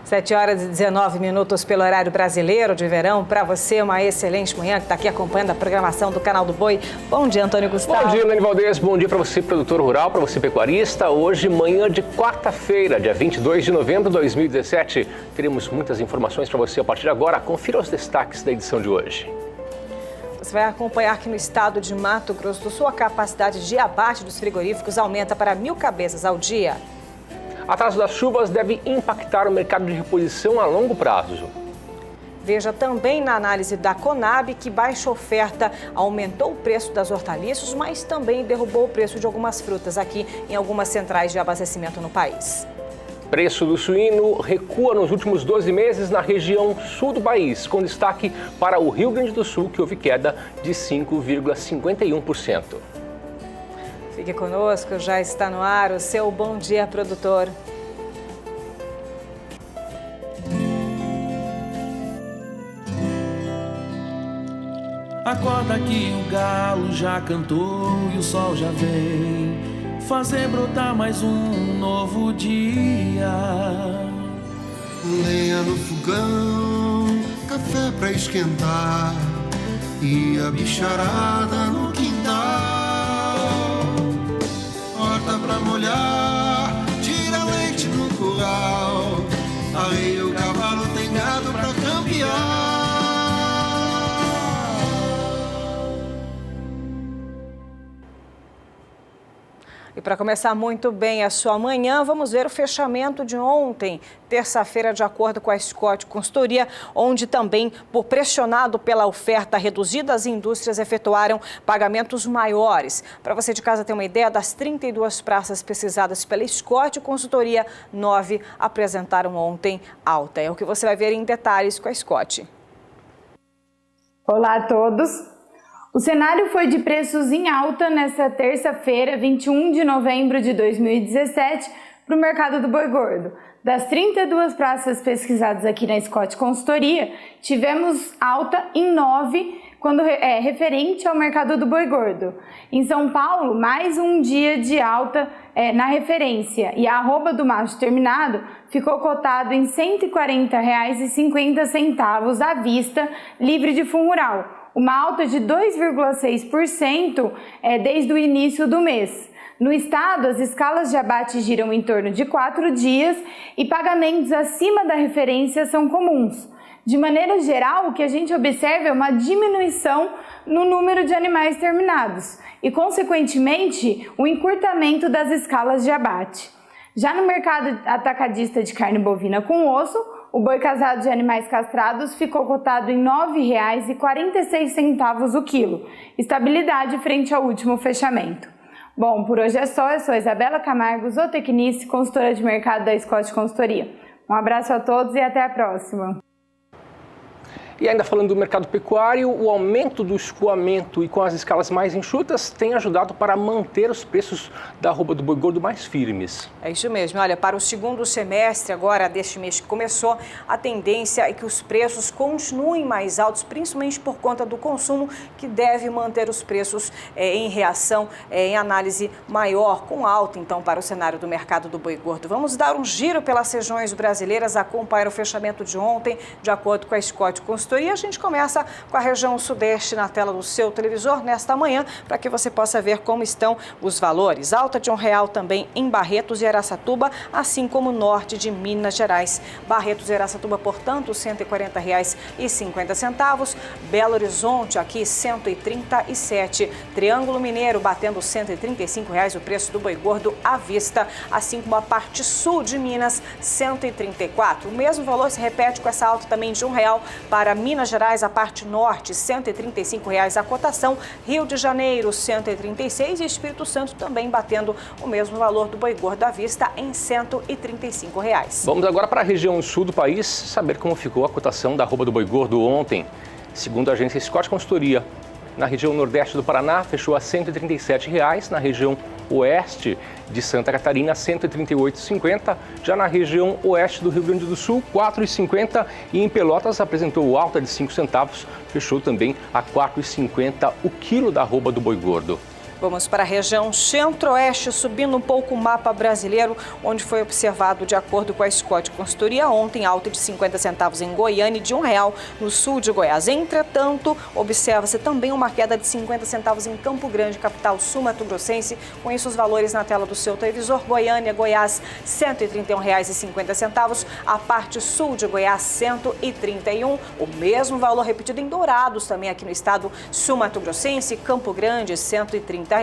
7h19 pelo horário brasileiro de verão. Para você, uma excelente manhã que está aqui acompanhando a programação do Canal do Boi. Bom dia, Antônio Gustavo. Bom dia, Nani Valdez. Bom dia para você, produtor rural, para você, pecuarista. Hoje, manhã de quarta-feira, dia 22 de novembro de 2017. Teremos muitas informações para você a partir de agora. Confira os destaques da edição de hoje. Você vai acompanhar que no estado de Mato Grosso do Sul, a capacidade de abate dos frigoríficos aumenta para 1.000 cabeças ao dia. Atraso das chuvas deve impactar o mercado de reposição a longo prazo. Veja também na análise da Conab que baixa oferta aumentou o preço das hortaliças, mas também derrubou o preço de algumas frutas aqui em algumas centrais de abastecimento no país. Preço do suíno recua nos últimos 12 meses na região sul do país, com destaque para o Rio Grande do Sul, que houve queda de 5,51%. Fique conosco, já está no ar o seu Bom Dia, produtor. Acorda que o galo já cantou e o sol já vem fazer brotar mais um novo dia. Lenha no fogão, café pra esquentar e a bicharada no quintal. Horta pra molhar, tira leite no curral, arreia o cavalo, tem gado pra campear. E para começar muito bem a sua manhã, vamos ver o fechamento de ontem, terça-feira, de acordo com a Scott Consultoria, onde também, por pressionado pela oferta reduzida, as indústrias efetuaram pagamentos maiores. Para você de casa ter uma ideia, das 32 praças pesquisadas pela Scott Consultoria, 9 apresentaram ontem alta. É o que você vai ver em detalhes com a Scott. Olá a todos! O cenário foi de preços em alta nesta terça-feira, 21 de novembro de 2017, para o mercado do boi gordo. Das 32 praças pesquisadas aqui na Scott Consultoria, tivemos alta em 9, quando referente ao mercado do boi gordo. Em São Paulo, mais um dia de alta na referência e a arroba do macho terminado ficou cotado em R$ 140,50 à vista, livre de fundo rural. Uma alta de 2,6% desde o início do mês. No estado, as escalas de abate giram em torno de 4 dias e pagamentos acima da referência são comuns. De maneira geral, o que a gente observa é uma diminuição no número de animais terminados e, consequentemente, o encurtamento das escalas de abate. Já no mercado atacadista de carne bovina com osso, o boi casado de animais castrados ficou cotado em R$ 9,46 o quilo, estabilidade frente ao último fechamento. Bom, por hoje é só. Eu sou Isabela Camargo, zootecnista e consultora de mercado da Scott Consultoria. Um abraço a todos e até a próxima. E ainda falando do mercado pecuário, o aumento do escoamento e com as escalas mais enxutas tem ajudado para manter os preços da arroba do boi gordo mais firmes. É isso mesmo. Olha, para o segundo semestre agora deste mês que começou, a tendência é que os preços continuem mais altos, principalmente por conta do consumo, que deve manter os preços em reação, em análise maior, com alta, então, para o cenário do mercado do boi gordo. Vamos dar um giro pelas regiões brasileiras, acompanhar o fechamento de ontem, de acordo com a Scott Consultoria. E a gente começa com a região sudeste na tela do seu televisor nesta manhã, para que você possa ver como estão os valores. Alta de R$1 também em Barretos e Araçatuba, assim como norte de Minas Gerais. Barretos e Araçatuba, portanto, R$ 140,50. Belo Horizonte, aqui R$ 137. Triângulo Mineiro, batendo R$ 135 o preço do boi gordo à vista, assim como a parte sul de Minas, R$ 134. O mesmo valor se repete com essa alta também de R$1 para Minas Gerais, a parte norte, R$ 135 a cotação. Rio de Janeiro, R$ 136 e Espírito Santo também batendo o mesmo valor do boi gordo à vista em R$ 135. Vamos agora para a região sul do país saber como ficou a cotação da arroba do boi gordo ontem. Segundo a agência Scott Consultoria, na região nordeste do Paraná fechou a R$ 137, na região oeste de Santa Catarina, R$ 138,50. Já na região oeste do Rio Grande do Sul, R$ 4,50. E em Pelotas apresentou alta de 5 centavos, fechou também a R$ 4,50 o quilo da arroba do boi gordo. Vamos para a região centro-oeste, subindo um pouco o mapa brasileiro, onde foi observado, de acordo com a Scott Consultoria, ontem alta de 50 centavos em Goiânia e de R$1 no sul de Goiás. Entretanto, observa-se também uma queda de 50 centavos em Campo Grande, capital sul-mato-grossense. Com isso, os valores na tela do seu televisor. Goiânia, Goiás, R$ 131,50. A parte sul de Goiás, R$ 131. O mesmo valor repetido em Dourados, também aqui no estado sul-mato-grossense. Campo Grande, R$ 130,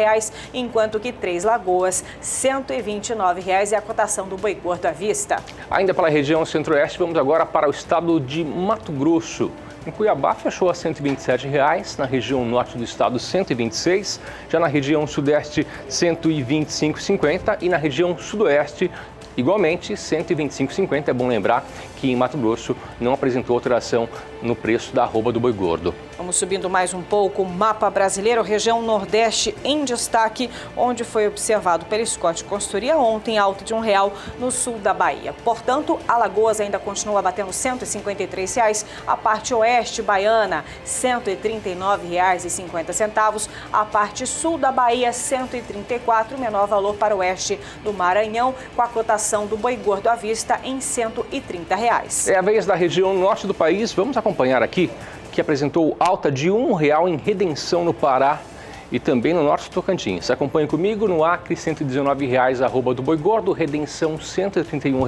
enquanto que Três Lagoas, R$ 129 é a cotação do boi gordo à vista. Ainda pela região centro-oeste, vamos agora para o estado de Mato Grosso. Em Cuiabá fechou a R$ 127, na região norte do estado R$ 126, já na região sudeste R$ 125,50 e na região sudoeste igualmente R$ 125,50. É bom lembrar que em Mato Grosso não apresentou alteração no preço da arroba do boi gordo. Vamos subindo mais um pouco o mapa brasileiro, região nordeste em destaque, onde foi observado pela Scott Consultoria ontem alta de R$1 no sul da Bahia. Portanto, Alagoas ainda continua batendo R$ 153, a parte oeste baiana R$ 139,50, a parte sul da Bahia R$ 134, menor valor para o oeste do Maranhão, com a cotação do boi gordo à vista em R$ 130. É a vez da região norte do país. Vamos acompanhar aqui que apresentou alta de R$1 em Redenção, no Pará, e também no norte do Tocantins. Acompanhe comigo: no Acre, R$ 119 arroba do boi gordo, Redenção R$ 131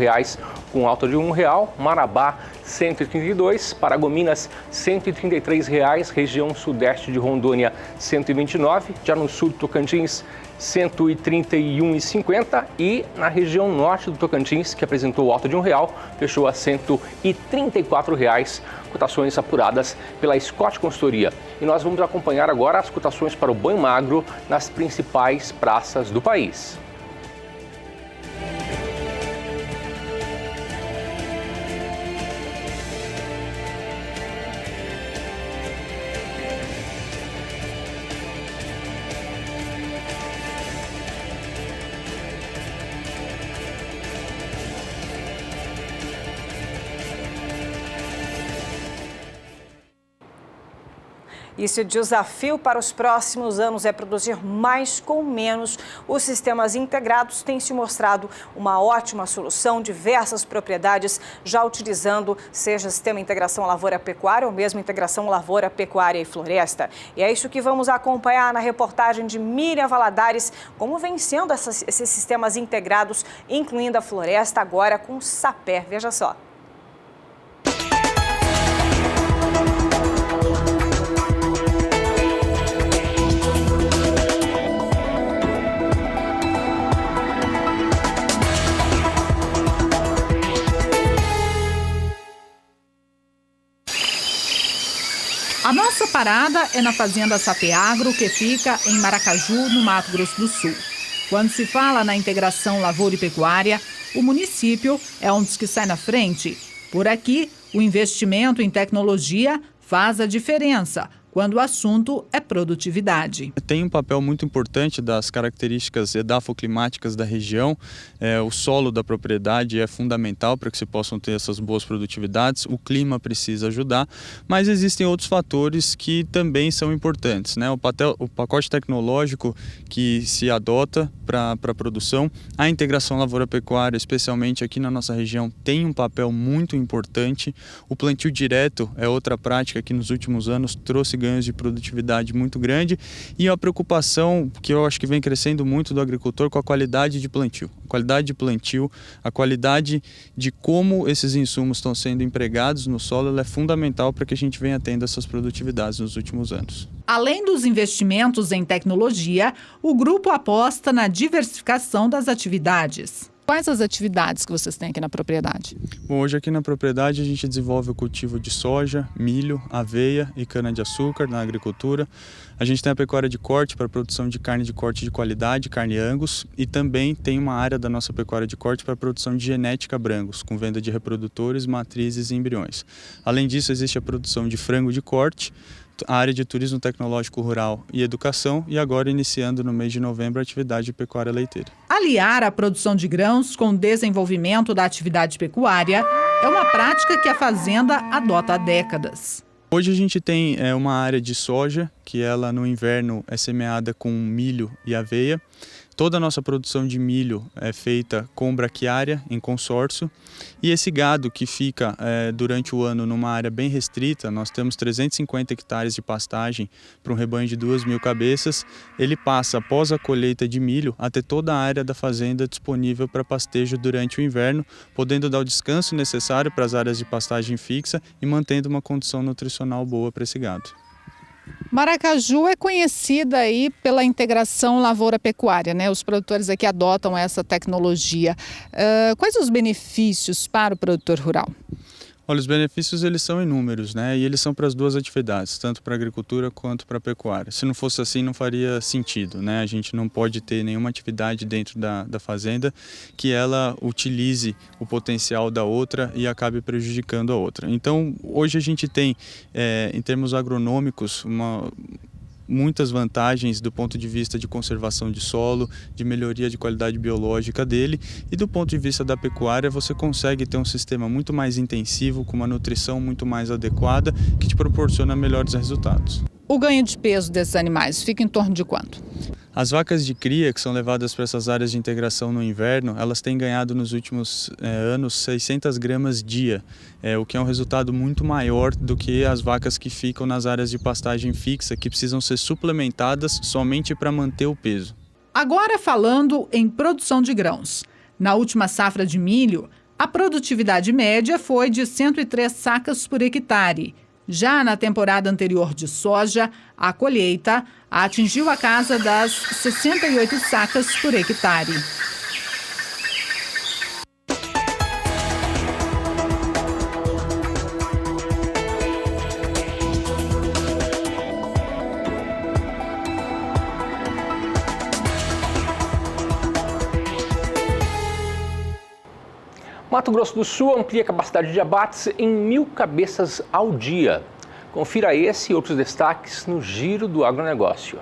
com alta de R$1, Marabá R$ 132, Paragominas R$ 133, região sudeste de Rondônia R$ 129, já no sul do Tocantins R$ 131,50 e na região norte do Tocantins, que apresentou alta de R$1, fechou a R$ 134, cotações apuradas pela Scott Consultoria. E nós vamos acompanhar agora as cotações para o boi magro nas principais praças do país. E se o desafio para os próximos anos é produzir mais com menos, os sistemas integrados têm se mostrado uma ótima solução. Diversas propriedades já utilizando, seja sistema integração lavoura-pecuária ou mesmo integração lavoura-pecuária e floresta. E é isso que vamos acompanhar na reportagem de Miriam Valadares, como vem sendo esses sistemas integrados, incluindo a floresta, agora com o Sapé. Veja só. A nossa parada é na fazenda Sapé Agro, que fica em Maracaju, no Mato Grosso do Sul. Quando se fala na integração lavoura e pecuária, o município é um dos que sai na frente. Por aqui, o investimento em tecnologia faz a diferença quando o assunto é produtividade. Tem um papel muito importante das características edafoclimáticas da região. O solo da propriedade é fundamental para que se possam ter essas boas produtividades. O clima precisa ajudar, mas existem outros fatores que também são importantes, né? O pacote tecnológico que se adota para a produção, a integração lavoura-pecuária, especialmente aqui na nossa região, tem um papel muito importante. O plantio direto é outra prática que nos últimos anos trouxe ganhos de produtividade muito grande, e a preocupação que eu acho que vem crescendo muito do agricultor com a qualidade de plantio. A qualidade de como esses insumos estão sendo empregados no solo, ela é fundamental para que a gente venha tendo essas produtividades nos últimos anos. Além dos investimentos em tecnologia, o grupo aposta na diversificação das atividades. Quais as atividades que vocês têm aqui na propriedade? Bom, hoje aqui na propriedade a gente desenvolve o cultivo de soja, milho, aveia e cana-de-açúcar na agricultura. A gente tem a pecuária de corte para a produção de carne de corte de qualidade, carne Angus, e também tem uma área da nossa pecuária de corte para a produção de genética Brangus, com venda de reprodutores, matrizes e embriões. Além disso, existe a produção de frango de corte, a área de turismo tecnológico rural e educação, e agora iniciando no mês de novembro a atividade de pecuária leiteira. Aliar a produção de grãos com o desenvolvimento da atividade pecuária é uma prática que a fazenda adota há décadas. Hoje a gente tem uma área de soja, que ela no inverno é semeada com milho e aveia. Toda a nossa produção de milho é feita com braquiária, em consórcio. E esse gado que fica durante o ano numa área bem restrita, nós temos 350 hectares de pastagem para um rebanho de 2.000 cabeças. Ele passa, após a colheita de milho, a ter toda a área da fazenda disponível para pastejo durante o inverno, podendo dar o descanso necessário para as áreas de pastagem fixa e mantendo uma condição nutricional boa para esse gado. Maracaju é conhecida aí pela integração lavoura-pecuária, né? Os produtores aqui adotam essa tecnologia. Quais os benefícios para o produtor rural? Olha, os benefícios eles são inúmeros, né? E eles são para as duas atividades, tanto para a agricultura quanto para a pecuária. Se não fosse assim, não faria sentido, né? A gente não pode ter nenhuma atividade dentro da fazenda que ela utilize o potencial da outra e acabe prejudicando a outra. Então, hoje a gente tem, em termos agronômicos, muitas vantagens do ponto de vista de conservação de solo, de melhoria de qualidade biológica dele, e do ponto de vista da pecuária você consegue ter um sistema muito mais intensivo, com uma nutrição muito mais adequada, que te proporciona melhores resultados. O ganho de peso desses animais fica em torno de quanto? As vacas de cria, que são levadas para essas áreas de integração no inverno, elas têm ganhado nos últimos anos 600 gramas dia, o que é um resultado muito maior do que as vacas que ficam nas áreas de pastagem fixa, que precisam ser suplementadas somente para manter o peso. Agora falando em produção de grãos. Na última safra de milho, a produtividade média foi de 103 sacas por hectare. Já na temporada anterior de soja, a colheita atingiu a casa das 68 sacas por hectare. Mato Grosso do Sul amplia a capacidade de abates em 1.000 cabeças ao dia. Confira esse e outros destaques no Giro do Agronegócio.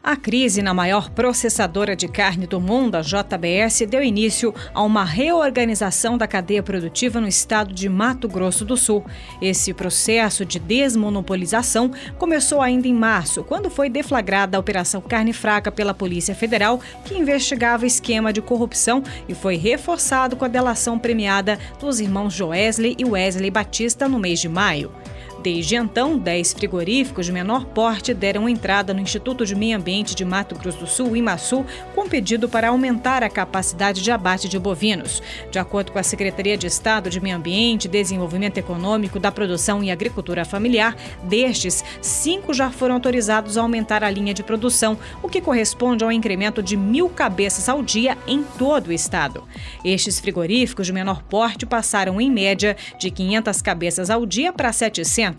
A crise na maior processadora de carne do mundo, a JBS, deu início a uma reorganização da cadeia produtiva no estado de Mato Grosso do Sul. Esse processo de desmonopolização começou ainda em março, quando foi deflagrada a Operação Carne Fraca pela Polícia Federal, que investigava esquema de corrupção, e foi reforçado com a delação premiada dos irmãos Joesley e Wesley Batista no mês de maio. Desde então, 10 frigoríficos de menor porte deram entrada no Instituto de Meio Ambiente de Mato Grosso do Sul, IMASU, com pedido para aumentar a capacidade de abate de bovinos. De acordo com a Secretaria de Estado de Meio Ambiente, Desenvolvimento Econômico, da Produção e Agricultura Familiar, destes, 5 já foram autorizados a aumentar a linha de produção, o que corresponde ao incremento de 1.000 cabeças ao dia em todo o estado. Estes frigoríficos de menor porte passaram, em média, de 500 cabeças ao dia para 700.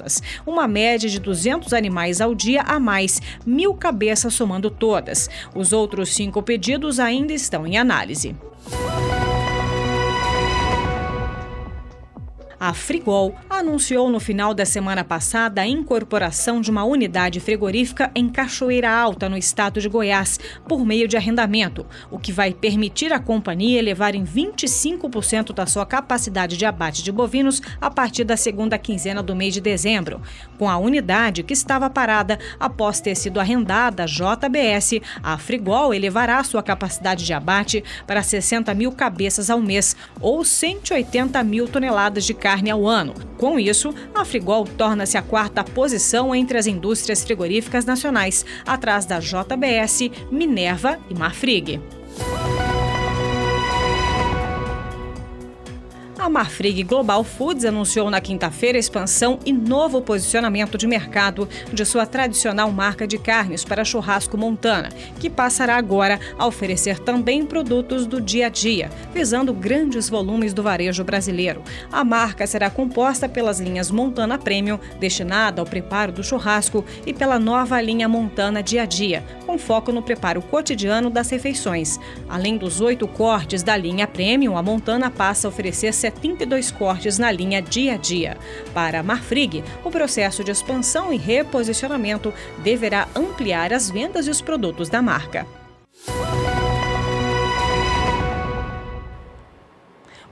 Uma média de 200 animais ao dia a mais, 1.000 cabeças somando todas. Os outros 5 pedidos ainda estão em análise. A Frigol anunciou no final da semana passada a incorporação de uma unidade frigorífica em Cachoeira Alta, no estado de Goiás, por meio de arrendamento, o que vai permitir à companhia elevar em 25% da sua capacidade de abate de bovinos a partir da segunda quinzena do mês de dezembro. Com a unidade, que estava parada após ter sido arrendada à JBS, a Frigol elevará sua capacidade de abate para 60.000 cabeças ao mês, ou 180.000 toneladas de carne ao ano. Com isso, a Frigol torna-se a 4ª posição entre as indústrias frigoríficas nacionais, atrás da JBS, Minerva e Marfrig. A Marfrig Global Foods anunciou na quinta-feira a expansão e novo posicionamento de mercado de sua tradicional marca de carnes para churrasco Montana, que passará agora a oferecer também produtos do dia a dia, visando grandes volumes do varejo brasileiro. A marca será composta pelas linhas Montana Premium, destinada ao preparo do churrasco, e pela nova linha Montana Dia a Dia, com foco no preparo cotidiano das refeições. Além dos 8 cortes da linha Premium, a Montana passa a oferecer 72 cortes na linha Dia a Dia. Para a Marfrig, o processo de expansão e reposicionamento deverá ampliar as vendas e os produtos da marca.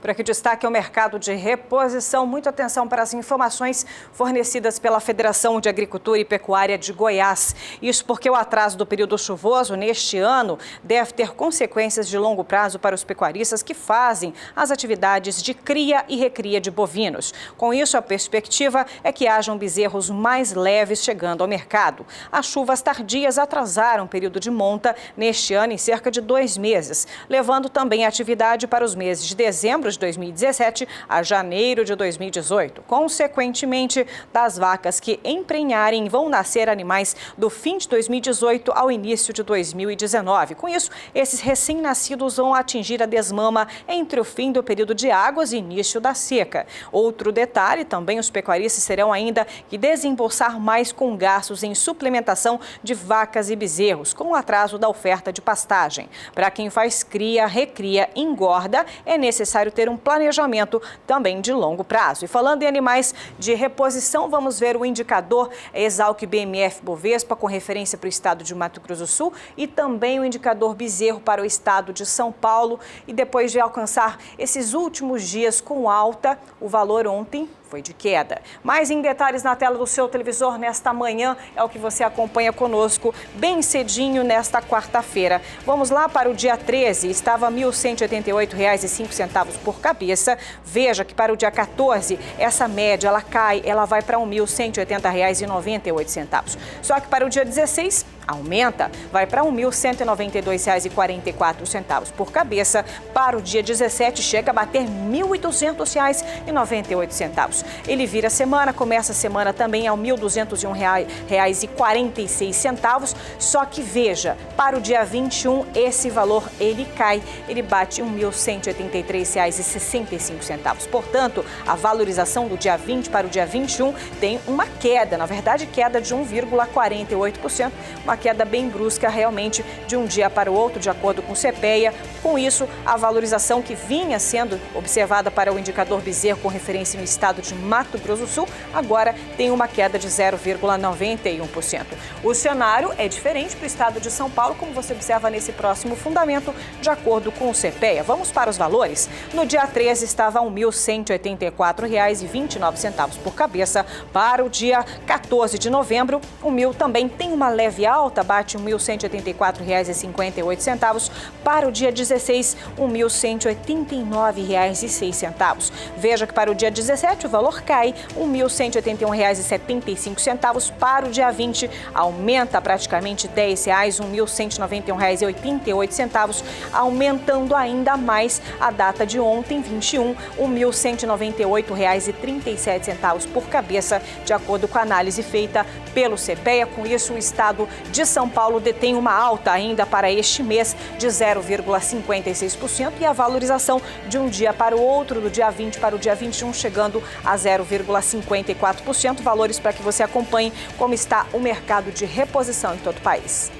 Por aqui, destaque é o mercado de reposição. Muita atenção para as informações fornecidas pela Federação de Agricultura e Pecuária de Goiás. Isso porque o atraso do período chuvoso neste ano deve ter consequências de longo prazo para os pecuaristas que fazem as atividades de cria e recria de bovinos. Com isso, a perspectiva é que hajam bezerros mais leves chegando ao mercado. As chuvas tardias atrasaram o período de monta neste ano em cerca de 2 meses, levando também a atividade para os meses de dezembro de 2017 a janeiro de 2018. Consequentemente, das vacas que emprenharem vão nascer animais do fim de 2018 ao início de 2019. Com isso, esses recém-nascidos vão atingir a desmama entre o fim do período de águas e início da seca. Outro detalhe, também os pecuaristas terão ainda que desembolsar mais com gastos em suplementação de vacas e bezerros, com o atraso da oferta de pastagem. Para quem faz cria, recria, engorda, é necessário ter um planejamento também de longo prazo. E falando em animais de reposição, vamos ver o indicador Exalc BMF Bovespa com referência para o estado de Mato Grosso do Sul e também o indicador bezerro para o estado de São Paulo. E depois de alcançar esses últimos dias com alta, o valor ontem foi de queda. Mais em detalhes na tela do seu televisor nesta manhã é o que você acompanha conosco bem cedinho nesta quarta-feira. Vamos lá para o dia 13, estava R$ 1.188,05 por cabeça. Veja que para o dia 14, essa média ela cai, ela vai para R$ 1.180,98. Só que para o dia 16, aumenta, vai para R$ 1.192,44 por cabeça. Para o dia 17, chega a bater R$ 1.200,98. Ele vira a semana, começa a semana também ao R$ 1.201,46. Só que veja, para o dia 21, esse valor ele cai, ele bate R$ 1.183,65. Portanto, a valorização do dia 20 para o dia 21 tem uma queda, na verdade, queda de 1,48%, uma queda bem brusca realmente de um dia para o outro, de acordo com o CPEA. Com isso, a valorização que vinha sendo observada para o indicador bezerro com referência no estado de Mato Grosso do Sul, agora tem uma queda de 0,91%. O cenário é diferente para o estado de São Paulo, como você observa nesse próximo fundamento, de acordo com o CPEA. Vamos para os valores. No dia 13 estava R$ 1.184,29 por cabeça. Para o dia 14 de novembro, o milho também tem uma leve alta, bate R$ 1.184,58. Para o dia 16, R$ 1.189,06. Veja que para o dia 17 o valor cai R$ 1.181,75. Para o dia 20, aumenta praticamente R$ 10, R$ 1.191,88, aumentando ainda mais a data de ontem, 21, R$ 1.198,37 por cabeça, de acordo com a análise feita pelo CPEA. Com isso, o estado de São Paulo detém uma alta ainda para este mês de 0,56% e a valorização de um dia para o outro, do dia 20 para o dia 21, chegando a 0,54%. Valores para que você acompanhe como está o mercado de reposição em todo o país.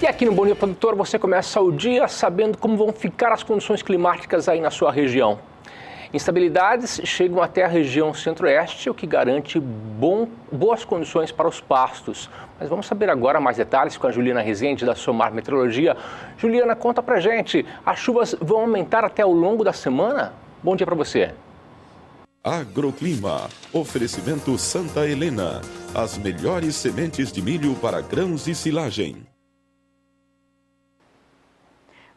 E aqui no Bom Dia Produtor, você começa o dia sabendo como vão ficar as condições climáticas aí na sua região. Instabilidades chegam até a região centro-oeste, o que garante boas condições para os pastos. Mas vamos saber agora mais detalhes com a Juliana Rezende, da Somar Meteorologia. Juliana, conta pra gente, as chuvas vão aumentar até ao longo da semana? Bom dia para você. Agroclima, oferecimento Santa Helena, as melhores sementes de milho para grãos e silagem.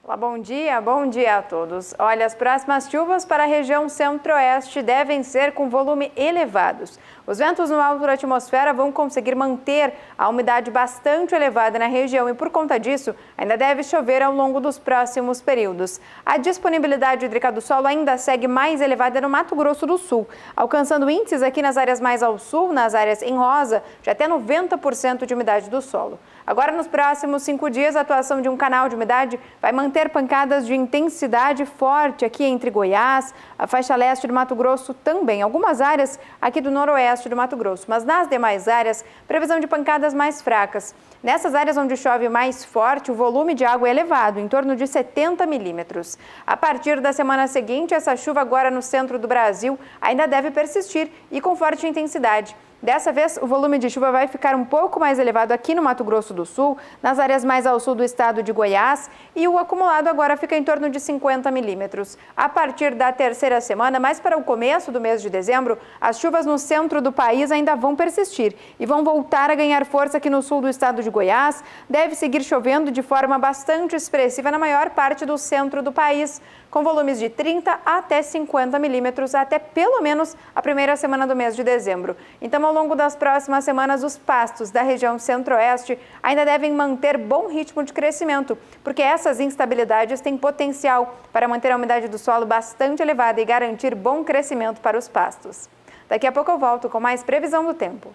Olá, bom dia a todos. Olha, as próximas chuvas para a região centro-oeste devem ser com volume elevados. Os ventos no alto da atmosfera vão conseguir manter a umidade bastante elevada na região e, por conta disso, ainda deve chover ao longo dos próximos períodos. A disponibilidade hídrica do solo ainda segue mais elevada no Mato Grosso do Sul, alcançando índices aqui nas áreas mais ao sul, nas áreas em rosa, de até 90% de umidade do solo. Agora, nos próximos 5 dias, a atuação de um canal de umidade vai manter pancadas de intensidade forte aqui entre Goiás, a faixa leste do Mato Grosso também, algumas áreas aqui do noroeste do Mato Grosso, mas nas demais áreas, previsão de pancadas mais fracas. Nessas áreas onde chove mais forte, o volume de água é elevado, em torno de 70 milímetros. A partir da semana seguinte, essa chuva agora no centro do Brasil ainda deve persistir e com forte intensidade. Dessa vez, o volume de chuva vai ficar um pouco mais elevado aqui no Mato Grosso do Sul, nas áreas mais ao sul do estado de Goiás, e o acumulado agora fica em torno de 50 milímetros. A partir da terceira semana, mais para o começo do mês de dezembro, as chuvas no centro do país ainda vão persistir e vão voltar a ganhar força aqui no sul do estado de Goiás. Deve seguir chovendo de forma bastante expressiva na maior parte do centro do país, com volumes de 30 até 50 milímetros até pelo menos a primeira semana do mês de dezembro. Então, ao longo das próximas semanas, os pastos da região centro-oeste ainda devem manter bom ritmo de crescimento, porque essas instabilidades têm potencial para manter a umidade do solo bastante elevada e garantir bom crescimento para os pastos. Daqui a pouco eu volto com mais previsão do tempo.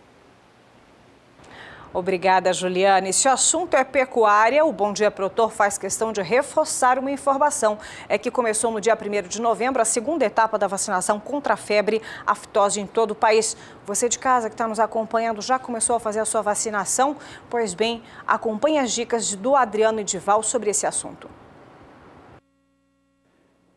Obrigada, Juliana. Se o assunto é pecuária, o Bom Dia Produtor faz questão de reforçar uma informação. É que começou no dia 1º de novembro a segunda etapa da vacinação contra a febre aftosa em todo o país. Você de casa que está nos acompanhando já começou a fazer a sua vacinação? Pois bem, acompanhe as dicas do Adriano Edival sobre esse assunto.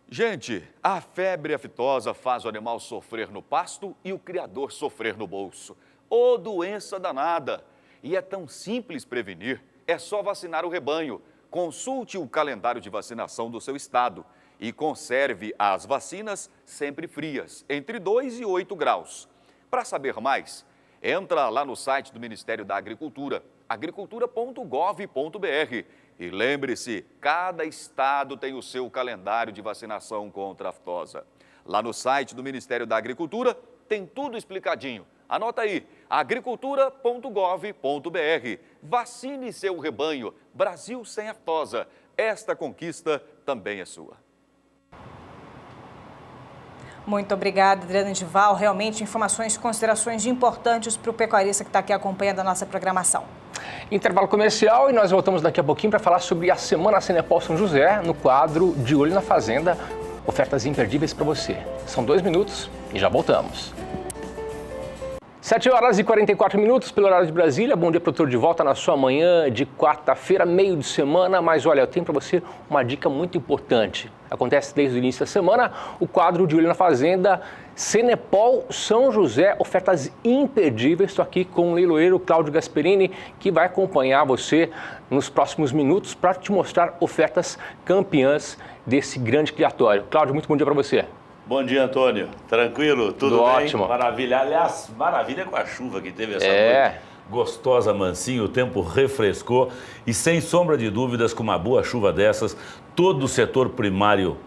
Gente, a febre aftosa faz o animal sofrer no pasto e o criador sofrer no bolso. Ô, doença danada! E é tão simples prevenir, é só vacinar o rebanho. Consulte o calendário de vacinação do seu estado e conserve as vacinas sempre frias, entre 2 e 8 graus. Para saber mais, entra lá no site do Ministério da Agricultura, agricultura.gov.br. E lembre-se, cada estado tem o seu calendário de vacinação contra a aftosa. Lá no site do Ministério da Agricultura tem tudo explicadinho. Anota aí, agricultura.gov.br. Vacine seu rebanho. Brasil sem aftosa. Esta conquista também é sua. Muito obrigada, Adriano Edival. Realmente, informações e considerações importantes para o pecuarista que está aqui acompanhando a nossa programação. Intervalo comercial e nós voltamos daqui a pouquinho para falar sobre a Semana Senepol São José no quadro De Olho na Fazenda. Ofertas imperdíveis para você. São 2 minutos e já voltamos. 7 horas e 44 minutos pelo horário de Brasília. Bom dia, produtor, de volta na sua manhã de quarta-feira, meio de semana. Mas olha, eu tenho para você uma dica muito importante. Acontece desde o início da semana o quadro De Olho na Fazenda Senepol São José, ofertas imperdíveis. Estou aqui com o leiloeiro Cláudio Gasperini, que vai acompanhar você nos próximos minutos para te mostrar ofertas campeãs desse grande criatório. Cláudio, muito bom dia para você. Bom dia, Antônio. Tranquilo? Tudo bem? Ótimo. Maravilha. Aliás, maravilha com a chuva que teve essa noite. Gostosa, mansinho, o tempo refrescou e sem sombra de dúvidas, com uma boa chuva dessas, todo o setor primário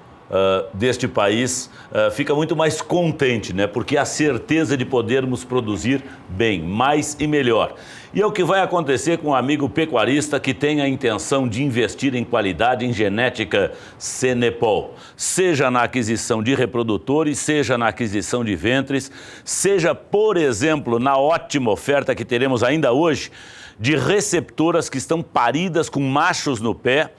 deste país fica muito mais contente, né? Porque a certeza de podermos produzir bem, mais e melhor. E é o que vai acontecer com um amigo pecuarista que tem a intenção de investir em qualidade em genética Senepol. Seja na aquisição de reprodutores, seja na aquisição de ventres, seja, por exemplo, na ótima oferta que teremos ainda hoje, de receptoras que estão paridas com machos no pé,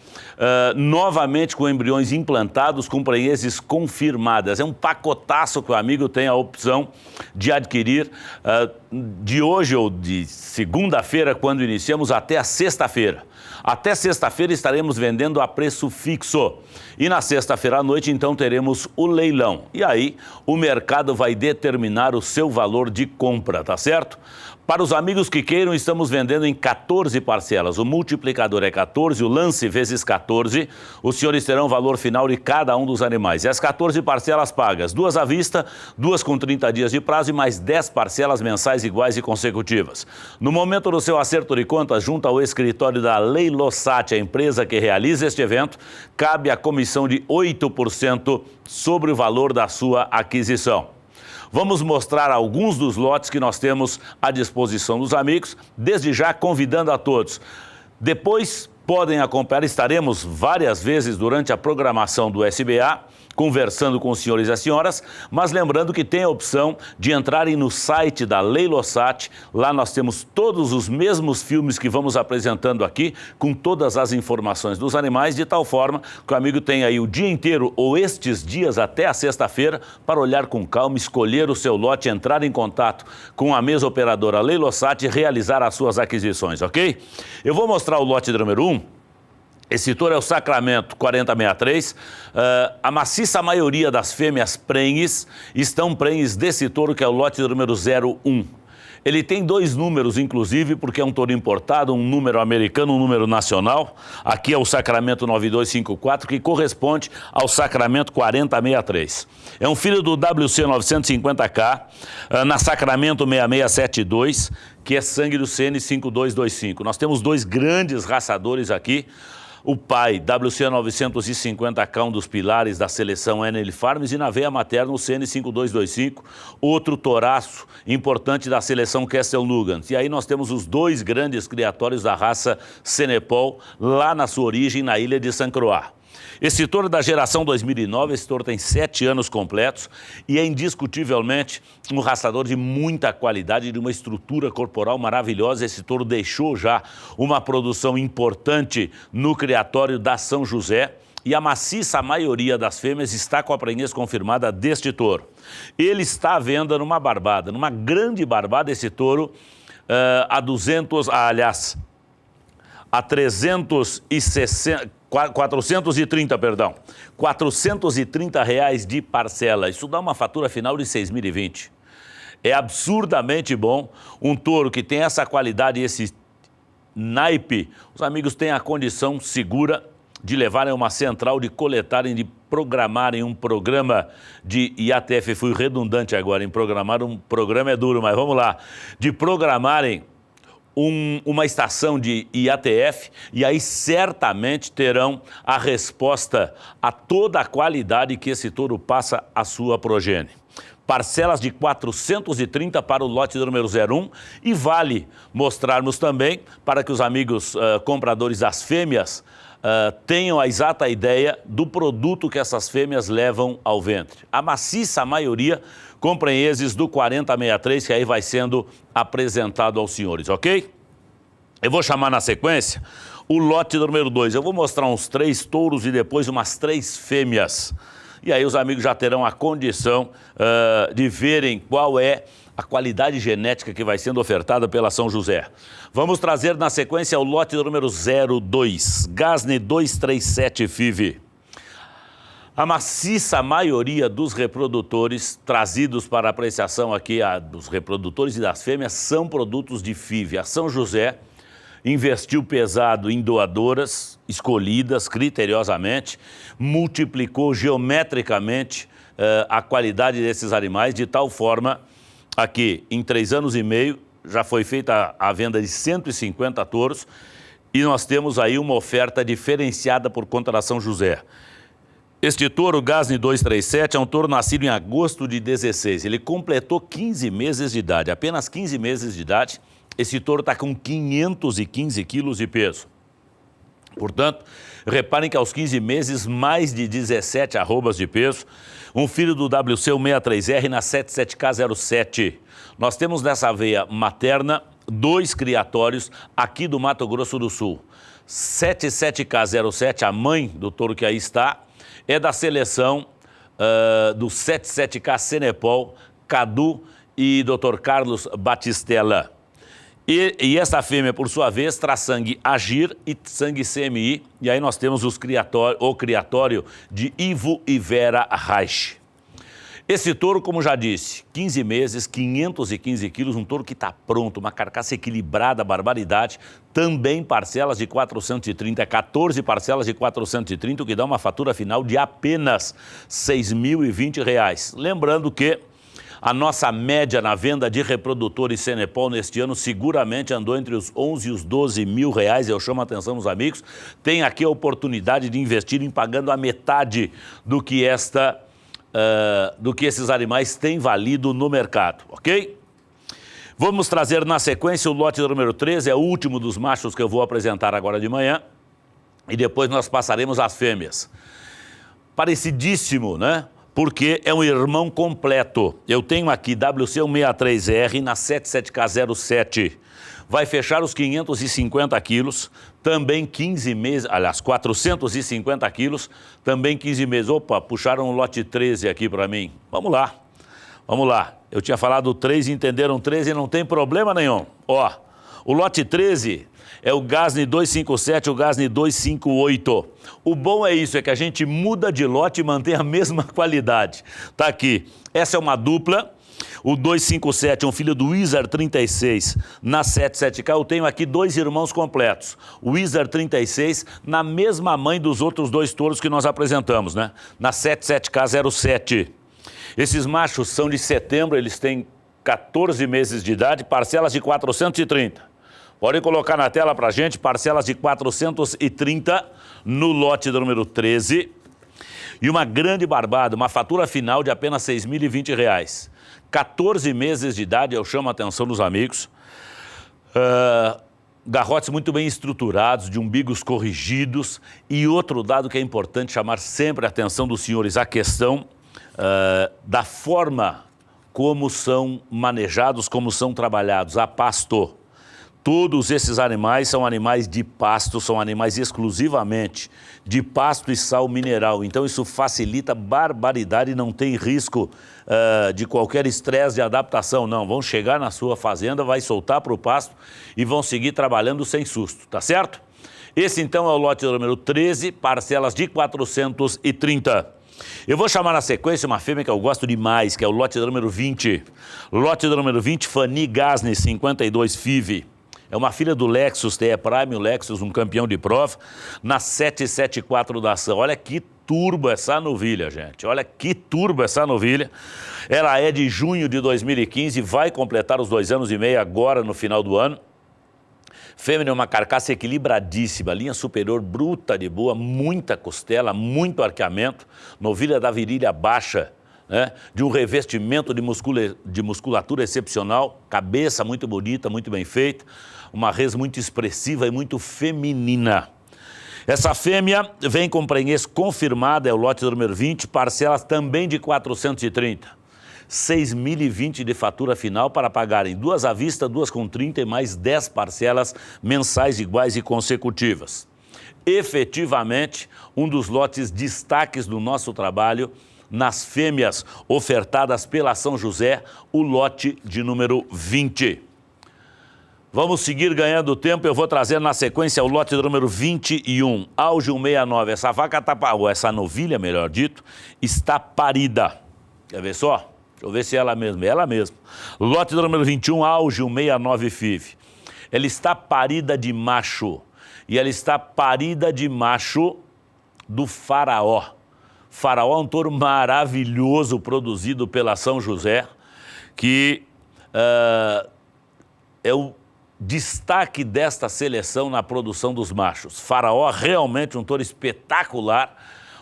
novamente com embriões implantados, com prenheses confirmadas. É um pacotaço que o amigo tem a opção de adquirir de hoje ou de segunda-feira, quando iniciamos, até a sexta-feira. Até sexta-feira estaremos vendendo a preço fixo. E na sexta-feira à noite, então, teremos o leilão. E aí, o mercado vai determinar o seu valor de compra, tá certo? Para os amigos que queiram, estamos vendendo em 14 parcelas. O multiplicador é 14, o lance vezes 14. Os senhores terão o valor final de cada um dos animais. E as 14 parcelas pagas, 2 à vista, 2 com 30 dias de prazo e mais 10 parcelas mensais iguais e consecutivas. No momento do seu acerto de contas, junto ao escritório da Leilosat, a empresa que realiza este evento, cabe a comissão de 8% sobre o valor da sua aquisição. Vamos mostrar alguns dos lotes que nós temos à disposição dos amigos, desde já convidando a todos. Depois podem acompanhar, estaremos várias vezes durante a programação do SBA, conversando com os senhores e as senhoras, mas lembrando que tem a opção de entrarem no site da Leilosat. Lá nós temos todos os mesmos filmes que vamos apresentando aqui, com todas as informações dos animais, de tal forma que o amigo tem aí o dia inteiro ou estes dias até a sexta-feira para olhar com calma, escolher o seu lote, entrar em contato com a mesa operadora Leilosat e realizar as suas aquisições, ok? Eu vou mostrar o lote número 1. Esse touro é o Sacramento 4063, a maioria das fêmeas prenhes estão prenhes desse touro, que é o lote número 01. Ele tem 2 números, inclusive, porque é um touro importado, um número americano, um número nacional. Aqui é o Sacramento 9254, que corresponde ao Sacramento 4063. É um filho do WC 950K, na Sacramento 6672, que é sangue do CN 5225. Nós temos 2 grandes raçadores aqui. O pai, WC 950K, um dos pilares da seleção NL Farms, e na veia materna o CN 5225, outro touraço importante da seleção Castle Nugent. E aí nós temos os 2 grandes criatórios da raça Senepol, lá na sua origem, na ilha de Saint Croix. Esse touro da geração 2009, esse touro tem 7 anos completos e é indiscutivelmente um raçador de muita qualidade, de uma estrutura corporal maravilhosa. Esse touro deixou já uma produção importante no criatório da São José e a maciça maioria das fêmeas está com a prenhez confirmada deste touro. Ele está à venda numa barbada, numa grande barbada, esse touro a 430 reais de parcela. Isso dá uma fatura final de 6.020. É absurdamente bom. Um touro que tem essa qualidade e esse naipe, os amigos têm a condição segura de levarem uma central, de coletarem, de programarem um programa de IATF. Fui redundante agora em programar, um programa é duro, mas vamos lá. De programarem uma estação de IATF e aí certamente terão a resposta a toda a qualidade que esse touro passa à sua progênie. Parcelas de 430 para o lote número 01 e vale mostrarmos também para que os amigos compradores das fêmeas tenham a exata ideia do produto que essas fêmeas levam ao ventre. A maciça maioria com prenhezes do 4063, que aí vai sendo apresentado aos senhores, ok? Eu vou chamar na sequência o lote número 2. Eu vou mostrar uns 3 touros e depois umas 3 fêmeas. E aí os amigos já terão a condição de verem qual é a qualidade genética que vai sendo ofertada pela São José. Vamos trazer na sequência o lote número 02, Gasne 237 FIV. A maciça maioria dos reprodutores trazidos para apreciação aqui, dos reprodutores e das fêmeas, são produtos de FIV. A São José investiu pesado em doadoras escolhidas criteriosamente, multiplicou geometricamente a qualidade desses animais, de tal forma a que em 3 anos e meio já foi feita a venda de 150 touros e nós temos aí uma oferta diferenciada por conta da São José. Este touro, Gasne 237, é um touro nascido em agosto de 16. Ele completou 15 meses de idade, apenas 15 meses de idade. Esse touro está com 515 quilos de peso. Portanto, reparem que aos 15 meses, mais de 17 arrobas de peso. Um filho do WC163R na 77K07. Nós temos nessa veia materna 2 criatórios aqui do Mato Grosso do Sul. 77K07, a mãe do touro que aí está, é da seleção do 77K Senepol, Cadu e Dr. Carlos Batistella. E essa fêmea, por sua vez, traz sangue Agir e sangue CMI. E aí nós temos o criatório de Ivo e Vera Reich. Esse touro, como já disse, 15 meses, 515 quilos, um touro que está pronto, uma carcaça equilibrada, barbaridade. Também parcelas de 430, 14 parcelas de 430, o que dá uma fatura final de apenas R$6.020. Lembrando que a nossa média na venda de reprodutores Senepol neste ano seguramente andou entre os 11 e os 12 mil reais. Eu chamo a atenção dos amigos. Tem aqui a oportunidade de investir em pagando a metade do que esses animais têm valido no mercado, ok? Vamos trazer na sequência o lote número 13, é o último dos machos que eu vou apresentar agora de manhã. E depois nós passaremos às fêmeas. Parecidíssimo, né? Porque é um irmão completo. Eu tenho aqui WC163R na 77K07. Vai fechar os 550 quilos, também 15 meses, aliás, 450 quilos, também 15 meses. Opa, puxaram o lote 13 aqui para mim. Vamos lá, vamos lá. Eu tinha falado 3, entenderam 13, não tem problema nenhum. Ó, o lote 13 é o Gasne 257, o Gasne 258. O bom é isso, é que a gente muda de lote e mantém a mesma qualidade. Tá aqui, essa é uma dupla O 257 é um filho do Wizard 36 na 77K. Eu tenho aqui 2 irmãos completos. O Wizard 36 na mesma mãe dos outros 2 touros que nós apresentamos, né? Na 77K 07. Esses machos são de setembro, eles têm 14 meses de idade, parcelas de 430. Podem colocar na tela pra gente, parcelas de 430 no lote do número 13. E uma grande barbada, uma fatura final de apenas R$ 6.020. 14 meses de idade, eu chamo a atenção dos amigos. Garrotes muito bem estruturados, de umbigos corrigidos. E outro dado que é importante chamar sempre a atenção dos senhores, a questão da forma como são manejados, como são trabalhados, a pasto. Todos esses animais são animais de pasto, são animais exclusivamente de pasto e sal mineral. Então isso facilita barbaridade e não tem risco de qualquer estresse de adaptação, não. Vão chegar na sua fazenda, vai soltar para o pasto e vão seguir trabalhando sem susto, tá certo? Esse então é o lote número 13, parcelas de 430. Eu vou chamar na sequência uma fêmea que eu gosto demais, que é o lote número 20. Lote número 20, Fanny Gasne, 52 FIV. É uma filha do Lexus TE Prime, o Lexus, um campeão de prova, na 774 da ação. Olha que turbo essa novilha, gente. Olha que turbo essa novilha. Ela é de junho de 2015, vai completar os 2 anos e meio agora no final do ano. Fêmea é uma carcaça equilibradíssima, linha superior bruta de boa, muita costela, muito arqueamento, novilha da virilha baixa, né? De um revestimento de musculatura excepcional, cabeça muito bonita, muito bem feita, uma res muito expressiva e muito feminina. Essa fêmea vem com prenhez confirmada, é o lote número 20, parcelas também de 430. 6.020 de fatura final para pagarem 2 à vista, 2 com 30 e mais 10 parcelas mensais iguais e consecutivas. Efetivamente, um dos lotes destaques do nosso trabalho nas fêmeas ofertadas pela São José, o lote de número 20. Vamos seguir ganhando tempo, eu vou trazer na sequência o lote do número 21, Auge 169. Essa vaca ou essa novilha, melhor dito, está parida. Quer ver só? Deixa eu ver se é ela mesma. É ela mesma. Lote do número 21, Auge 169 FIV. Ela está parida de macho. E ela está parida de macho do Faraó. Faraó é um touro maravilhoso produzido pela São José, que é o destaque desta seleção na produção dos machos. Faraó realmente um touro espetacular,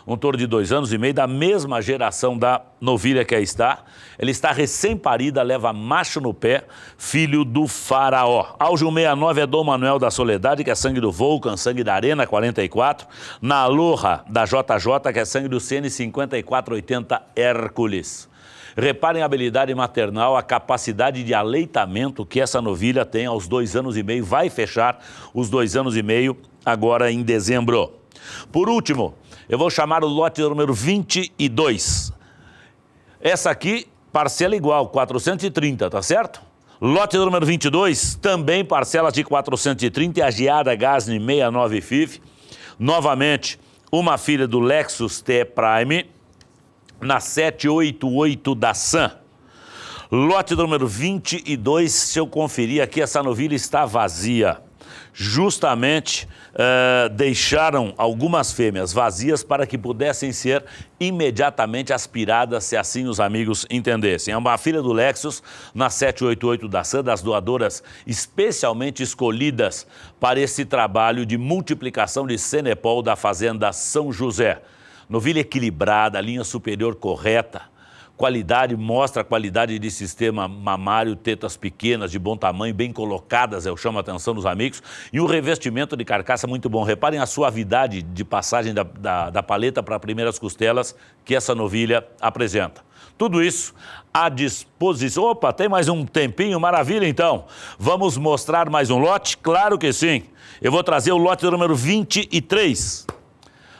um touro de 2 anos e meio, da mesma geração da novilha que aí está. Ele está recém-parida, leva macho no pé, filho do Faraó. Auge 169 é Dom Manuel da Soledade, que é sangue do Vulcan, sangue da Arena 44. Na Aloha da JJ, que é sangue do CN 5480 Hércules. Reparem a habilidade maternal, a capacidade de aleitamento que essa novilha tem aos 2 anos e meio. Vai fechar os 2 anos e meio agora em dezembro. Por último, eu vou chamar o lote número 22. Essa aqui, parcela igual, 430, tá certo? Lote número 22, também parcelas de 430, e a Giada Gasne 69 FIV. Novamente, uma filha do Lexus TE Prime, na 788 da Sam. Lote número 22, se eu conferir aqui, essa novilha está vazia. Justamente deixaram algumas fêmeas vazias para que pudessem ser imediatamente aspiradas, se assim os amigos entendessem. É uma filha do Lexus, na 788 da Sam, das doadoras especialmente escolhidas para esse trabalho de multiplicação de Senepol da Fazenda São José. Novilha equilibrada, linha superior correta, qualidade, mostra a qualidade de sistema mamário, tetas pequenas, de bom tamanho, bem colocadas, eu chamo a atenção dos amigos, e um revestimento de carcaça muito bom. Reparem a suavidade de passagem da paleta para primeiras costelas que essa novilha apresenta. Tudo isso à disposição. Opa, tem mais um tempinho, maravilha então. Vamos mostrar mais um lote? Claro que sim. Eu vou trazer o lote número 23.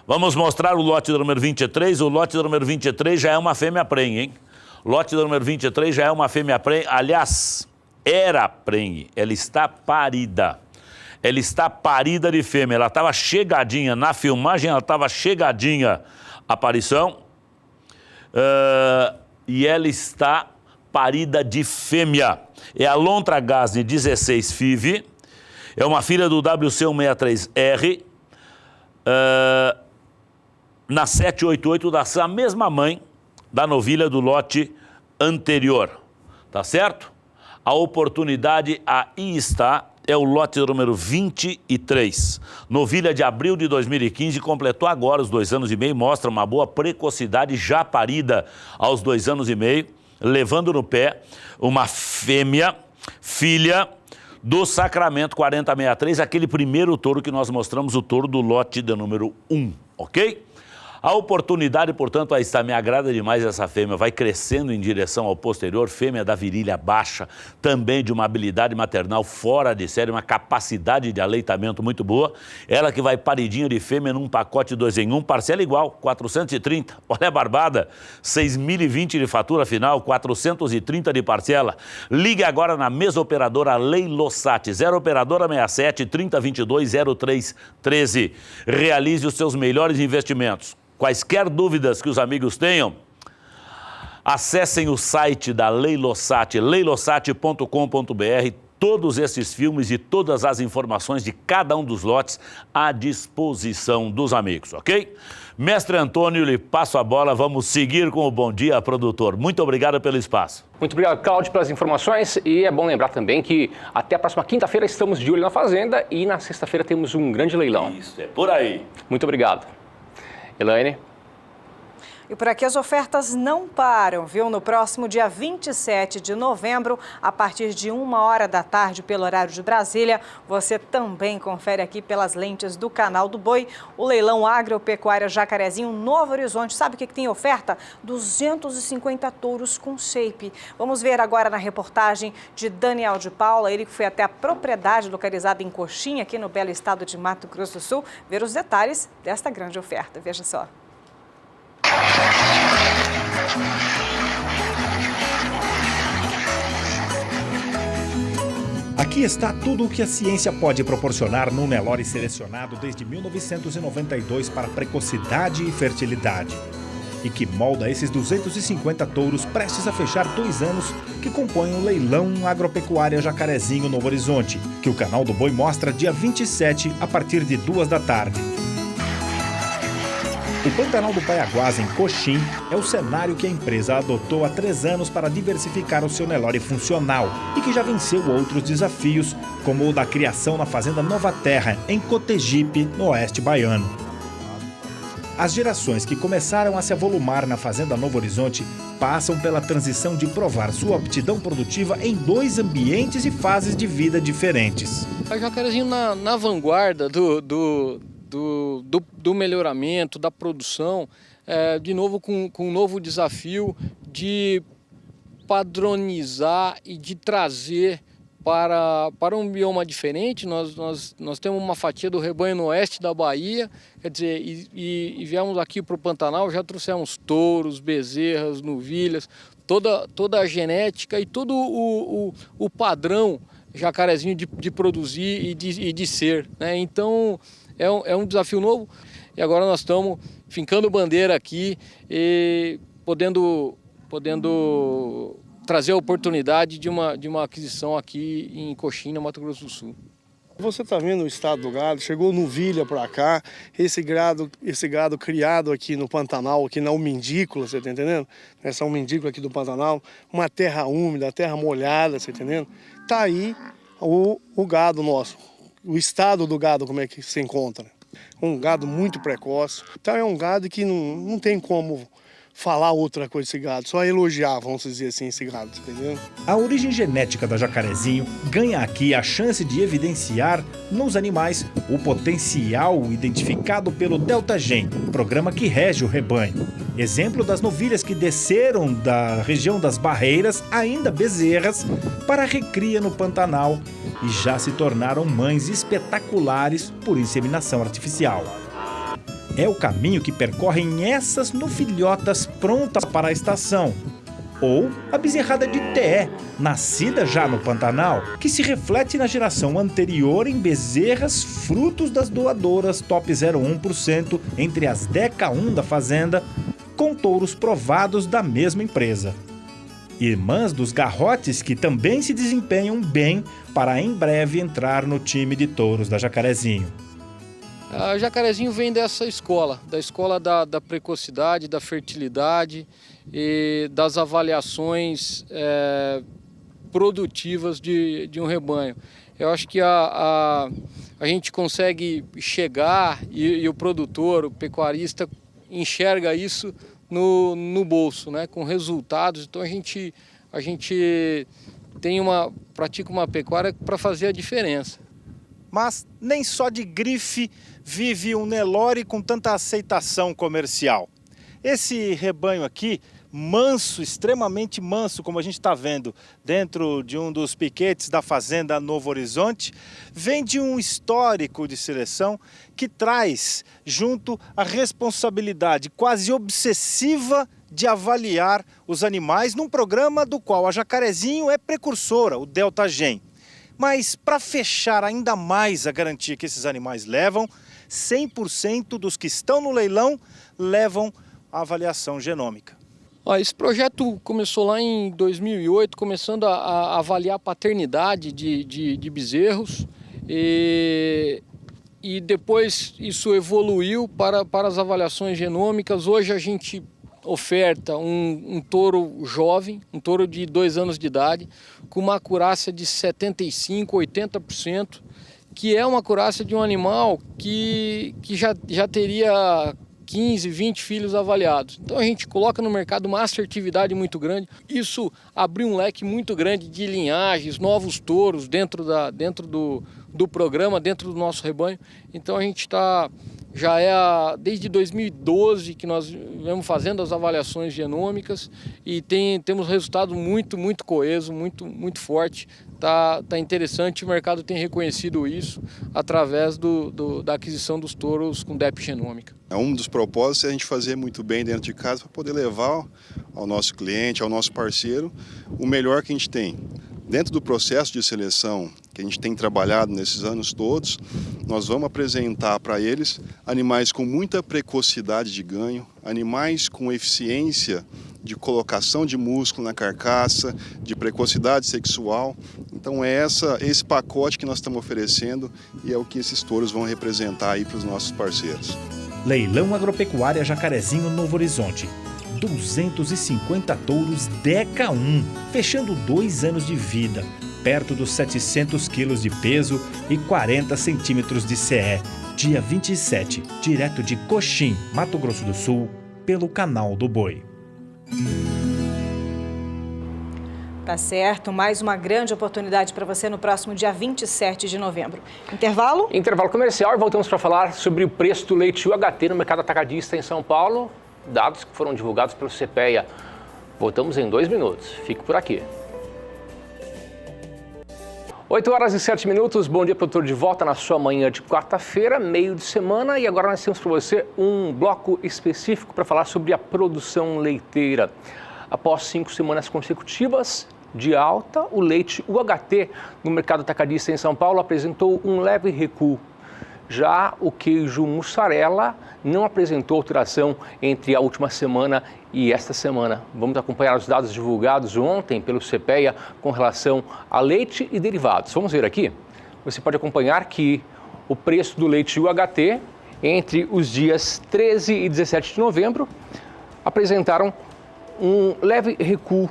Vamos mostrar o lote do número 23. O lote do número 23 já é uma fêmea prenhe, hein? Lote do número 23 já é uma fêmea prenhe. Aliás, era prenhe. Ela está parida. Ela está parida de fêmea. Ela estava chegadinha. Na filmagem, ela estava chegadinha. Aparição. E ela está parida de fêmea. É a Lontra Gasne 16 FIV, é uma filha do WC163R, na 788 da mesma mãe da novilha do lote anterior, tá certo? A oportunidade aí está, é o lote número 23. Novilha de abril de 2015, completou agora os 2 anos e meio, mostra uma boa precocidade, já parida aos 2 anos e meio, levando no pé uma fêmea, filha do Sacramento 4063, aquele primeiro touro que nós mostramos, o touro do lote de número 1, ok? A oportunidade, portanto, aí está, me agrada demais essa fêmea, vai crescendo em direção ao posterior, fêmea da virilha baixa, também de uma habilidade maternal fora de série, uma capacidade de aleitamento muito boa, ela que vai paridinha de fêmea num pacote 2 em 1, parcela igual, 430, olha a barbada, 6.020 de fatura final, 430 de parcela. Ligue agora na mesa operadora Leilosat, 0 operadora 67 3022 0313, realize os seus melhores investimentos. Quaisquer dúvidas que os amigos tenham, acessem o site da Leilosat, leilosat.com.br, todos esses filmes e todas as informações de cada um dos lotes à disposição dos amigos, ok? Mestre Antônio, lhe passo a bola, vamos seguir com o Bom Dia, produtor. Muito obrigado pelo espaço. Muito obrigado, Cláudio, pelas informações, e é bom lembrar também que até a próxima quinta-feira estamos de olho na Fazenda e na sexta-feira temos um grande leilão. Isso, é por aí. Muito obrigado. Elaine? E por aqui as ofertas não param, viu? No próximo dia 27 de novembro, a partir de 1h da tarde, pelo horário de Brasília, você também confere aqui pelas lentes do Canal do Boi o leilão Agropecuária Jacarezinho Novo Horizonte. Sabe o que tem oferta? 250 touros com shape. Vamos ver agora na reportagem de Daniel de Paula, ele que foi até a propriedade localizada em Coxinha, aqui no belo estado de Mato Grosso do Sul, ver os detalhes desta grande oferta. Veja só. Aqui está tudo o que a ciência pode proporcionar num Nelore selecionado desde 1992 para precocidade e fertilidade. E que molda esses 250 touros prestes a fechar 2 anos que compõem o leilão Agropecuária Jacarezinho Novo Horizonte, que o Canal do Boi mostra dia 27 a partir de 2 da tarde. O Pantanal do Paiaguás, em Coxim, é o cenário que a empresa adotou há 3 anos para diversificar o seu Nelore funcional e que já venceu outros desafios, como o da criação na Fazenda Nova Terra, em Cotegipe, no oeste baiano. As gerações que começaram a se avolumar na Fazenda Novo Horizonte passam pela transição de provar sua aptidão produtiva em 2 ambientes e fases de vida diferentes. A Jacarezinho na vanguarda do melhoramento, da produção, de novo com um novo desafio de padronizar e de trazer para um bioma diferente. Nós temos uma fatia do rebanho no oeste da Bahia, quer dizer, e viemos aqui para o Pantanal, já trouxemos touros, bezerras, novilhas, toda a genética e todo o padrão jacarezinho de produzir e de ser, né? Então, é um desafio novo e agora nós estamos fincando bandeira aqui e podendo trazer a oportunidade de uma aquisição aqui em Coxim, no Mato Grosso do Sul. Você está vendo o estado do gado, chegou novilha para cá, esse gado criado aqui no Pantanal, aqui na umindícula, você está entendendo? Essa umindícula aqui do Pantanal, uma terra úmida, terra molhada, você está entendendo? Está aí o gado nosso. O estado do gado, como é que se encontra. Um gado muito precoce. Então é um gado que não tem como falar outra coisa desse gado, só elogiar, vamos dizer assim, esse gado, entendeu? A origem genética da Jacarezinho ganha aqui a chance de evidenciar nos animais o potencial identificado pelo Delta Gen, programa que rege o rebanho. Exemplo das novilhas que desceram da região das Barreiras, ainda bezerras, para a recria no Pantanal e já se tornaram mães espetaculares por inseminação artificial. É o caminho que percorrem essas novilhotas prontas para a estação. Ou a bezerrada de TE, nascida já no Pantanal, que se reflete na geração anterior em bezerras frutos das doadoras top 0,1% entre as DECA 1 da fazenda, com touros provados da mesma empresa. irmãs dos garrotes que também se desempenham bem para em breve entrar no time de touros da Jacarezinho. A Jacarezinho vem dessa escola, da escola da precocidade, da fertilidade e das avaliações produtivas de um rebanho. Eu acho que a gente consegue chegar e o produtor, o pecuarista, enxerga isso no bolso, né, com resultados. Então a gente pratica uma pecuária para fazer a diferença. Mas nem só de grife vive um Nelore com tanta aceitação comercial. Esse rebanho aqui, manso, extremamente manso, como a gente está vendo dentro de um dos piquetes da Fazenda Novo Horizonte, vem de um histórico de seleção que traz junto a responsabilidade quase obsessiva de avaliar os animais num programa do qual a Jacarezinho é precursora, o Delta Gen. Mas para fechar ainda mais a garantia que esses animais levam, 100% dos que estão no leilão levam a avaliação genômica. Esse projeto começou lá em 2008, começando a avaliar a paternidade de bezerros e depois isso evoluiu para as avaliações genômicas. Hoje a gente oferta um touro jovem, um touro de 2 anos de idade, com uma acurácia de 75%, 80%, que é uma acurácia de um animal que já teria 15, 20 filhos avaliados. Então a gente coloca no mercado uma assertividade muito grande. Isso abriu um leque muito grande de linhagens, novos touros dentro do programa, dentro do nosso rebanho. Então a gente desde 2012 que nós vamos fazendo as avaliações genômicas e temos resultado muito, muito coeso, muito, muito forte. Tá interessante, o mercado tem reconhecido isso através da aquisição dos touros com DEP genômica. Um dos propósitos é a gente fazer muito bem dentro de casa para poder levar ao nosso cliente, ao nosso parceiro, o melhor que a gente tem. Dentro do processo de seleção que a gente tem trabalhado nesses anos todos, nós vamos apresentar para eles animais com muita precocidade de ganho, animais com eficiência de colocação de músculo na carcaça, de precocidade sexual. Então é esse pacote que nós estamos oferecendo e é o que esses touros vão representar aí para os nossos parceiros. Leilão Agropecuária Jacarezinho Novo Horizonte. 250 touros DECA 1, fechando 2 anos de vida, perto dos 700 quilos de peso e 40 centímetros de CE. Dia 27, direto de Coxim, Mato Grosso do Sul, pelo Canal do Boi. Tá certo, mais uma grande oportunidade para você no próximo dia 27 de novembro. Intervalo? Intervalo comercial e voltamos para falar sobre o preço do leite UHT no mercado atacadista em São Paulo. Dados que foram divulgados pelo CPEA. Voltamos em 2 minutos. Fique por aqui. 8 horas e 7 minutos. Bom dia, produtor, de volta na sua manhã de quarta-feira, meio de semana. E agora nós temos para você um bloco específico para falar sobre a produção leiteira. Após 5 semanas consecutivas de alta, o leite UHT no mercado atacadista em São Paulo apresentou um leve recuo. Já o queijo mussarela não apresentou alteração entre a última semana e esta semana. Vamos acompanhar os dados divulgados ontem pelo CPEA com relação a leite e derivados. Vamos ver aqui. Você pode acompanhar que o preço do leite UHT entre os dias 13 e 17 de novembro apresentaram um leve recuo.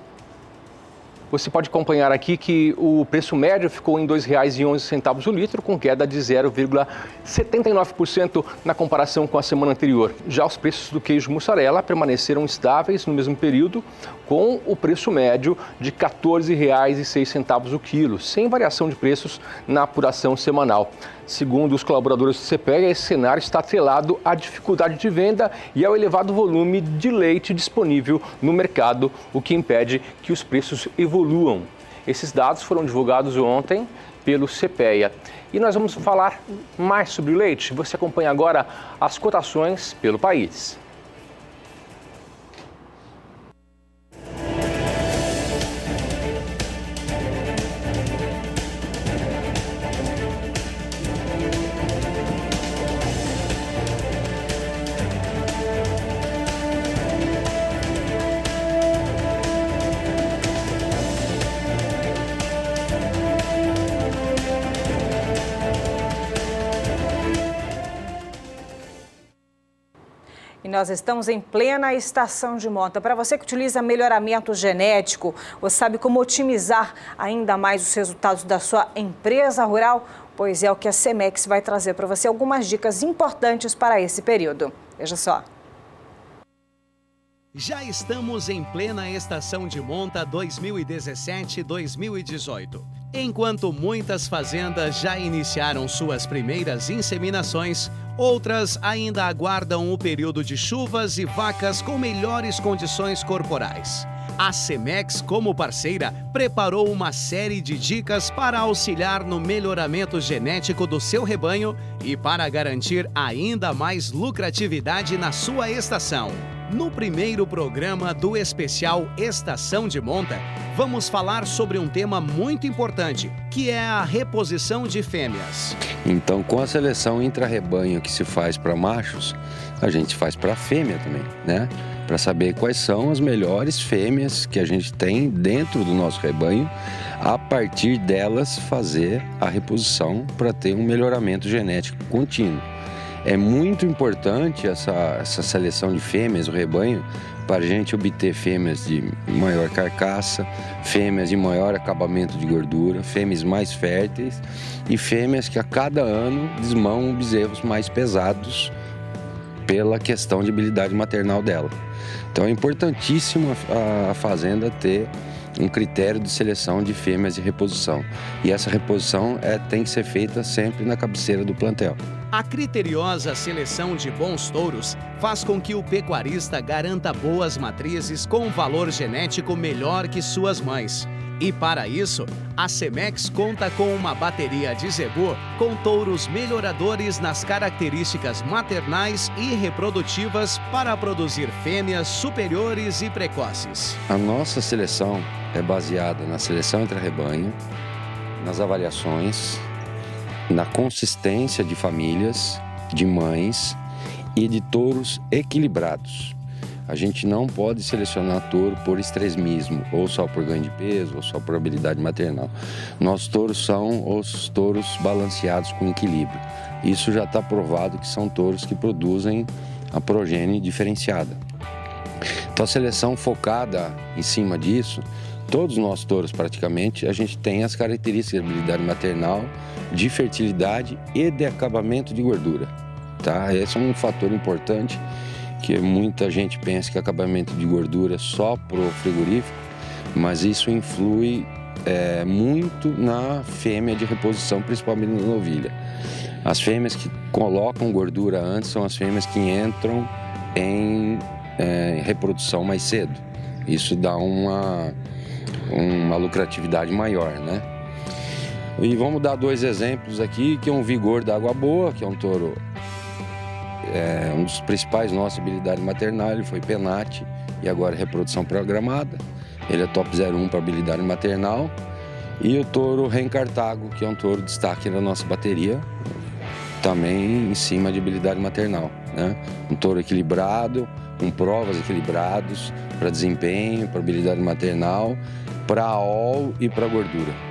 Você pode acompanhar aqui que o preço médio ficou em R$ 2,11 o litro, com queda de 0,79% na comparação com a semana anterior. Já os preços do queijo mussarela permaneceram estáveis no mesmo período, com o preço médio de R$ 14,06 o quilo, sem variação de preços na apuração semanal. Segundo os colaboradores do CPEA, esse cenário está atrelado à dificuldade de venda e ao elevado volume de leite disponível no mercado, o que impede que os preços evoluam. Esses dados foram divulgados ontem pelo CPEA. E nós vamos falar mais sobre o leite. Você acompanha agora as cotações pelo país. e nós estamos em plena estação de monta. Para você que utiliza melhoramento genético, ou sabe como otimizar ainda mais os resultados da sua empresa rural, pois é o que a Cemex vai trazer para você algumas dicas importantes para esse período. Veja só. Já estamos em plena estação de monta 2017-2018. Enquanto muitas fazendas já iniciaram suas primeiras inseminações, outras ainda aguardam o período de chuvas e vacas com melhores condições corporais. A Cemex, como parceira, preparou uma série de dicas para auxiliar no melhoramento genético do seu rebanho e para garantir ainda mais lucratividade na sua estação. No primeiro programa do especial Estação de Monta, vamos falar sobre um tema muito importante, que é a reposição de fêmeas. Então, com a seleção intra-rebanho que se faz para machos, a gente faz para fêmea também, né? Para saber quais são as melhores fêmeas que a gente tem dentro do nosso rebanho, a partir delas fazer a reposição para ter um melhoramento genético contínuo. É muito importante essa seleção de fêmeas do rebanho para a gente obter fêmeas de maior carcaça, fêmeas de maior acabamento de gordura, fêmeas mais férteis e fêmeas que a cada ano desmamam bezerros mais pesados pela questão de habilidade maternal dela. Então é importantíssimo a fazenda ter um critério de seleção de fêmeas de reposição. E essa reposição tem que ser feita sempre na cabeceira do plantel. A criteriosa seleção de bons touros faz com que o pecuarista garanta boas matrizes com um valor genético melhor que suas mães. E para isso, a Cemex conta com uma bateria de zebu com touros melhoradores nas características maternais e reprodutivas para produzir fêmeas superiores e precoces. A nossa seleção é baseada na seleção intra-rebanho, nas avaliações, na consistência de famílias, de mães e de touros equilibrados. A gente não pode selecionar touro por extremismo, ou só por ganho de peso, ou só por habilidade maternal. Nossos touros são os touros balanceados com equilíbrio. Isso já está provado que são touros que produzem a progênie diferenciada. Então a seleção focada em cima disso, todos os nossos touros praticamente, a gente tem as características de habilidade maternal, de fertilidade e de acabamento de gordura. Tá? Esse é um fator importante, que muita gente pensa que acabamento de gordura é só pro frigorífico, mas isso influi muito na fêmea de reposição, principalmente na novilha. As fêmeas que colocam gordura antes são as fêmeas que entram em reprodução mais cedo. Isso dá uma lucratividade maior, né? E vamos dar dois exemplos aqui, que é um Vigor da Água Boa, que é um touro, um dos principais nossos habilidade maternal. Ele foi penate e agora é reprodução programada. Ele é top 01 para habilidade maternal. E o touro Ren Cartago, que é um touro destaque na nossa bateria, também em cima de habilidade maternal, né? Um touro equilibrado, com provas equilibrados para desempenho, para habilidade maternal, para AOL e para gordura.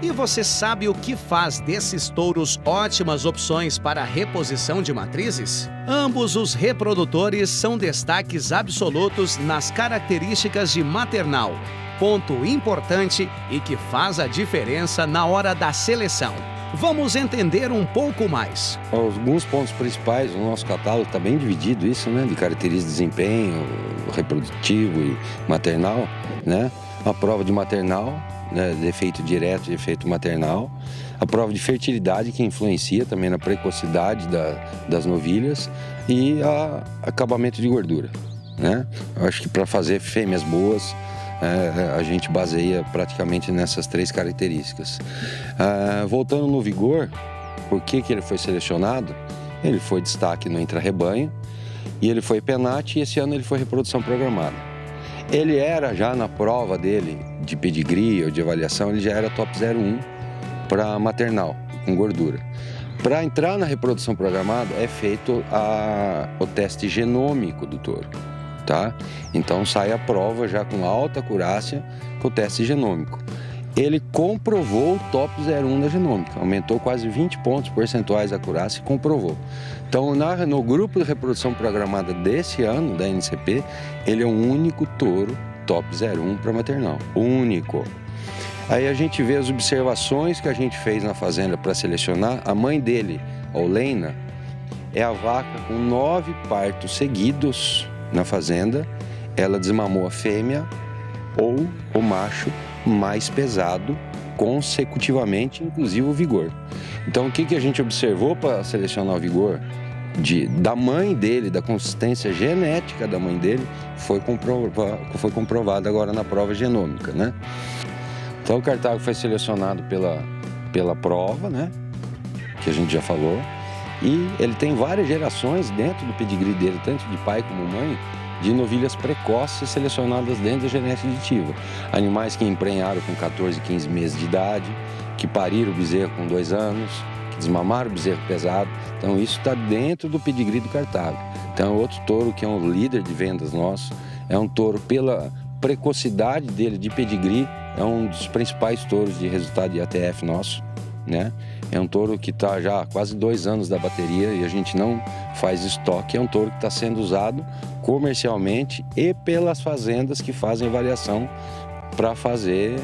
E você sabe o que faz desses touros ótimas opções para a reposição de matrizes? Ambos os reprodutores são destaques absolutos nas características de maternal, ponto importante e que faz a diferença na hora da seleção. Vamos entender um pouco mais. Alguns pontos principais, o nosso catálogo está bem dividido isso, né? De características de desempenho, reprodutivo e maternal, né? A prova de maternal, né? De efeito direto e efeito maternal. A prova de fertilidade, que influencia também na precocidade das novilhas. E acabamento de gordura, né? Eu acho que para fazer fêmeas boas, a gente baseia praticamente nessas três características. Voltando no Vigor, por que ele foi selecionado? Ele foi destaque no intra-rebanho e ele foi penate, e esse ano ele foi reprodução programada. Ele era já na prova dele de pedigree ou de avaliação, ele já era top 01 para maternal, com gordura. Para entrar na reprodução programada é feito o teste genômico do touro. Tá? Então sai a prova já com alta acurácia com o teste genômico. ele comprovou o top 01 da genômica, aumentou quase 20 pontos percentuais a acurácia e comprovou. Então, no grupo de reprodução programada desse ano, da NCP, ele é o único touro top 01 para maternal, o único. Aí a gente vê as observações que a gente fez na fazenda para selecionar. A mãe dele, a Oleina, é a vaca com 9 partos seguidos na fazenda. Ela desmamou a fêmea ou o macho mais pesado consecutivamente, inclusive o vigor. Então, o que a gente observou para selecionar o vigor? Da mãe dele, da consistência genética da mãe dele, foi comprovado agora na prova genômica, né? Então, o Cartago foi selecionado pela prova, né? Que a gente já falou. E ele tem várias gerações dentro do pedigree dele, tanto de pai como mãe, de novilhas precoces selecionadas dentro da genética aditiva. Animais que emprenharam com 14, 15 meses de idade, que pariram o bezerro com 2 anos, que desmamaram o bezerro pesado. Então isso está dentro do pedigree do Cartago. Então é outro touro que é um líder de vendas nosso, é um touro pela precocidade dele de pedigree, é um dos principais touros de resultado de ATF nosso, né? É um touro que está já há quase 2 anos da bateria e a gente não faz estoque. É um touro que está sendo usado comercialmente e pelas fazendas que fazem avaliação para fazer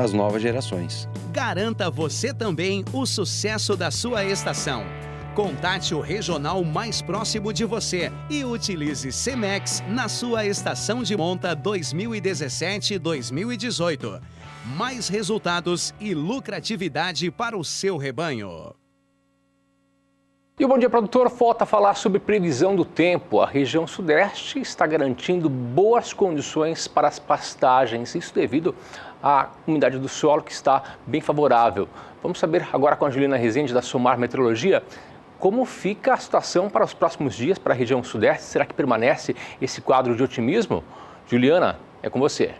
as novas gerações. Garanta você também o sucesso da sua estação. Contate o regional mais próximo de você e utilize Cemex na sua estação de monta 2017-2018. Mais resultados e lucratividade para o seu rebanho. E o Bom Dia Produtor volta a falar sobre previsão do tempo. A região sudeste está garantindo boas condições para as pastagens, isso devido à umidade do solo que está bem favorável. Vamos saber agora com a Juliana Rezende da Somar Meteorologia como fica a situação para os próximos dias para a região sudeste. Será que permanece esse quadro de otimismo? Juliana, é com você.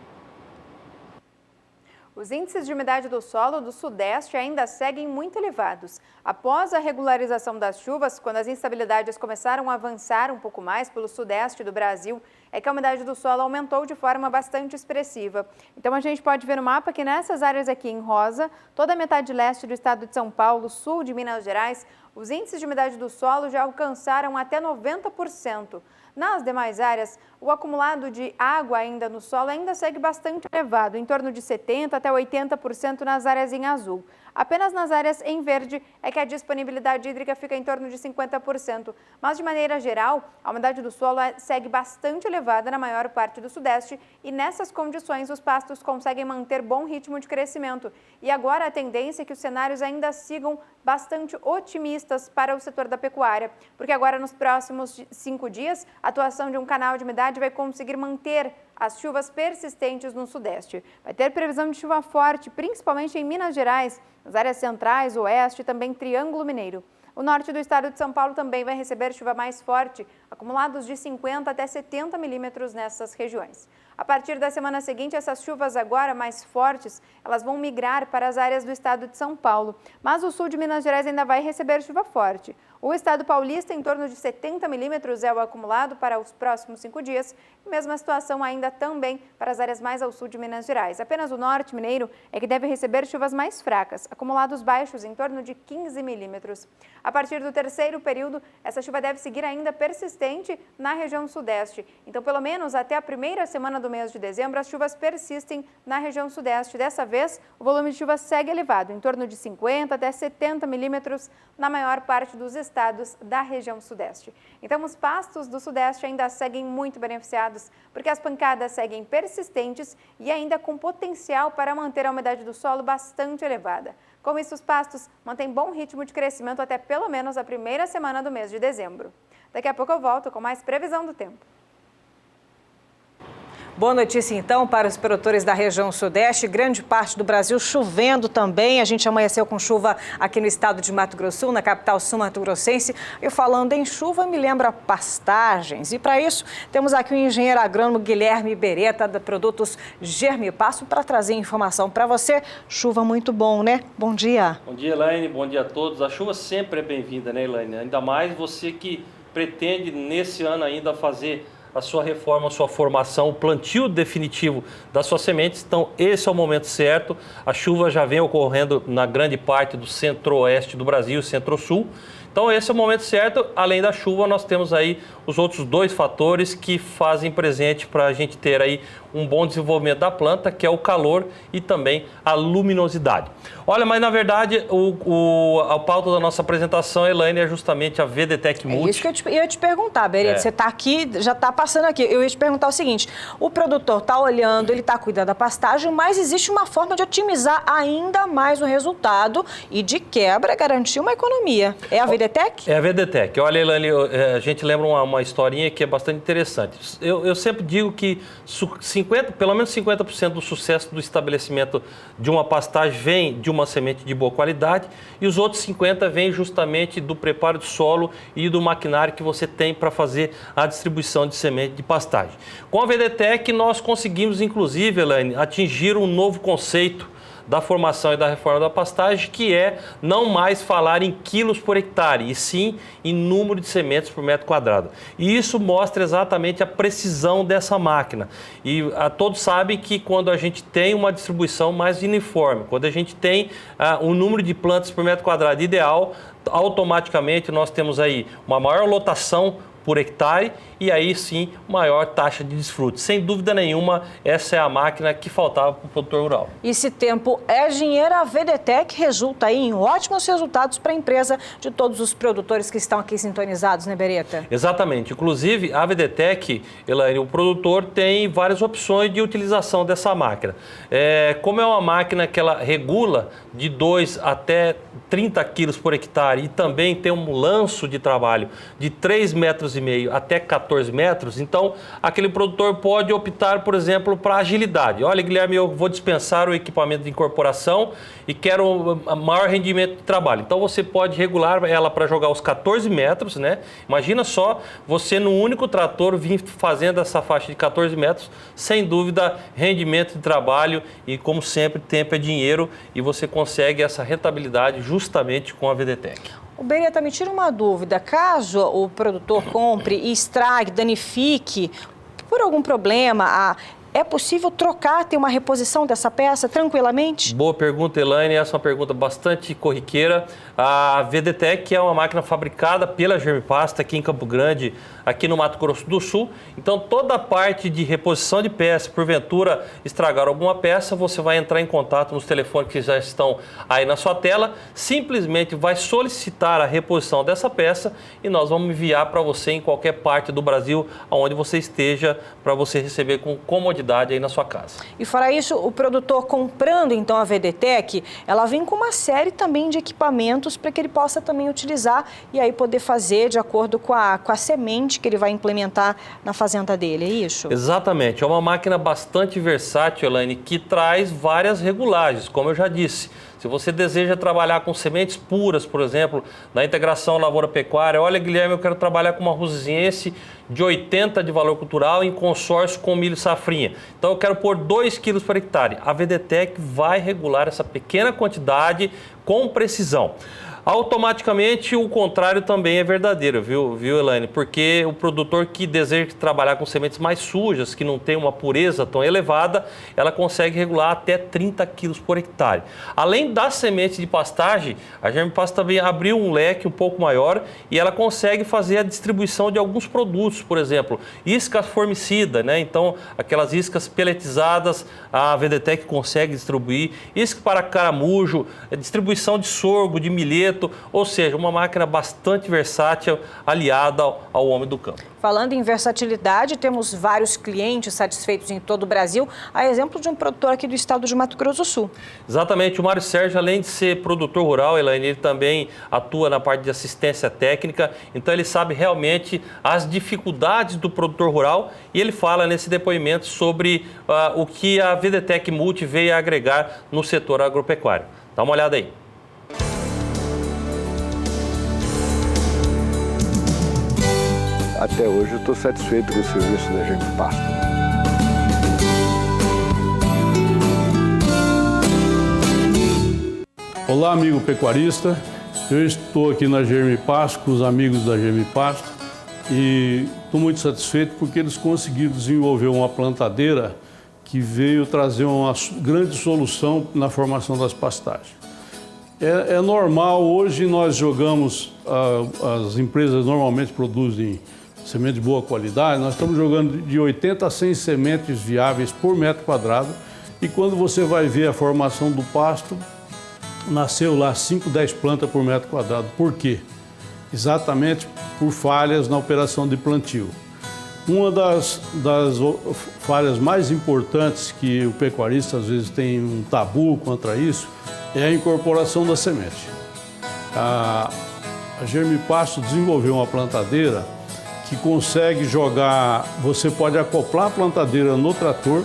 Os índices de umidade do solo do sudeste ainda seguem muito elevados. Após a regularização das chuvas, quando as instabilidades começaram a avançar um pouco mais pelo sudeste do Brasil, é que a umidade do solo aumentou de forma bastante expressiva. Então a gente pode ver no mapa que nessas áreas aqui em rosa, toda a metade leste do estado de São Paulo, sul de Minas Gerais, os índices de umidade do solo já alcançaram até 90%. Nas demais áreas, o acumulado de água ainda no solo ainda segue bastante elevado, em torno de 70% até 80% nas áreas em azul. Apenas nas áreas em verde é que a disponibilidade hídrica fica em torno de 50%. Mas, de maneira geral, a umidade do solo segue bastante elevada na maior parte do sudeste e, nessas condições, os pastos conseguem manter bom ritmo de crescimento. E agora a tendência é que os cenários ainda sigam bastante otimistas para o setor da pecuária, porque agora, nos próximos 5 dias, a atuação de um canal de umidade vai conseguir manter as chuvas persistentes no sudeste. Vai ter previsão de chuva forte, principalmente em Minas Gerais, nas áreas centrais, oeste e também Triângulo Mineiro. O norte do estado de São Paulo também vai receber chuva mais forte, acumulados de 50 até 70 milímetros nessas regiões. A partir da semana seguinte, essas chuvas agora mais fortes, elas vão migrar para as áreas do estado de São Paulo. Mas o sul de Minas Gerais ainda vai receber chuva forte. O estado paulista, em torno de 70 milímetros é o acumulado para os próximos 5 dias. Mesma situação ainda também para as áreas mais ao sul de Minas Gerais. Apenas o norte mineiro é que deve receber chuvas mais fracas, acumulados baixos em torno de 15 milímetros. A partir do terceiro período, essa chuva deve seguir ainda persistente na região sudeste. Então, pelo menos até a primeira semana do mês de dezembro, as chuvas persistem na região sudeste. Dessa vez, o volume de chuva segue elevado, em torno de 50 até 70 milímetros na maior parte dos estados da região sudeste. Então, os pastos do sudeste ainda seguem muito beneficiados, porque as pancadas seguem persistentes e ainda com potencial para manter a umidade do solo bastante elevada. Com isso, os pastos mantêm bom ritmo de crescimento até pelo menos a primeira semana do mês de dezembro. Daqui a pouco eu volto com mais previsão do tempo. Boa notícia, então, para os produtores da região sudeste. Grande parte do Brasil chovendo também. A gente amanheceu com chuva aqui no estado de Mato Grosso Sul, na capital sul-mato-grossense. E falando em chuva, me lembra pastagens. E para isso, temos aqui o engenheiro agrônomo Guilherme Beretta, da Produtos Germipasto, para trazer informação para você. Chuva muito bom, né? Bom dia. Bom dia, Elaine. Bom dia a todos. A chuva sempre é bem-vinda, né, Elaine? Ainda mais você que pretende, nesse ano ainda, fazer a sua reforma, a sua formação, o plantio definitivo das suas sementes. Então, esse é o momento certo. A chuva já vem ocorrendo na grande parte do centro-oeste do Brasil, centro-sul. Então, esse é o momento certo. Além da chuva, nós temos aí os outros 2 fatores que fazem presente para a gente ter aí um bom desenvolvimento da planta, que é o calor e também a luminosidade. Olha, mas na verdade, a pauta da nossa apresentação, Elaine, é justamente a VDTEC Multi. É isso que eu ia te perguntar, Beretta. Você está aqui, já está passando aqui. Eu ia te perguntar o seguinte, o produtor está olhando, ele está cuidando da pastagem, mas existe uma forma de otimizar ainda mais o resultado e, de quebra, garantir uma economia. É a VDTEC? É a VDTEC. Olha, Elaine, a gente lembra uma historinha que é bastante interessante. Eu sempre digo que pelo menos 50% do sucesso do estabelecimento de uma pastagem vem de uma semente de boa qualidade e os outros 50% vem justamente do preparo do solo e do maquinário que você tem para fazer a distribuição de semente de pastagem. Com a VDTEC nós conseguimos, inclusive, Elaine, atingir um novo conceito da formação e da reforma da pastagem, que é não mais falar em quilos por hectare, e sim em número de sementes por metro quadrado. E isso mostra exatamente a precisão dessa máquina. E todos sabem que quando a gente tem uma distribuição mais uniforme, quando a gente tem um número de plantas por metro quadrado ideal, automaticamente nós temos aí uma maior lotação por hectare e aí sim maior taxa de desfrute. Sem dúvida nenhuma, essa é a máquina que faltava para o produtor rural. E se tempo é dinheiro, a VDTEC resulta aí em ótimos resultados para a empresa de todos os produtores que estão aqui sintonizados, né, Beretta? Exatamente. Inclusive, a VDTEC, Elaine, o produtor tem várias opções de utilização dessa máquina. Como é uma máquina que ela regula de 2 até 30 quilos por hectare e também tem um lanço de trabalho de 3,5 metros até 14 metros, então aquele produtor pode optar, por exemplo, para agilidade. Olha, Guilherme, eu vou dispensar o equipamento de incorporação e quero maior rendimento de trabalho. Então você pode regular ela para jogar os 14 metros, né? Imagina só você no único trator vir fazendo essa faixa de 14 metros, sem dúvida, rendimento de trabalho e, como sempre, tempo é dinheiro e você consegue essa rentabilidade justamente com a VDTEC. O Beretta, me tira uma dúvida, caso o produtor compre e estrague, danifique, por algum problema, é possível trocar, ter uma reposição dessa peça tranquilamente? Boa pergunta, Elaine, essa é uma pergunta bastante corriqueira. A VDTEC é uma máquina fabricada pela Germipasta aqui em Campo Grande, aqui no Mato Grosso do Sul. Então toda a parte de reposição de peça, porventura estragar alguma peça, você vai entrar em contato nos telefones que já estão aí na sua tela, simplesmente vai solicitar a reposição dessa peça e nós vamos enviar para você em qualquer parte do Brasil, onde você esteja, para você receber com comodidade aí na sua casa. E fora isso, o produtor comprando então a VDTEC, ela vem com uma série também de equipamentos para que ele possa também utilizar e aí poder fazer de acordo com a semente que ele vai implementar na fazenda dele, é isso? Exatamente, é uma máquina bastante versátil, Elaine, que traz várias regulagens, como eu já disse. Se você deseja trabalhar com sementes puras, por exemplo, na integração lavoura-pecuária, olha, Guilherme, eu quero trabalhar com uma rosiense de 80 de valor cultural em consórcio com milho safrinha. Então eu quero pôr 2 quilos por hectare. A VDTEC vai regular essa pequena quantidade com precisão. Automaticamente o contrário também é verdadeiro, viu, Elaine? Porque o produtor que deseja trabalhar com sementes mais sujas, que não tem uma pureza tão elevada, ela consegue regular até 30 quilos por hectare. Além das sementes de pastagem, a Germipasta também abriu um leque um pouco maior e ela consegue fazer a distribuição de alguns produtos, por exemplo, isca formicida, né? Então, aquelas iscas peletizadas, a VDTEC consegue distribuir, isca para caramujo, distribuição de sorgo, de milheto, ou seja, uma máquina bastante versátil, aliada ao homem do campo. Falando em versatilidade, temos vários clientes satisfeitos em todo o Brasil, a exemplo de um produtor aqui do estado de Mato Grosso do Sul. Exatamente, o Mário Sérgio, além de ser produtor rural, Elaine, ele também atua na parte de assistência técnica, então ele sabe realmente as dificuldades do produtor rural e ele fala nesse depoimento sobre o que a VDTEC Multi veio a agregar no setor agropecuário. Dá uma olhada aí. Até hoje eu estou satisfeito com o serviço da Germipasta. Olá, amigo pecuarista. Eu estou aqui na Germipasta com os amigos da Germipasta e estou muito satisfeito porque eles conseguiram desenvolver uma plantadeira que veio trazer uma grande solução na formação das pastagens. É normal, hoje nós jogamos, as empresas normalmente produzem semente de boa qualidade, nós estamos jogando de 80 a 100 sementes viáveis por metro quadrado, e quando você vai ver a formação do pasto, nasceu lá 5, 10 plantas por metro quadrado. Por quê? Exatamente por falhas na operação de plantio. Uma das falhas mais importantes que o pecuarista às vezes tem um tabu contra isso é a incorporação da semente. A Germipasto desenvolveu uma plantadeira que consegue jogar, você pode acoplar a plantadeira no trator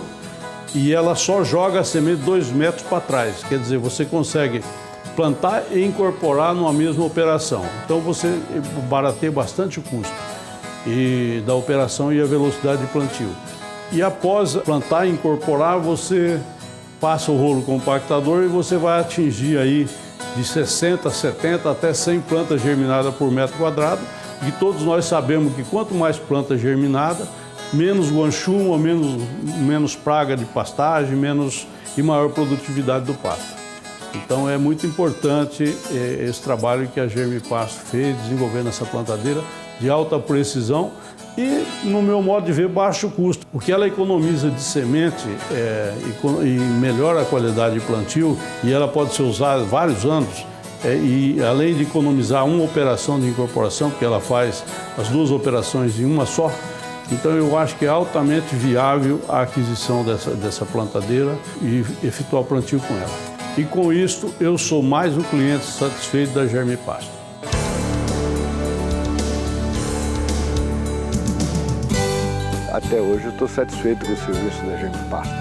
e ela só joga a semente 2 metros para trás. Quer dizer, você consegue plantar e incorporar numa mesma operação. Então você barateia bastante o custo da operação e a velocidade de plantio. E após plantar e incorporar, você passa o rolo compactador e você vai atingir aí de 60, 70 até 100 plantas germinadas por metro quadrado. E todos nós sabemos que quanto mais planta germinada, menos guanchuma, menos praga de pastagem, e maior produtividade do pasto. Então é muito importante esse trabalho que a Germipasto fez, desenvolvendo essa plantadeira de alta precisão e, no meu modo de ver, baixo custo, porque ela economiza de semente e melhora a qualidade de plantio, e ela pode ser usada vários anos, e além de economizar uma operação de incorporação, porque ela faz as 2 operações em uma só. Então eu acho que é altamente viável a aquisição dessa plantadeira e efetuar o plantio com ela. E com isso eu sou mais um cliente satisfeito da Germipasto. Até hoje eu estou satisfeito com o serviço da Germipasto.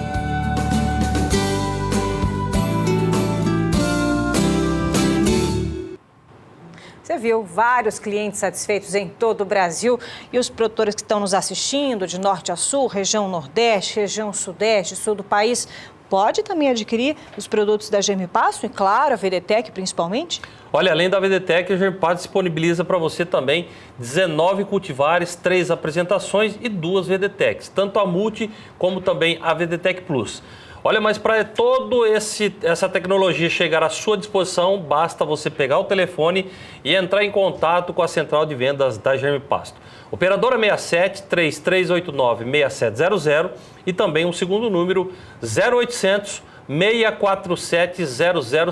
Você viu vários clientes satisfeitos em todo o Brasil, e os produtores que estão nos assistindo de norte a sul, região nordeste, região sudeste, sul do país, pode também adquirir os produtos da Germipasto e, claro, a VDTEC principalmente? Olha, além da VDTEC, a Germipasto disponibiliza para você também 19 cultivares, 3 apresentações e 2 VDTECs, tanto a Multi como também a VDTEC Plus. Olha, mas para toda essa tecnologia chegar à sua disposição, basta você pegar o telefone e entrar em contato com a central de vendas da Germipasto. Operadora 67 3389 6700 e também um segundo número 0800 647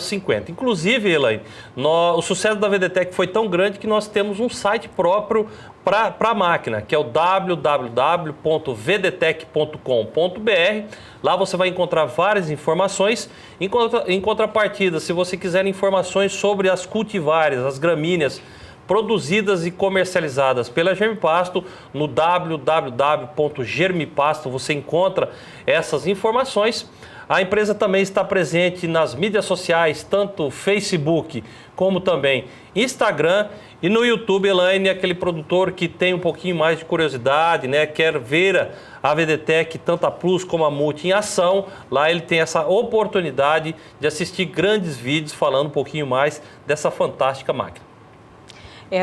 0050. Inclusive, Elaine, o sucesso da VDTEC foi tão grande que nós temos um site próprio para a máquina, que é o www.vdtec.com.br. Lá você vai encontrar várias informações. Em contrapartida, se você quiser informações sobre as cultivares, as gramíneas produzidas e comercializadas pela Germipasto, no www.germipasto você encontra essas informações. A empresa também está presente nas mídias sociais, tanto Facebook como também Instagram, e no YouTube. Elaine, aquele produtor que tem um pouquinho mais de curiosidade, né, quer ver a VDTEC, tanto a Plus como a Multi em ação, lá ele tem essa oportunidade de assistir grandes vídeos falando um pouquinho mais dessa fantástica máquina.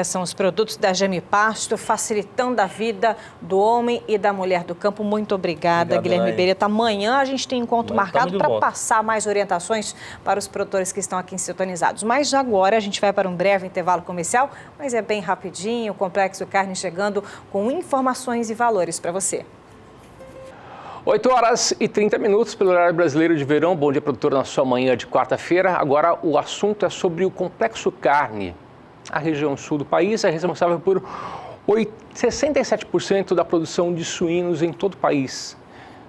São os produtos da Germipasto, facilitando a vida do homem e da mulher do campo. Muito obrigada, Guilherme Beretta. Amanhã a gente tem encontro marcado para passar mais orientações para os produtores que estão aqui sintonizados. Mas agora a gente vai para um breve intervalo comercial, mas é bem rapidinho, o Complexo Carne chegando com informações e valores para você. 8h30 pelo horário brasileiro de verão. Bom dia, produtor, na sua manhã de quarta-feira. Agora o assunto é sobre o Complexo Carne. A região sul do país é responsável por 67% da produção de suínos em todo o país.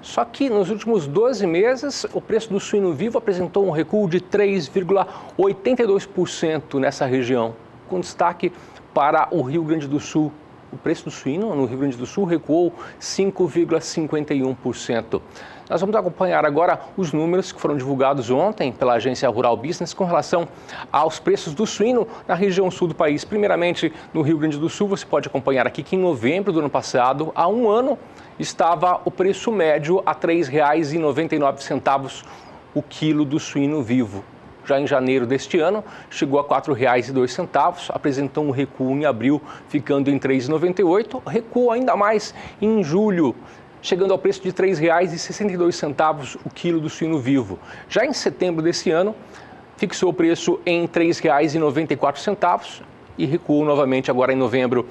Só que nos últimos 12 meses, o preço do suíno vivo apresentou um recuo de 3,82% nessa região, com destaque para o Rio Grande do Sul. O preço do suíno no Rio Grande do Sul recuou 5,51%. Nós vamos acompanhar agora os números que foram divulgados ontem pela agência Rural Business com relação aos preços do suíno na região sul do país. Primeiramente, no Rio Grande do Sul, você pode acompanhar aqui que em novembro do ano passado, há um ano, estava o preço médio a R$ 3,99 o quilo do suíno vivo. Já em janeiro deste ano, chegou a R$ 4,02, apresentou um recuo em abril, ficando em R$ 3,98, recuou ainda mais em julho, chegando ao preço de R$ 3,62 o quilo do suíno vivo. Já em setembro desse ano, fixou o preço em R$ 3,94 e recuou novamente agora em novembro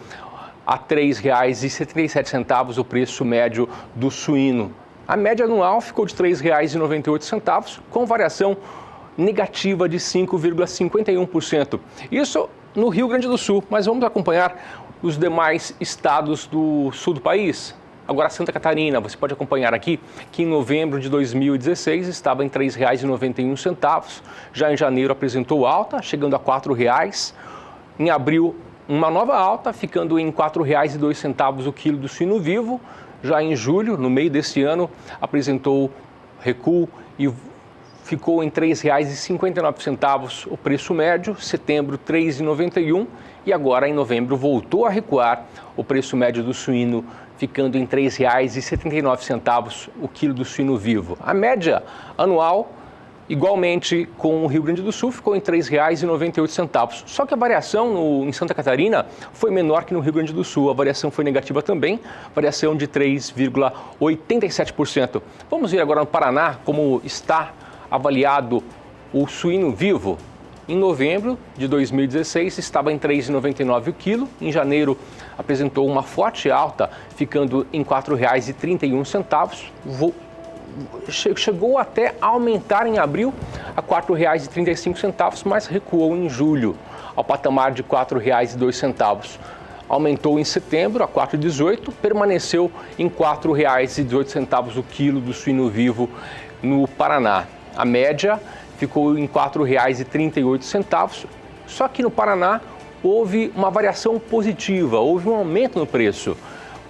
a R$ 3,77 o preço médio do suíno. A média anual ficou de R$ 3,98, com variação negativa de 5,51%. Isso no Rio Grande do Sul, mas vamos acompanhar os demais estados do sul do país. Agora, Santa Catarina, você pode acompanhar aqui que em novembro de 2016 estava em R$ 3,91. Já em janeiro apresentou alta, chegando a R$ 4,00. Em abril, uma nova alta, ficando em R$ 4,02 o quilo do suíno vivo. Já em julho, no meio deste ano, apresentou recuo e ficou em R$ 3,59 o preço médio. Setembro, R$ 3,91. E agora, em novembro, voltou a recuar o preço médio do suíno, ficando em R$ 3,79 o quilo do suíno vivo. A média anual, igualmente com o Rio Grande do Sul, ficou em R$ 3,98. Só que a variação em Santa Catarina foi menor que no Rio Grande do Sul. A variação foi negativa também, variação de 3,87%. Vamos ver agora no Paraná como está avaliado o suíno vivo. Em novembro de 2016 estava em R$ 3,99 o quilo. Em janeiro apresentou uma forte alta, ficando em R$ 4,31. Chegou até a aumentar em abril a R$ 4,35, mas recuou em julho ao patamar de R$ 4,02. Aumentou em setembro a R$ 4,18, permaneceu em R$ 4,18 o quilo do suíno vivo no Paraná. A média ficou em R$ 4,38, só que no Paraná houve uma variação positiva, houve um aumento no preço.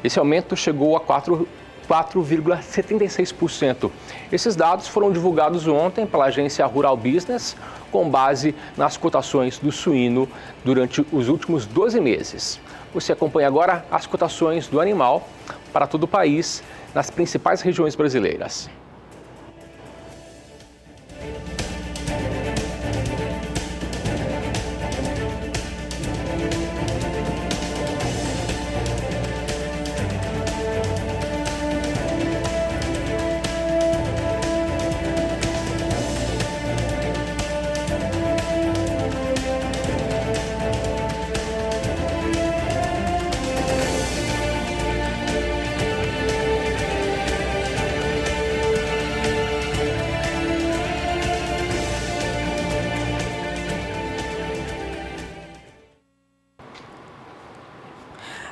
Esse aumento chegou a 4,76%. Esses dados foram divulgados ontem pela agência Rural Business, com base nas cotações do suíno durante os últimos 12 meses. Você acompanha agora as cotações do animal para todo o país, nas principais regiões brasileiras.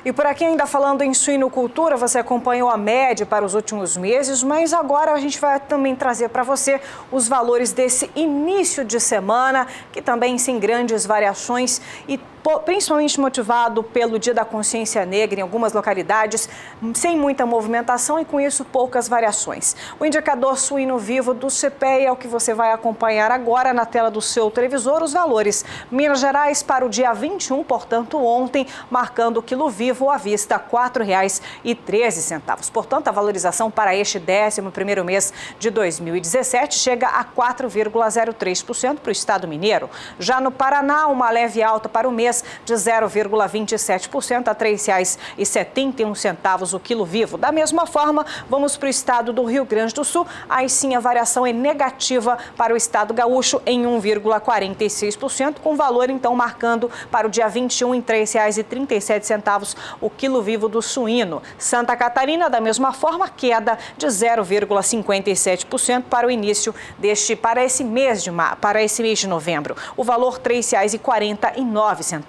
E por aqui, ainda falando em suinocultura, você acompanhou a média para os últimos meses, mas agora a gente vai também trazer para você os valores desse início de semana, que também sem grandes variações e principalmente motivado pelo Dia da Consciência Negra em algumas localidades, sem muita movimentação e com isso poucas variações. O indicador suíno vivo do CPEA é o que você vai acompanhar agora na tela do seu televisor, os valores. Minas Gerais para o dia 21, portanto ontem, marcando o quilo vivo à vista R$ 4,13. Portanto, a valorização para este 11º mês de 2017 chega a 4,03% para o estado mineiro. Já no Paraná, uma leve alta para o mês de 0,27% a R$ 3,71 o quilo vivo. Da mesma forma, vamos para o estado do Rio Grande do Sul. Aí sim a variação é negativa para o estado gaúcho em 1,46%, com valor então marcando para o dia 21 em R$ 3,37 o quilo vivo do suíno. Santa Catarina, da mesma forma, queda de 0,57% para o início para esse mês de novembro. O valor R$ 3,49.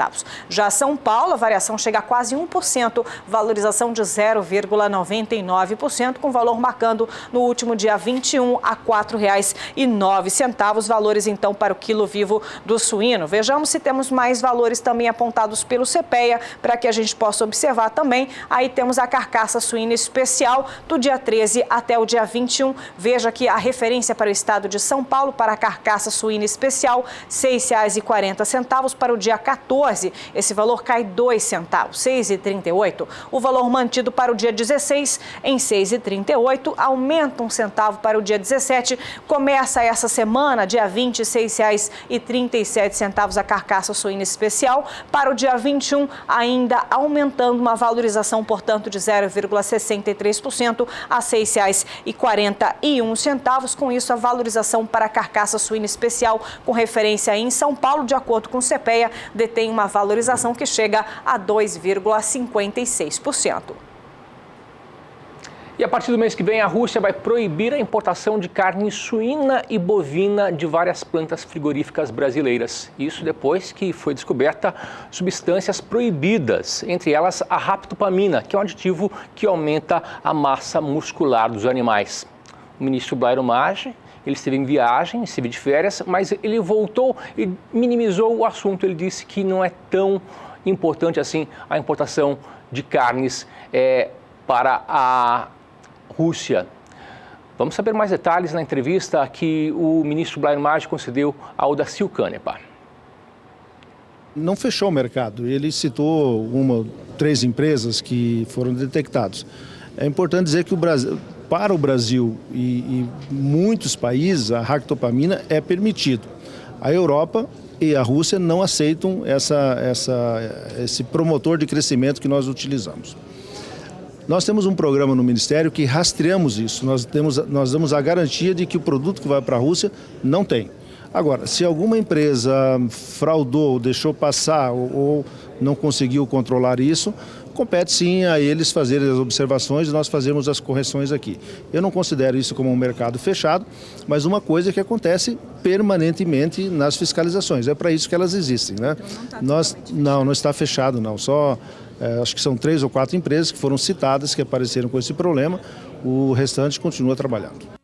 Já São Paulo, a variação chega a quase 1%, valorização de 0,99%, com valor marcando no último dia 21 a R$ 4,09, valores então para o quilo vivo do suíno. Vejamos se temos mais valores também apontados pelo CPEA, para que a gente possa observar também. Aí temos a carcaça suína especial do dia 13 até o dia 21. Veja aqui a referência para o estado de São Paulo para a carcaça suína especial, R$ 6,40 para o dia 14 14, esse valor cai 2 centavos, 6,38. O valor mantido para o dia 16 em 6,38, aumenta 1 centavo para o dia 17. Começa essa semana, dia 20, R$ 6,37 a carcaça suína especial. Para o dia 21, ainda aumentando uma valorização, portanto, de 0,63% a R$ 6,41. Com isso, a valorização para a carcaça suína especial, com referência em São Paulo, de acordo com o CPEA, detém uma valorização que chega a 2,56%. E a partir do mês que vem, a Rússia vai proibir a importação de carne suína e bovina de várias plantas frigoríficas brasileiras. Isso depois que foi descoberta substâncias proibidas, entre elas a raptopamina, que é um aditivo que aumenta a massa muscular dos animais. O ministro Blairo Maggi, ele esteve em viagem, esteve de férias, mas ele voltou e minimizou o assunto. Ele disse que não é tão importante assim a importação de carnes para a Rússia. Vamos saber mais detalhes na entrevista que o ministro Blairo Maggi concedeu ao Odacílio Canepa. Não fechou o mercado. Ele citou 3 empresas que foram detectadas. É importante dizer que para o Brasil e muitos países, a raptopamina é permitido. A Europa e a Rússia não aceitam esse promotor de crescimento que nós utilizamos. Nós temos um programa no Ministério que rastreamos isso. Nós damos a garantia de que o produto que vai para a Rússia não tem. Agora, se alguma empresa fraudou, deixou passar ou não conseguiu controlar isso, compete sim a eles fazerem as observações e nós fazemos as correções aqui. Eu não considero isso como um mercado fechado, mas uma coisa que acontece permanentemente nas fiscalizações. É para isso que elas existem, né? Não está fechado, não. Só acho que são 3 ou 4 empresas que foram citadas, que apareceram com esse problema. O restante continua trabalhando.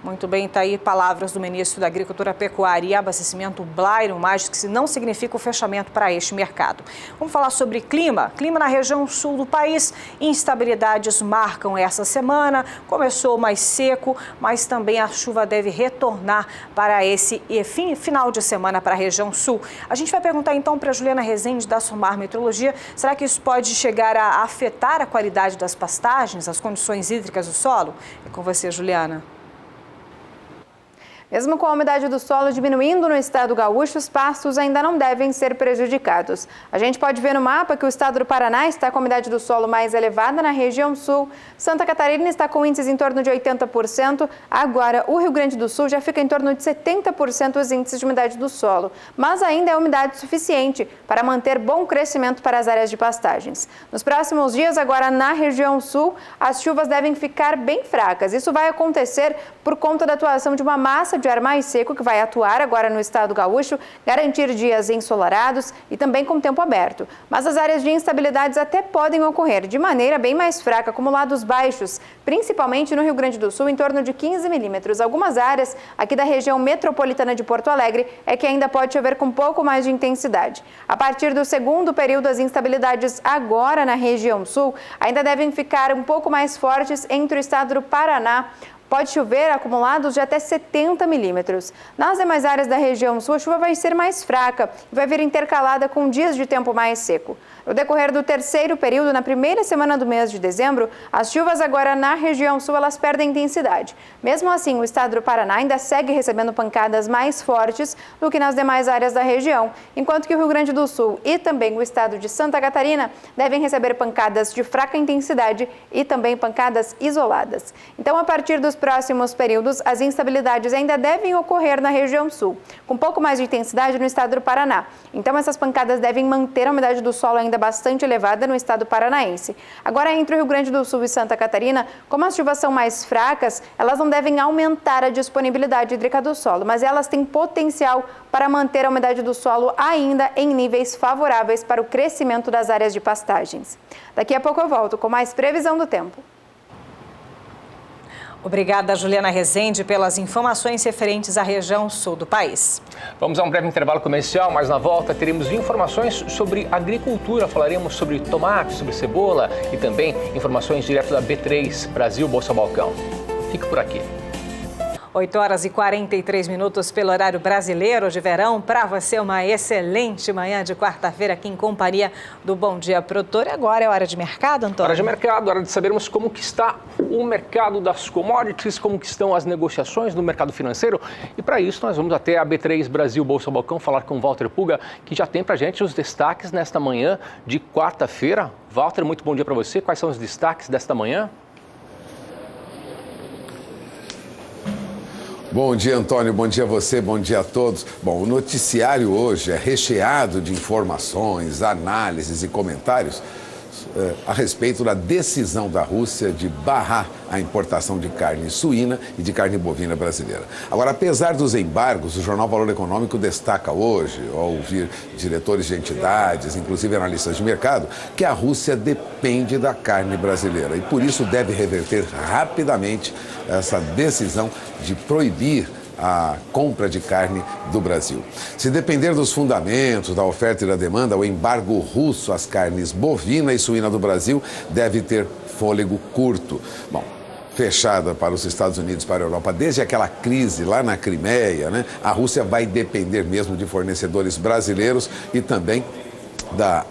Muito bem, está aí palavras do ministro da Agricultura, Pecuária e Abastecimento, Blairo Maggi, que não significa o fechamento para este mercado. Vamos falar sobre clima. Clima na região sul do país. Instabilidades marcam essa semana. Começou mais seco, mas também a chuva deve retornar para esse final de semana para a região sul. A gente vai perguntar então para a Juliana Rezende, da Somar Meteorologia, será que isso pode chegar a afetar a qualidade das pastagens, as condições hídricas do solo? É com você, Juliana. Mesmo com a umidade do solo diminuindo no estado gaúcho, os pastos ainda não devem ser prejudicados. A gente pode ver no mapa que o estado do Paraná está com a umidade do solo mais elevada na região sul. Santa Catarina está com índices em torno de 80%. Agora, o Rio Grande do Sul já fica em torno de 70% os índices de umidade do solo. Mas ainda é umidade suficiente para manter bom crescimento para as áreas de pastagens. Nos próximos dias, agora na região sul, as chuvas devem ficar bem fracas. Isso vai acontecer por conta da atuação de uma massa de ar mais seco que vai atuar agora no estado gaúcho, garantir dias ensolarados e também com tempo aberto. Mas as áreas de instabilidades até podem ocorrer de maneira bem mais fraca, acumulados baixos, principalmente no Rio Grande do Sul, em torno de 15 milímetros. Algumas áreas aqui da região metropolitana de Porto Alegre é que ainda pode chover com um pouco mais de intensidade. A partir do segundo período, as instabilidades agora na região sul ainda devem ficar um pouco mais fortes entre o estado do Paraná. Pode chover acumulados de até 70 milímetros. Nas demais áreas da região sul, a chuva vai ser mais fraca e vai vir intercalada com dias de tempo mais seco. No decorrer do terceiro período, na primeira semana do mês de dezembro, as chuvas agora na região sul, elas perdem intensidade. Mesmo assim, o estado do Paraná ainda segue recebendo pancadas mais fortes do que nas demais áreas da região, enquanto que o Rio Grande do Sul e também o estado de Santa Catarina devem receber pancadas de fraca intensidade e também pancadas isoladas. Então, a partir dos próximos períodos, as instabilidades ainda devem ocorrer na região sul, com um pouco mais de intensidade no estado do Paraná. Então, essas pancadas devem manter a umidade do solo ainda bastante elevada no estado paranaense. Agora, entre o Rio Grande do Sul e Santa Catarina, como as chuvas são mais fracas, elas não devem aumentar a disponibilidade hídrica do solo, mas elas têm potencial para manter a umidade do solo ainda em níveis favoráveis para o crescimento das áreas de pastagens. Daqui a pouco eu volto com mais previsão do tempo. Obrigada, Juliana Rezende, pelas informações referentes à região sul do país. Vamos a um breve intervalo comercial, mas na volta teremos informações sobre agricultura. Falaremos sobre tomate, sobre cebola e também informações direto da B3, Brasil Bolsa Balcão. Fique por aqui. 8 horas e 43 minutos pelo horário brasileiro de verão. Para você, uma excelente manhã de quarta-feira aqui em companhia do Bom Dia Produtor. E agora é hora de mercado, Antônio? Hora de mercado, hora de sabermos como que está o mercado das commodities, como que estão as negociações no mercado financeiro. E para isso nós vamos até a B3 Brasil Bolsa Balcão falar com o Walter Puga, que já tem para a gente os destaques nesta manhã de quarta-feira. Walter, muito bom dia para você. Quais são os destaques desta manhã? Bom dia, Antônio. Bom dia a você, bom dia a todos. Bom, o noticiário hoje é recheado de informações, análises e comentários a respeito da decisão da Rússia de barrar a importação de carne suína e de carne bovina brasileira. Agora, apesar dos embargos, o jornal Valor Econômico destaca hoje, ao ouvir diretores de entidades, inclusive analistas de mercado, que a Rússia depende da carne brasileira e por isso deve reverter rapidamente essa decisão de proibir a compra de carne do Brasil. Se depender dos fundamentos, da oferta e da demanda, o embargo russo às carnes bovina e suína do Brasil deve ter fôlego curto. Bom, fechada para os Estados Unidos e para a Europa desde aquela crise lá na Crimeia, né? A Rússia vai depender mesmo de fornecedores brasileiros e também da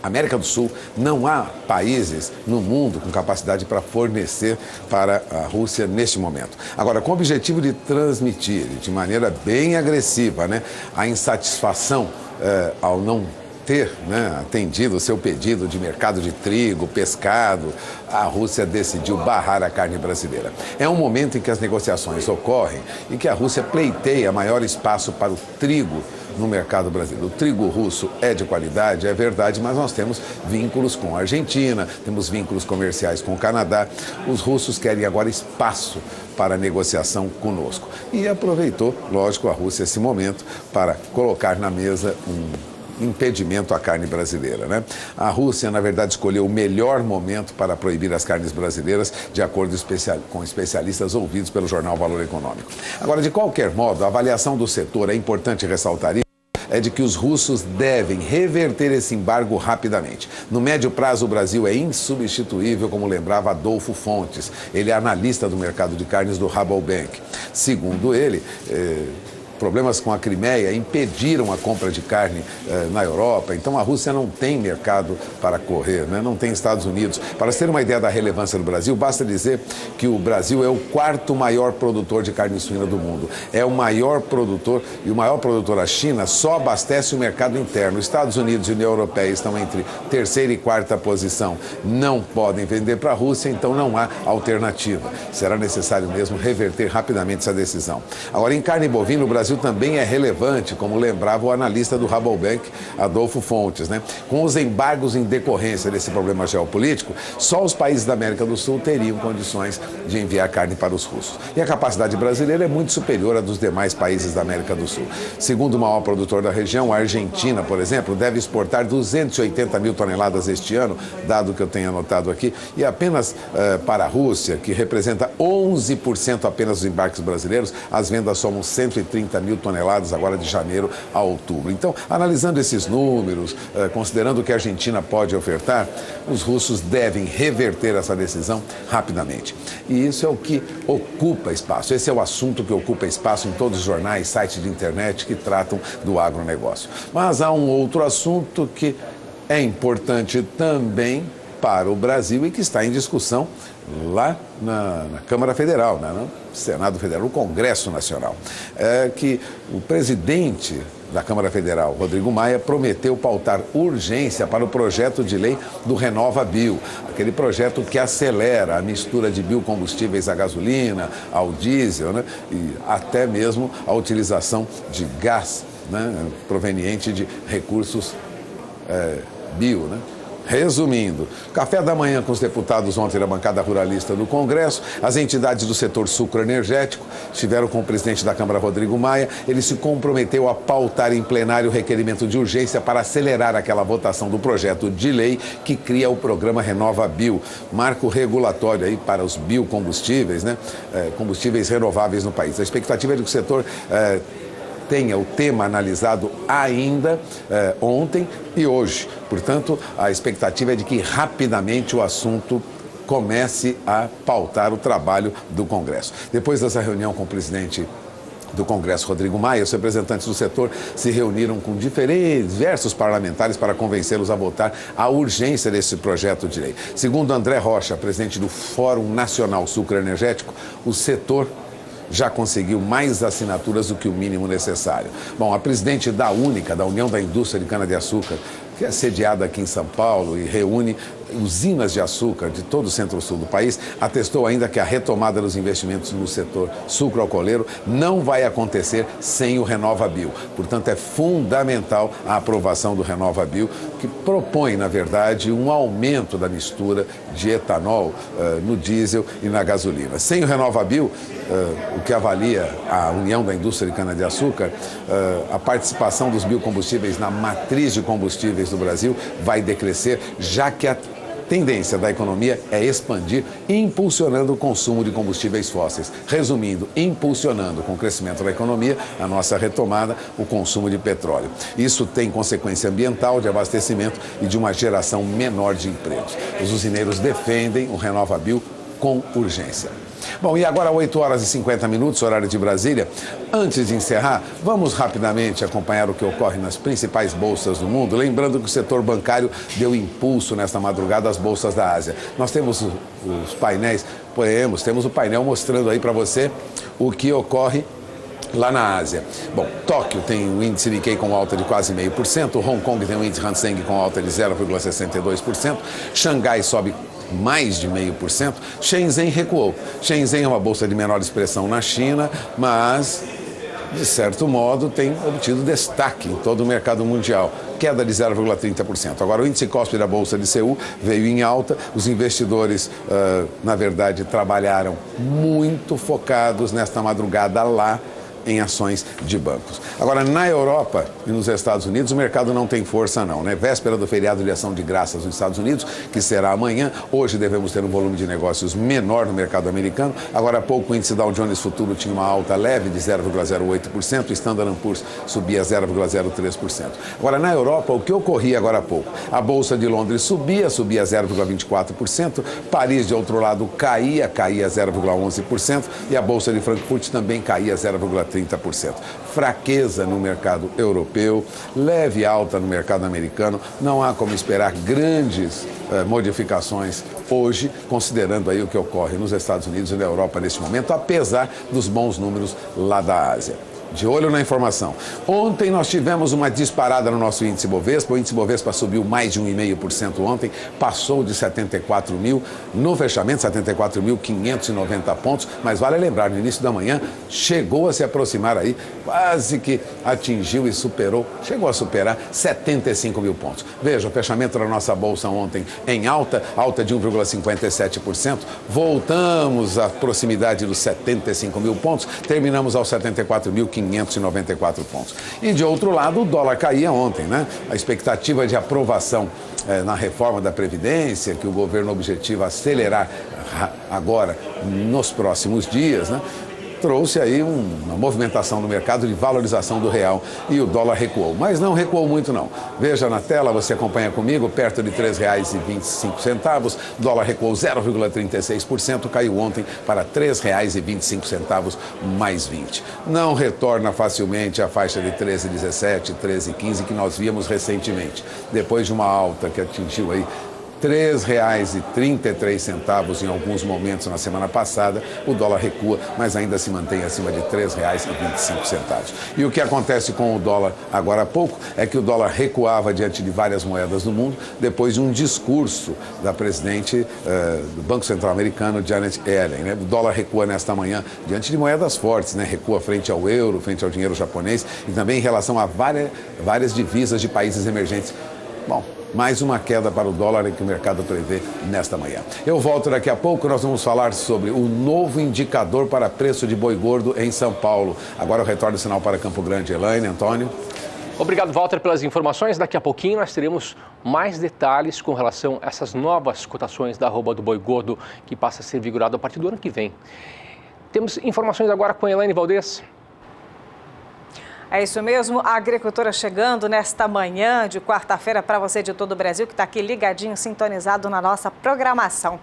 América do Sul. Não há países no mundo com capacidade para fornecer para a Rússia neste momento. Agora, com o objetivo de transmitir de maneira bem agressiva, né, a insatisfação ao não ter, né, atendido o seu pedido de mercado de trigo, pescado, a Rússia decidiu barrar a carne brasileira. É um momento em que as negociações ocorrem e que a Rússia pleiteia maior espaço para o trigo no mercado brasileiro. O trigo russo é de qualidade, é verdade, mas nós temos vínculos com a Argentina, temos vínculos comerciais com o Canadá. Os russos querem agora espaço para negociação conosco. E aproveitou, lógico, a Rússia esse momento para colocar na mesa um impedimento à carne brasileira, né? A Rússia, na verdade, escolheu o melhor momento para proibir as carnes brasileiras, de acordo com especialistas ouvidos pelo jornal Valor Econômico. Agora, de qualquer modo, a avaliação do setor, é importante ressaltar isso, é de que os russos devem reverter esse embargo rapidamente. No médio prazo, o Brasil é insubstituível, como lembrava Adolfo Fontes. Ele é analista do mercado de carnes do Rabobank. Segundo ele, problemas com a Crimeia impediram a compra de carne na Europa, então a Rússia não tem mercado para correr, né? Não tem Estados Unidos. Para ter uma ideia da relevância do Brasil, basta dizer que o Brasil é o quarto maior produtor de carne suína do mundo. É o maior produtor e o maior produtor, a China, só abastece o mercado interno. Estados Unidos e União Europeia estão entre terceira e quarta posição. Não podem vender para a Rússia, então não há alternativa. Será necessário mesmo reverter rapidamente essa decisão. Agora, em carne bovina, o Brasil também é relevante, como lembrava o analista do Rabobank, Adolfo Fontes, né? Com os embargos em decorrência desse problema geopolítico, só os países da América do Sul teriam condições de enviar carne para os russos. E a capacidade brasileira é muito superior à dos demais países da América do Sul. Segundo o maior produtor da região, a Argentina, por exemplo, deve exportar 280 mil toneladas este ano, dado que eu tenho anotado aqui, e apenas para a Rússia, que representa 11% apenas dos embarques brasileiros, as vendas somam 130 mil toneladas agora de janeiro a outubro. Então, analisando esses números, considerando o que a Argentina pode ofertar, os russos devem reverter essa decisão rapidamente. E isso é o que ocupa espaço. Esse é o assunto que ocupa espaço em todos os jornais, sites de internet que tratam do agronegócio. Mas há um outro assunto que é importante também para o Brasil e que está em discussão lá na Câmara Federal, né, no Senado Federal, no Congresso Nacional. É que o presidente da Câmara Federal, Rodrigo Maia, prometeu pautar urgência para o projeto de lei do Renova Bio, aquele projeto que acelera a mistura de biocombustíveis à gasolina, ao diesel, né, e até mesmo a utilização de gás, né, proveniente de recursos bio, né? Resumindo, café da manhã com os deputados ontem da bancada ruralista do Congresso, as entidades do setor sucroenergético estiveram com o presidente da Câmara, Rodrigo Maia. Ele se comprometeu a pautar em plenário o requerimento de urgência para acelerar aquela votação do projeto de lei que cria o programa Renova Bio, marco regulatório aí para os biocombustíveis, né? Combustíveis renováveis no país. A expectativa é de que o setor tenha o tema analisado ainda ontem e hoje. Portanto, a expectativa é de que rapidamente o assunto comece a pautar o trabalho do Congresso. Depois dessa reunião com o presidente do Congresso, Rodrigo Maia, os representantes do setor se reuniram com diversos parlamentares para convencê-los a votar a urgência desse projeto de lei. Segundo André Rocha, presidente do Fórum Nacional Sucroenergético, o setor já conseguiu mais assinaturas do que o mínimo necessário. Bom, a presidente da Única, da União da Indústria de Cana-de-Açúcar, que é sediada aqui em São Paulo e reúne usinas de açúcar de todo o centro-sul do país, atestou ainda que a retomada dos investimentos no setor sucroalcooleiro não vai acontecer sem o RenovaBio. Portanto, é fundamental a aprovação do RenovaBio, que propõe, na verdade, um aumento da mistura de etanol no diesel e na gasolina. Sem o RenovaBio, o que avalia a União da Indústria de Cana-de-Açúcar, a participação dos biocombustíveis na matriz de combustíveis do Brasil vai decrescer, já que a tendência da economia é expandir, impulsionando o consumo de combustíveis fósseis. Resumindo, impulsionando com o crescimento da economia, a nossa retomada, o consumo de petróleo. Isso tem consequência ambiental, de abastecimento e de uma geração menor de empregos. Os usineiros defendem o RenovaBio com urgência. Bom, e agora 8 horas e 50 minutos, horário de Brasília. Antes de encerrar, vamos rapidamente acompanhar o que ocorre nas principais bolsas do mundo, lembrando que o setor bancário deu impulso nesta madrugada às bolsas da Ásia. Nós temos os painéis, temos o painel mostrando aí para você o que ocorre lá na Ásia. Bom, Tóquio tem o índice Nikkei com alta de quase 0,5%, Hong Kong tem o índice Hang Seng com alta de 0,62%, Xangai sobe mais de 0,5%, Shenzhen recuou. Shenzhen é uma bolsa de menor expressão na China, mas, de certo modo, tem obtido destaque em todo o mercado mundial, queda de 0,30%. Agora, o índice Kospi da Bolsa de Seul veio em alta, os investidores, na verdade, trabalharam muito focados nesta madrugada lá em ações de bancos. Agora, na Europa e nos Estados Unidos, o mercado não tem força não, né? Véspera do feriado de ação de graças nos Estados Unidos, que será amanhã. Hoje devemos ter um volume de negócios menor no mercado americano. Agora há pouco o índice Dow Jones Futuro tinha uma alta leve de 0,08%, o Standard & Poor's subia 0,03%. Agora, na Europa, o que ocorria agora há pouco? A Bolsa de Londres subia 0,24%, Paris, de outro lado, caía 0,11%, e a Bolsa de Frankfurt também caía 0,30%. Fraqueza no mercado europeu, leve alta no mercado americano. Não há como esperar grandes modificações hoje, considerando aí o que ocorre nos Estados Unidos e na Europa neste momento, apesar dos bons números lá da Ásia. De olho na informação. Ontem nós tivemos uma disparada no nosso índice Bovespa. O índice Bovespa subiu mais de 1,5% ontem, passou de 74 mil no fechamento, 74.590 pontos. Mas vale lembrar, no início da manhã chegou a se aproximar aí, quase que atingiu e superou, chegou a superar 75 mil pontos. Veja, o fechamento da nossa bolsa ontem em alta de 1,57%. Voltamos à proximidade dos 75 mil pontos, terminamos aos 74.594 pontos. E de outro lado, o dólar caía ontem, né? A expectativa de aprovação na reforma da Previdência, que o governo objetiva acelerar agora nos próximos dias, né? Trouxe aí uma movimentação no mercado de valorização do real e o dólar recuou, mas não recuou muito não. Veja na tela, você acompanha comigo, perto de R$ 3,25, dólar recuou 0,36%, caiu ontem para R$ 3,25 mais 20. Não retorna facilmente à faixa de 13,17, 13,15 que nós víamos recentemente, depois de uma alta que atingiu aí R$ 3,33 em alguns momentos na semana passada. O dólar recua, mas ainda se mantém acima de R$ 3,25. E o que acontece com o dólar agora há pouco é que o dólar recuava diante de várias moedas do mundo depois de um discurso da presidente do Banco Central Americano, Janet Yellen, né? O dólar recua nesta manhã diante de moedas fortes, né? Recua frente ao euro, frente ao dinheiro japonês e também em relação a várias divisas de países emergentes. Bom, mais uma queda para o dólar que o mercado prevê nesta manhã. Eu volto daqui a pouco, nós vamos falar sobre o novo indicador para preço de boi gordo em São Paulo. Agora eu retorno o sinal para Campo Grande. Elaine, Antônio. Obrigado, Walter, pelas informações. Daqui a pouquinho nós teremos mais detalhes com relação a essas novas cotações da arroba do boi gordo que passa a ser vigorado a partir do ano que vem. Temos informações agora com a Elaine Valdez. É isso mesmo, a agricultura chegando nesta manhã de quarta-feira para você de todo o Brasil que está aqui ligadinho, sintonizado na nossa programação.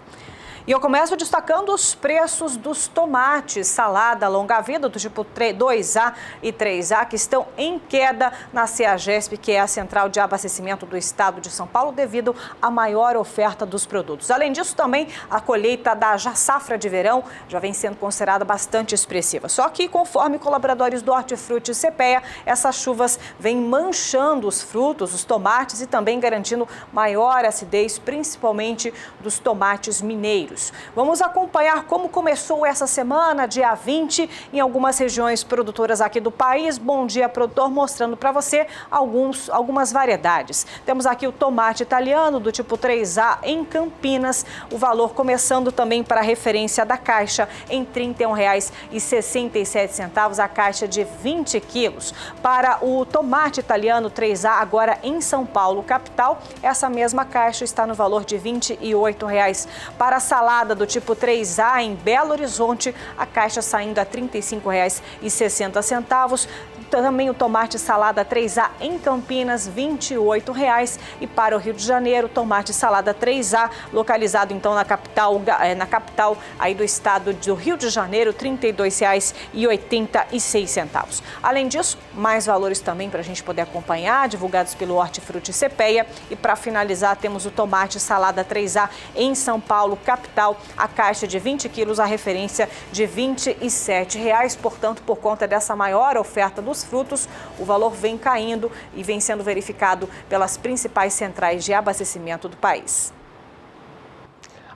E eu começo destacando os preços dos tomates, salada longa-vida do tipo 2A e 3A, que estão em queda na CEAGESP, que é a Central de Abastecimento do Estado de São Paulo, devido à maior oferta dos produtos. Além disso, também a colheita da safra de verão já vem sendo considerada bastante expressiva. Só que, conforme colaboradores do Hortifruti CPEA, essas chuvas vêm manchando os frutos, os tomates e também garantindo maior acidez, principalmente dos tomates mineiros. Vamos acompanhar como começou essa semana, dia 20, em algumas regiões produtoras aqui do país. Bom dia, produtor, mostrando para você algumas variedades. Temos aqui o tomate italiano do tipo 3A em Campinas, o valor começando também para a referência da caixa em R$ 31,67, a caixa de 20 quilos. Para o tomate italiano 3A, agora em São Paulo, capital, essa mesma caixa está no valor de R$ 28,00. Para a salada do tipo 3A em Belo Horizonte, a caixa saindo a R$ 35,60. Também o tomate salada 3A em Campinas, R$ 28,00. E para o Rio de Janeiro, tomate salada 3A, localizado então na capital aí do estado do Rio de Janeiro, R$ 32,86. Além disso, mais valores também para a gente poder acompanhar, divulgados pelo Hortifruti CPEA. E para finalizar, temos o tomate salada 3A em São Paulo, capital, a caixa de 20 quilos, a referência de R$ 27,00. Portanto, por conta dessa maior oferta dos frutos, o valor vem caindo e vem sendo verificado pelas principais centrais de abastecimento do país.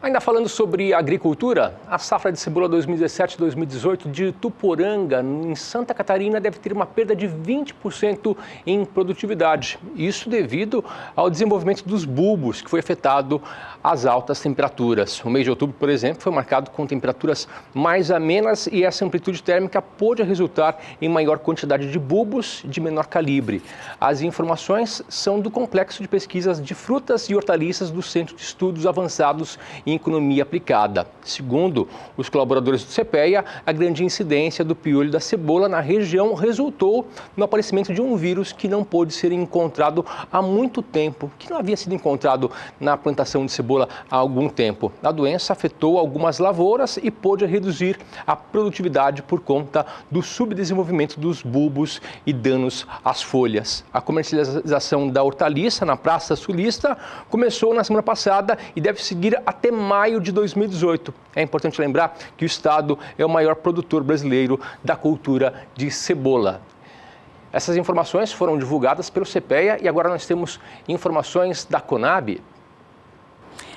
Ainda falando sobre agricultura, a safra de cebola 2017-2018 de Tuporanga, em Santa Catarina, deve ter uma perda de 20% em produtividade. Isso devido ao desenvolvimento dos bulbos, que foi afetado às altas temperaturas. O mês de outubro, por exemplo, foi marcado com temperaturas mais amenas e essa amplitude térmica pôde resultar em maior quantidade de bulbos de menor calibre. As informações são do Complexo de Pesquisas de Frutas e Hortaliças do Centro de Estudos Avançados em Economia Aplicada. Segundo os colaboradores do CPEA, a grande incidência do piolho da cebola na região resultou no aparecimento de um vírus que não pôde ser encontrado há muito tempo, que não havia sido encontrado na plantação de cebola há algum tempo. A doença afetou algumas lavouras e pôde reduzir a produtividade por conta do subdesenvolvimento dos bulbos e danos às folhas. A comercialização da hortaliça na Praça Sulista começou na semana passada e deve seguir até maio de 2018. É importante lembrar que o estado é o maior produtor brasileiro da cultura de cebola. Essas informações foram divulgadas pelo CPEA e agora nós temos informações da Conab.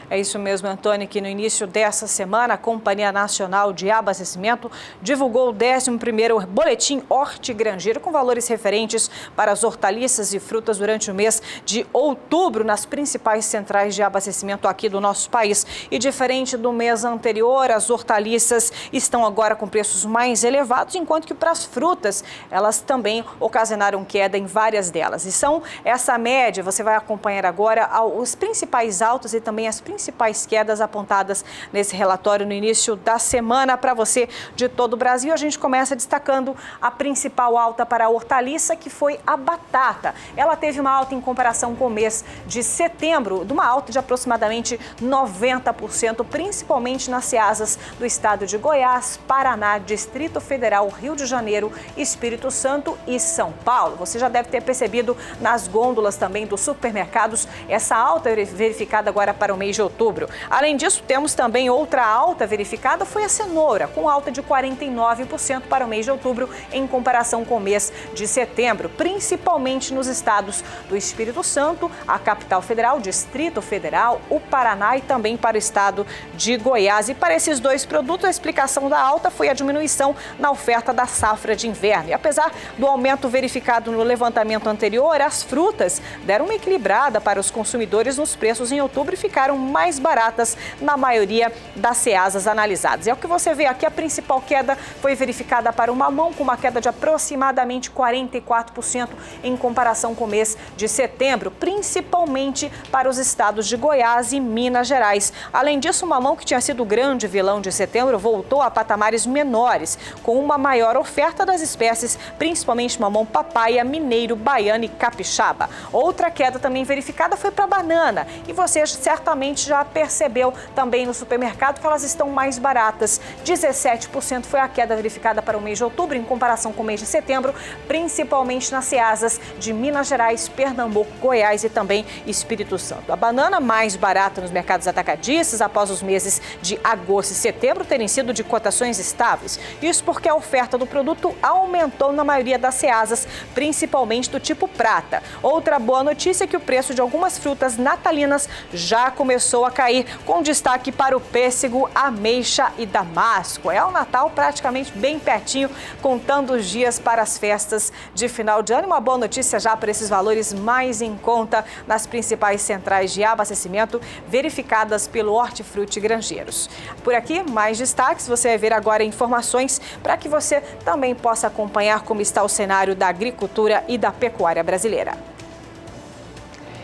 É isso mesmo, Antônio, que no início dessa semana a Companhia Nacional de Abastecimento divulgou o 11º Boletim Hortigranjeiro com valores referentes para as hortaliças e frutas durante o mês de outubro nas principais centrais de abastecimento aqui do nosso país. E diferente do mês anterior, as hortaliças estão agora com preços mais elevados, enquanto que para as frutas elas também ocasionaram queda em várias delas. E são essa média, você vai acompanhar agora os principais altos e também as principais quedas apontadas nesse relatório no início da semana para você de todo o Brasil. A gente começa destacando a principal alta para a hortaliça, que foi a batata. Ela teve uma alta em comparação com o mês de setembro, de uma alta de aproximadamente 90%, principalmente nas ceasas do estado de Goiás, Paraná, Distrito Federal, Rio de Janeiro, Espírito Santo e São Paulo. Você já deve ter percebido nas gôndolas também dos supermercados essa alta verificada agora para o mês de outubro. Além disso, temos também outra alta verificada, foi a cenoura, com alta de 49% para o mês de outubro em comparação com o mês de setembro, principalmente nos estados do Espírito Santo, a capital federal, Distrito Federal, o Paraná e também para o estado de Goiás. E para esses dois produtos, a explicação da alta foi a diminuição na oferta da safra de inverno. E apesar do aumento verificado no levantamento anterior, as frutas deram uma equilibrada para os consumidores nos preços em outubro e ficaram mais baratas na maioria das ceasas analisadas. É o que você vê aqui, a principal queda foi verificada para o mamão, com uma queda de aproximadamente 44% em comparação com o mês de setembro, principalmente para os estados de Goiás e Minas Gerais. Além disso, o mamão, que tinha sido o grande vilão de setembro, voltou a patamares menores, com uma maior oferta das espécies, principalmente mamão papaya, mineiro, baiano e capixaba. Outra queda também verificada foi para a banana, e você certamente gente já percebeu também no supermercado que elas estão mais baratas. 17% foi a queda verificada para o mês de outubro em comparação com o mês de setembro, principalmente nas ceasas de Minas Gerais, Pernambuco, Goiás e também Espírito Santo. A banana mais barata nos mercados atacadistas após os meses de agosto e setembro terem sido de cotações estáveis. Isso porque a oferta do produto aumentou na maioria das ceasas, principalmente do tipo prata. Outra boa notícia é que o preço de algumas frutas natalinas já começou a cair, com destaque para o pêssego, ameixa e damasco. É o Natal praticamente bem pertinho, contando os dias para as festas de final de ano. Uma boa notícia já para esses valores mais em conta nas principais centrais de abastecimento verificadas pelo Hortifruti Grangeiros. Por aqui, mais destaques. Você vai ver agora informações para que você também possa acompanhar como está o cenário da agricultura e da pecuária brasileira.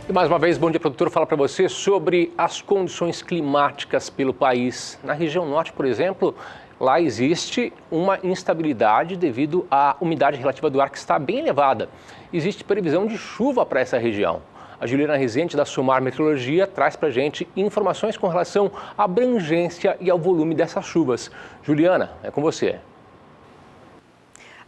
E mais uma vez, Bom Dia Produtor fala para você sobre as condições climáticas pelo país. Na região norte, por exemplo, lá existe uma instabilidade devido à umidade relativa do ar que está bem elevada. Existe previsão de chuva para essa região. A Juliana Rezende, da Sumar Meteorologia, traz para a gente informações com relação à abrangência e ao volume dessas chuvas. Juliana, é com você.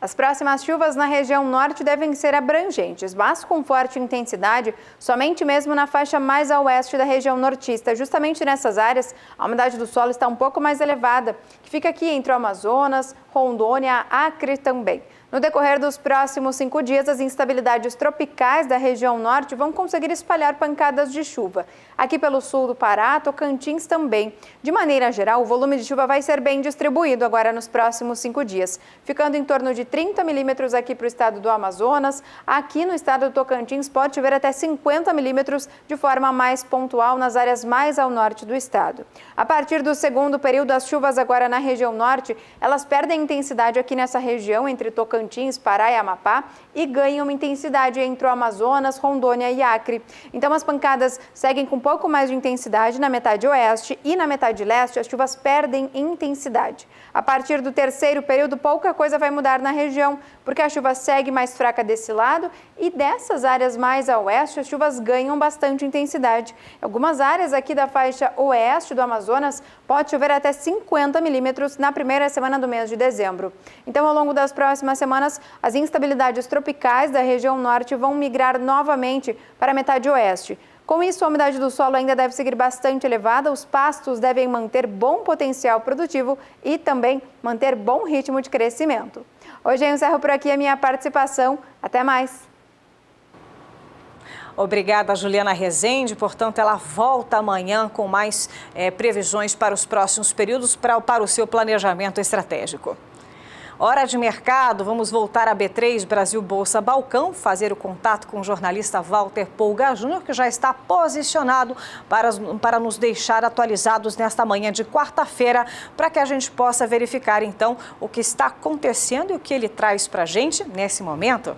As próximas chuvas na região norte devem ser abrangentes, mas com forte intensidade, somente mesmo na faixa mais a oeste da região nortista. Justamente nessas áreas, a umidade do solo está um pouco mais elevada, que fica aqui entre o Amazonas, Rondônia, Acre também. No decorrer dos próximos 5 dias, as instabilidades tropicais da região norte vão conseguir espalhar pancadas de chuva. Aqui pelo sul do Pará, Tocantins também. De maneira geral, o volume de chuva vai ser bem distribuído agora nos próximos 5 dias, ficando em torno de 30 milímetros aqui para o estado do Amazonas. Aqui no estado do Tocantins pode chover até 50 milímetros de forma mais pontual nas áreas mais ao norte do estado. A partir do segundo período, as chuvas agora na região norte, elas perdem intensidade aqui nessa região entre Tocantins, Pará e Amapá e ganham uma intensidade entre o Amazonas, Rondônia e Acre. Então as pancadas seguem com um pouco mais de intensidade na metade oeste e na metade leste as chuvas perdem intensidade. A partir do terceiro período, pouca coisa vai mudar na região, porque a chuva segue mais fraca desse lado e dessas áreas mais a oeste as chuvas ganham bastante intensidade. Em algumas áreas aqui da faixa oeste do Amazonas pode chover até 50 milímetros na primeira semana do mês de dezembro. Então, ao longo das próximas semanas, as instabilidades tropicais da região norte vão migrar novamente para a metade oeste. Com isso, a umidade do solo ainda deve seguir bastante elevada, os pastos devem manter bom potencial produtivo e também manter bom ritmo de crescimento. Hoje eu encerro por aqui a minha participação. Até mais! Obrigada, Juliana Rezende. Portanto, ela volta amanhã com mais previsões para os próximos períodos para o seu planejamento estratégico. Hora de mercado, vamos voltar a B3 Brasil Bolsa Balcão, fazer o contato com o jornalista Walter Polga Júnior, que já está posicionado para nos deixar atualizados nesta manhã de quarta-feira, para que a gente possa verificar então o que está acontecendo e o que ele traz para a gente nesse momento.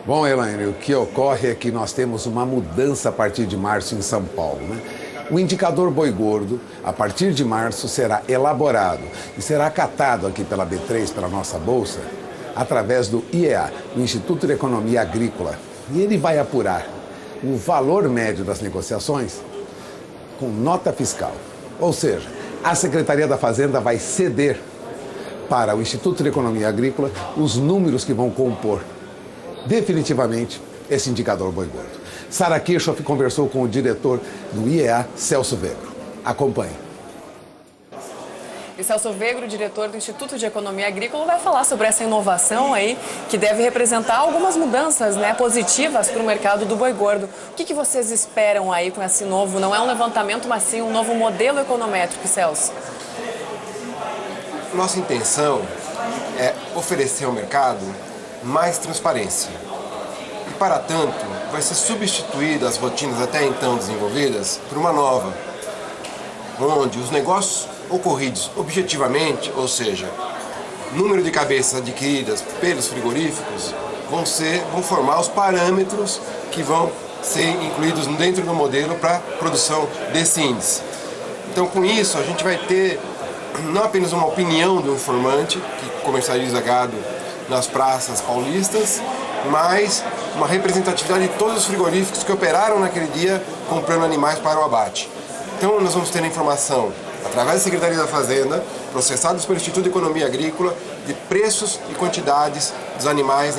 Bom, Elaine, o que ocorre é que nós temos uma mudança a partir de março em São Paulo, né? O indicador boi gordo, a partir de março, será elaborado e será acatado aqui pela B3, pela nossa bolsa, através do IEA, o Instituto de Economia Agrícola. E ele vai apurar o valor médio das negociações com nota fiscal. Ou seja, a Secretaria da Fazenda vai ceder para o Instituto de Economia Agrícola os números que vão compor definitivamente esse indicador boi gordo. Sara Kirchhoff conversou com o diretor do IEA, Celso Vegro. Acompanhe. E Celso Vegro, diretor do Instituto de Economia Agrícola, vai falar sobre essa inovação aí que deve representar algumas mudanças, né, positivas para o mercado do boi gordo. O que vocês esperam aí com esse novo, não é um levantamento, mas sim um novo modelo econométrico, Celso? Nossa intenção é oferecer ao mercado mais transparência. E, para tanto, vai ser substituída as rotinas até então desenvolvidas por uma nova, onde os negócios ocorridos objetivamente, ou seja, número de cabeças adquiridas pelos frigoríficos, vão formar os parâmetros que vão ser incluídos dentro do modelo para a produção desse índice. Então, com isso, a gente vai ter não apenas uma opinião do informante que comercializa gado nas praças paulistas, mas uma representatividade de todos os frigoríficos que operaram naquele dia comprando animais para o abate. Então nós vamos ter a informação, através da Secretaria da Fazenda, processados pelo Instituto de Economia Agrícola, de preços e quantidades dos animais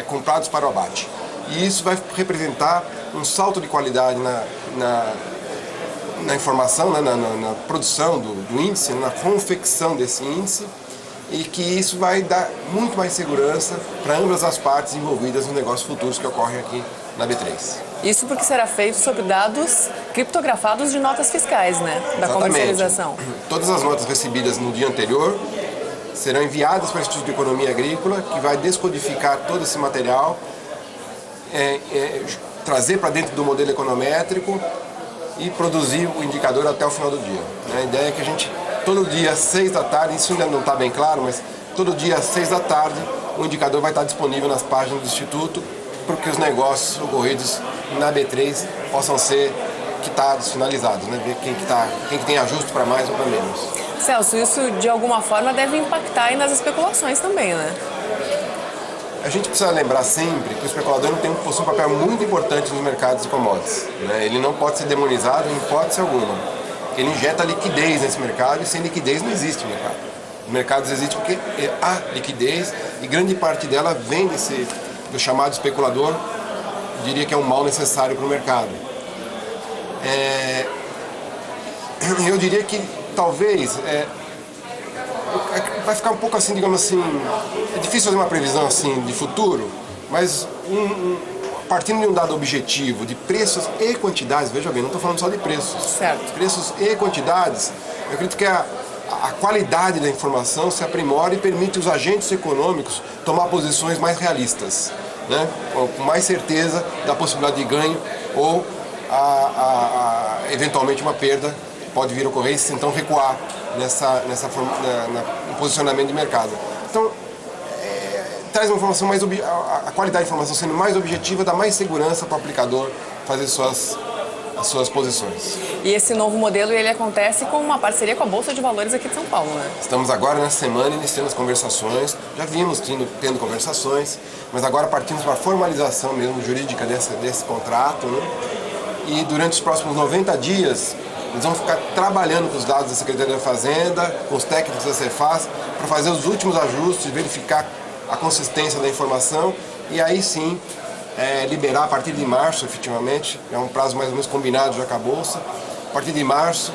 comprados para o abate. E isso vai representar um salto de qualidade na informação, na produção do índice, na confecção desse índice, e que isso vai dar muito mais segurança para ambas as partes envolvidas nos negócios futuros que ocorrem aqui na B3. Isso porque será feito sobre dados criptografados de notas fiscais, né? Da comercialização. Todas as notas recebidas no dia anterior serão enviadas para o Instituto de Economia Agrícola, que vai descodificar todo esse material, trazer para dentro do modelo econométrico e produzir o indicador até o final do dia. A ideia é que a gente, todo dia às 6 da tarde, isso ainda não está bem claro, mas todo dia às 6 da tarde o indicador vai estar disponível nas páginas do Instituto para que os negócios ocorridos na B3 possam ser quitados, finalizados, né? Ver quem que tem ajuste para mais ou para menos. Celso, isso de alguma forma deve impactar aí nas especulações também, né? A gente precisa lembrar sempre que o especulador possui um papel muito importante nos mercados de commodities, né? Ele não pode ser demonizado em hipótese alguma. Ele injeta liquidez nesse mercado e sem liquidez não existe mercado. O mercado existe porque há liquidez e grande parte dela vem do chamado especulador, diria que é um mal necessário para o mercado. Eu diria que talvez vai ficar um pouco assim, digamos assim, é difícil fazer uma previsão assim de futuro, mas partindo de um dado objetivo de preços e quantidades, veja bem, não estou falando só de preços. Certo. Preços e quantidades, eu acredito que a qualidade da informação se aprimora e permite os agentes econômicos tomar posições mais realistas, né? Com mais certeza da possibilidade de ganho ou eventualmente uma perda pode vir a ocorrer e então recuar no posicionamento de mercado. Então, traz uma informação mais a qualidade da informação sendo mais objetiva, dá mais segurança para o aplicador fazer as suas posições. E esse novo modelo, ele acontece com uma parceria com a Bolsa de Valores aqui de São Paulo, né? Estamos agora nessa semana iniciando as conversações, já vimos tendo conversações, mas agora partimos para a formalização mesmo jurídica desse contrato, né? E durante os próximos 90 dias, nós vamos ficar trabalhando com os dados da Secretaria da Fazenda, com os técnicos da Cefaz, para fazer os últimos ajustes, verificar a consistência da informação e aí sim liberar a partir de março, efetivamente, é um prazo mais ou menos combinado já com a Bolsa, a partir de março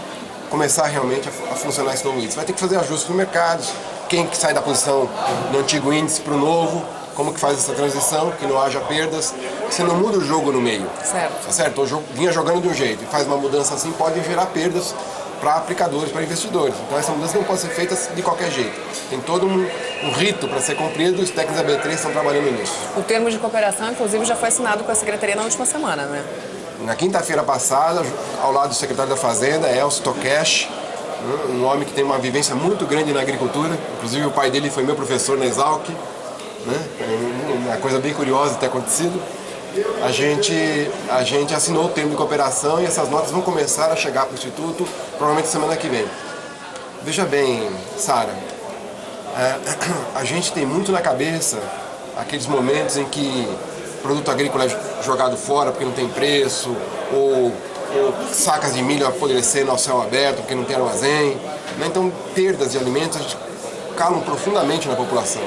começar realmente a funcionar esse novo índice. Vai ter que fazer ajustes no mercado, quem que sai da posição do antigo índice para o novo, como que faz essa transição, que não haja perdas. Você não muda o jogo no meio. Certo. Tá certo? O jogo vinha jogando de um jeito e faz uma mudança assim, pode gerar perdas para aplicadores, para investidores. Então essa mudança não pode ser feita de qualquer jeito. Tem todo um rito para ser cumprido e os técnicos da B3 estão trabalhando nisso. O termo de cooperação, inclusive, já foi assinado com a Secretaria na última semana, né? Na quinta-feira passada, ao lado do secretário da Fazenda, Elcio Tokesh, um homem que tem uma vivência muito grande na agricultura. Inclusive o pai dele foi meu professor na Exalc, né? Uma coisa bem curiosa de ter acontecido. A gente assinou o termo de cooperação e essas notas vão começar a chegar para o Instituto, provavelmente semana que vem. Veja bem, Sara, a gente tem muito na cabeça aqueles momentos em que o produto agrícola é jogado fora porque não tem preço, ou sacas de milho apodrecendo ao céu aberto porque não tem armazém. Então, perdas de alimentos calam profundamente na população.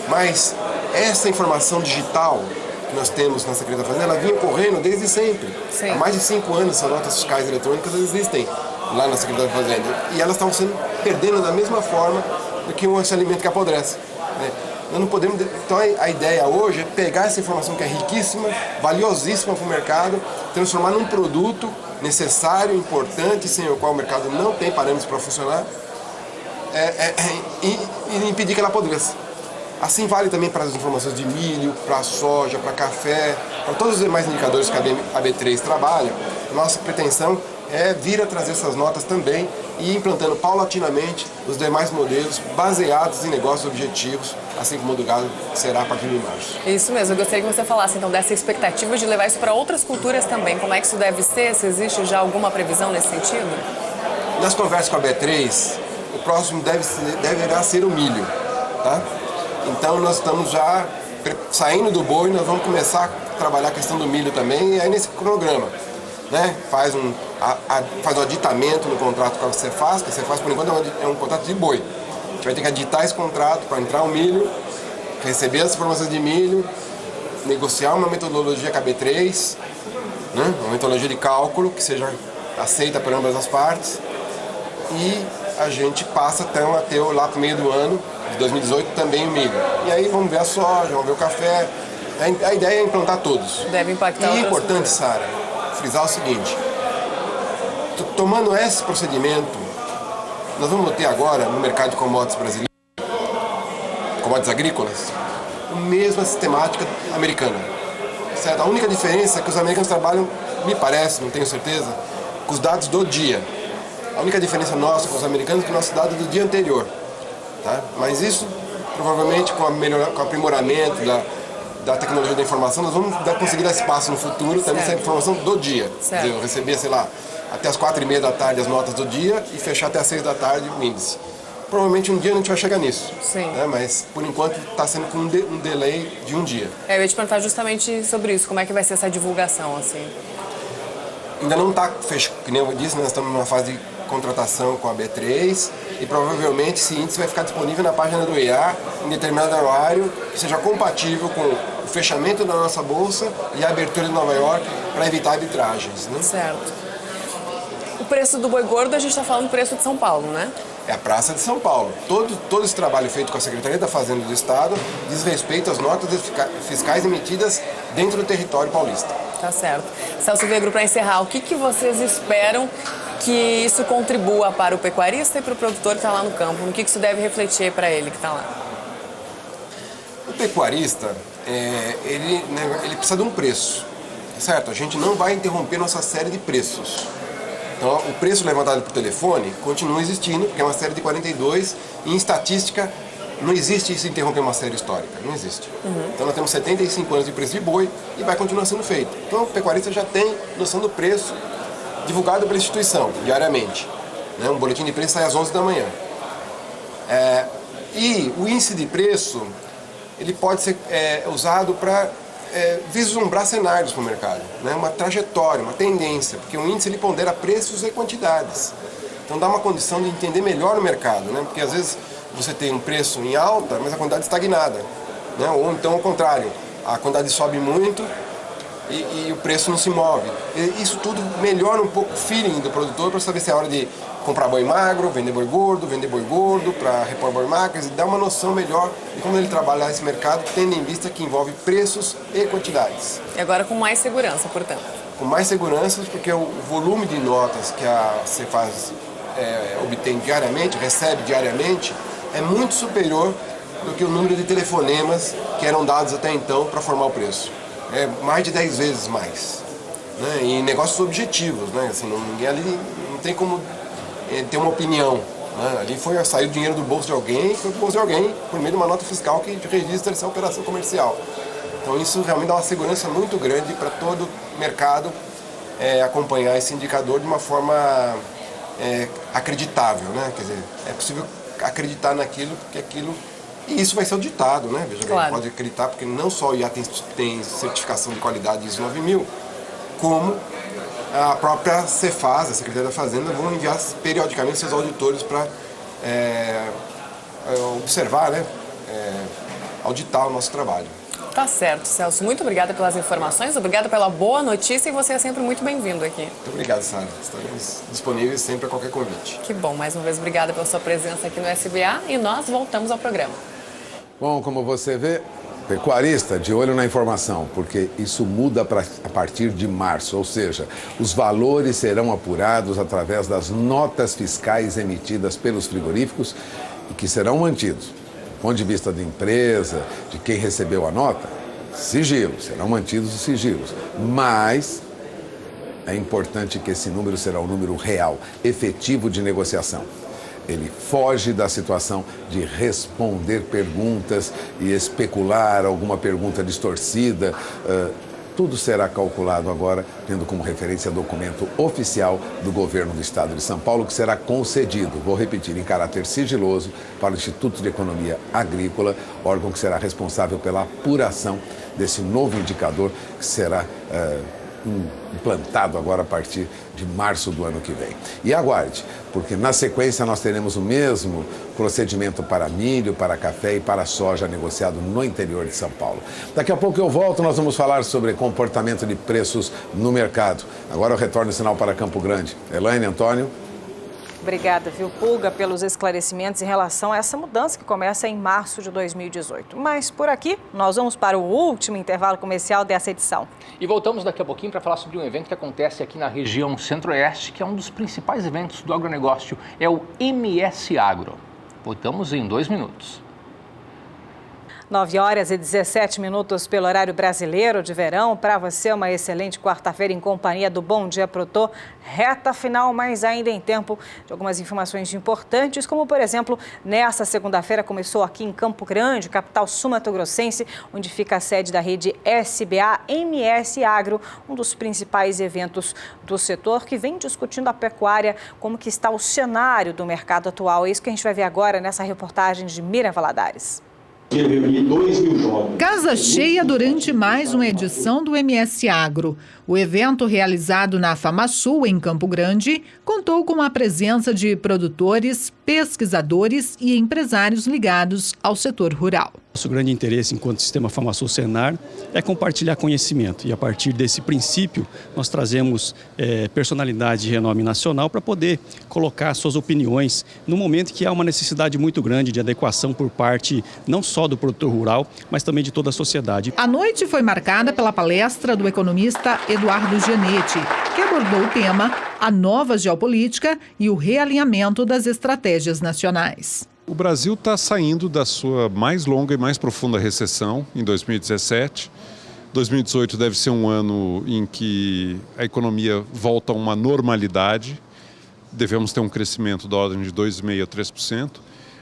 Mas essa informação digital que nós temos na Secretaria da Fazenda, ela vinha ocorrendo desde sempre. Sim. Há mais de 5 anos essas notas fiscais eletrônicas existem lá na Secretaria da Fazenda. E elas estão perdendo da mesma forma do que esse alimento que apodrece. Nós não podemos. Então a ideia hoje é pegar essa informação que é riquíssima, valiosíssima para o mercado, transformar num produto necessário, importante, sem o qual o mercado não tem parâmetros para funcionar, e impedir que ela apodreça. Assim vale também para as informações de milho, para soja, para café, para todos os demais indicadores que a B3 trabalha. Nossa pretensão é vir a trazer essas notas também e ir implantando paulatinamente os demais modelos baseados em negócios objetivos, assim como o do gado será a partir de março. Isso mesmo, eu gostaria que você falasse então dessa expectativa de levar isso para outras culturas também. Como é que isso deve ser? Se existe já alguma previsão nesse sentido? Nas conversas com a B3, o próximo deverá ser o milho, tá? Então nós estamos já saindo do boi, nós vamos começar a trabalhar a questão do milho também, e aí nesse cronograma, né? Faz um aditamento no contrato com a Cefaz, que a Cefaz, por enquanto, é um contrato de boi. A gente vai ter que aditar esse contrato para entrar o milho, receber as informações de milho, negociar uma metodologia KB3, né? Uma metodologia de cálculo que seja aceita por ambas as partes, e a gente passa então a ter lá para o meio do ano de 2018 também o milho. E aí vamos ver a soja, vamos ver o café. A ideia é implantar todos. Deve impactar. E é importante, Sara, frisar o seguinte: tomando esse procedimento, nós vamos ter agora no mercado de commodities brasileiro, commodities agrícolas, a mesma sistemática americana. Certo? A única diferença é que os americanos trabalham, me parece, não tenho certeza, com os dados do dia. A única diferença nossa com os americanos é que o nosso dado é do dia anterior. Tá? Mas isso, provavelmente, com o aprimoramento da tecnologia da informação, nós vamos conseguir dar espaço no futuro, também essa informação do dia. Quer dizer, eu recebia, sei lá, até as 4h30 da tarde as notas do dia e fechar até as 6 da tarde o índice. Provavelmente um dia a gente vai chegar nisso. Sim. Né? Mas, por enquanto, está sendo com um delay de um dia. Eu ia te perguntar justamente sobre isso, como é que vai ser essa divulgação, assim? Ainda não está fechado, como eu disse, nós estamos numa fase de contratação com a B3 e provavelmente esse índice vai ficar disponível na página do IA em determinado horário que seja compatível com o fechamento da nossa bolsa e a abertura de Nova York para evitar arbitragens. Né? Certo. O preço do boi gordo, a gente está falando do preço de São Paulo, né? É a Praça de São Paulo. Todo esse trabalho feito com a Secretaria da Fazenda do Estado diz respeito às notas fiscais emitidas dentro do território paulista. Tá certo. Celso Vegro, para encerrar, o que vocês esperam que isso contribua para o pecuarista e para o produtor que está lá no campo? No que isso deve refletir para ele que está lá? O pecuarista, ele precisa de um preço, certo? A gente não vai interromper nossa série de preços. Então, o preço levantado por telefone continua existindo, porque é uma série de 42, e em estatística não existe isso interromper uma série histórica, não existe. Então nós temos 75 anos de preço de boi e vai continuar sendo feito. Então o pecuarista já tem noção do preço divulgado pela instituição, diariamente. Né? Um boletim de preço sai às 11 da manhã. E o índice de preço, ele pode ser usado para vislumbrar cenários para o mercado, né? Uma trajetória, uma tendência, porque o índice ele pondera preços e quantidades. Então dá uma condição de entender melhor o mercado, né? Porque às vezes você tem um preço em alta, mas a quantidade estagnada, né? Ou então ao contrário, a quantidade sobe muito e o preço não se move. E isso tudo melhora um pouco o feeling do produtor para saber se é hora de comprar boi magro, vender boi gordo para repor boi magro, e dar uma noção melhor de como ele trabalhar esse mercado, tendo em vista que envolve preços e quantidades. E agora com mais segurança, portanto. Com mais segurança, porque o volume de notas que a Cefaz obtém diariamente, recebe diariamente, é muito superior do que o número de telefonemas que eram dados até então para formar o preço. É mais de 10 vezes mais. Né? E negócios objetivos, né? Assim, ninguém ali não tem como ter uma opinião. Né? Ali saiu dinheiro do bolso de alguém, foi do bolso de alguém por meio de uma nota fiscal que registra essa operação comercial. Então isso realmente dá uma segurança muito grande para todo o mercado acompanhar esse indicador de uma forma acreditável. Né? Quer dizer, é possível acreditar naquilo, porque aquilo... E isso vai ser auditado, né? Veja bem, pode acreditar, porque não só o IA tem certificação de qualidade ISO 9000, como a própria Cefaz, a Secretaria da Fazenda, vão enviar periodicamente seus auditores para observar, né? Auditar o nosso trabalho. Tá certo, Celso. Muito obrigada pelas informações, obrigada pela boa notícia e você é sempre muito bem-vindo aqui. Muito obrigado, Sara. Estamos disponíveis sempre a qualquer convite. Que bom. Mais uma vez, obrigada pela sua presença aqui no SBA e nós voltamos ao programa. Bom, como você vê, pecuarista, de olho na informação, porque isso muda a partir de março, ou seja, os valores serão apurados através das notas fiscais emitidas pelos frigoríficos e que serão mantidos. Do ponto de vista da empresa, de quem recebeu a nota, sigilo, serão mantidos os sigilos. Mas é importante que esse número será o número real, efetivo de negociação. Ele foge da situação de responder perguntas e especular alguma pergunta distorcida. Tudo será calculado agora, tendo como referência documento oficial do governo do estado de São Paulo, que será concedido, vou repetir, em caráter sigiloso, para o Instituto de Economia Agrícola, órgão que será responsável pela apuração desse novo indicador que será implantado agora a partir de março do ano que vem. E aguarde, porque na sequência nós teremos o mesmo procedimento para milho, para café e para soja negociado no interior de São Paulo. Daqui a pouco eu volto, nós vamos falar sobre comportamento de preços no mercado. Agora eu retorno o sinal para Campo Grande. Elaine, Antônio. Obrigada, viu, Pulga, pelos esclarecimentos em relação a essa mudança que começa em março de 2018. Mas por aqui, nós vamos para o último intervalo comercial dessa edição. E voltamos daqui a pouquinho para falar sobre um evento que acontece aqui na região Centro-Oeste, que é um dos principais eventos do agronegócio, é o MS Agro. Voltamos em 2 minutos. 9h17 pelo horário brasileiro de verão. Para você, uma excelente quarta-feira em companhia do Bom Dia Produtor. Reta final, mas ainda em tempo de algumas informações importantes, como, por exemplo, nesta segunda-feira começou aqui em Campo Grande, capital sul-mato-grossense, onde fica a sede da rede SBA MS Agro, um dos principais eventos do setor, que vem discutindo a pecuária, como que está o cenário do mercado atual. É isso que a gente vai ver agora nessa reportagem de Miriam Valadares. Casa cheia durante mais uma edição do MS Agro. O evento, realizado na FamaSul, em Campo Grande, contou com a presença de produtores, pesquisadores e empresários ligados ao setor rural. Nosso grande interesse enquanto Sistema FamaSul Senar é compartilhar conhecimento, e a partir desse princípio nós trazemos personalidades de renome nacional para poder colocar suas opiniões no momento que há uma necessidade muito grande de adequação por parte não só do produtor rural, mas também de toda a sociedade. A noite foi marcada pela palestra do economista Eduardo Gianetti, que abordou o tema A Nova Geopolítica e o Realinhamento das Estratégias Nacionais. O Brasil está saindo da sua mais longa e mais profunda recessão em 2017. 2018 deve ser um ano em que a economia volta a uma normalidade. Devemos ter um crescimento da ordem de 2,5% a 3%.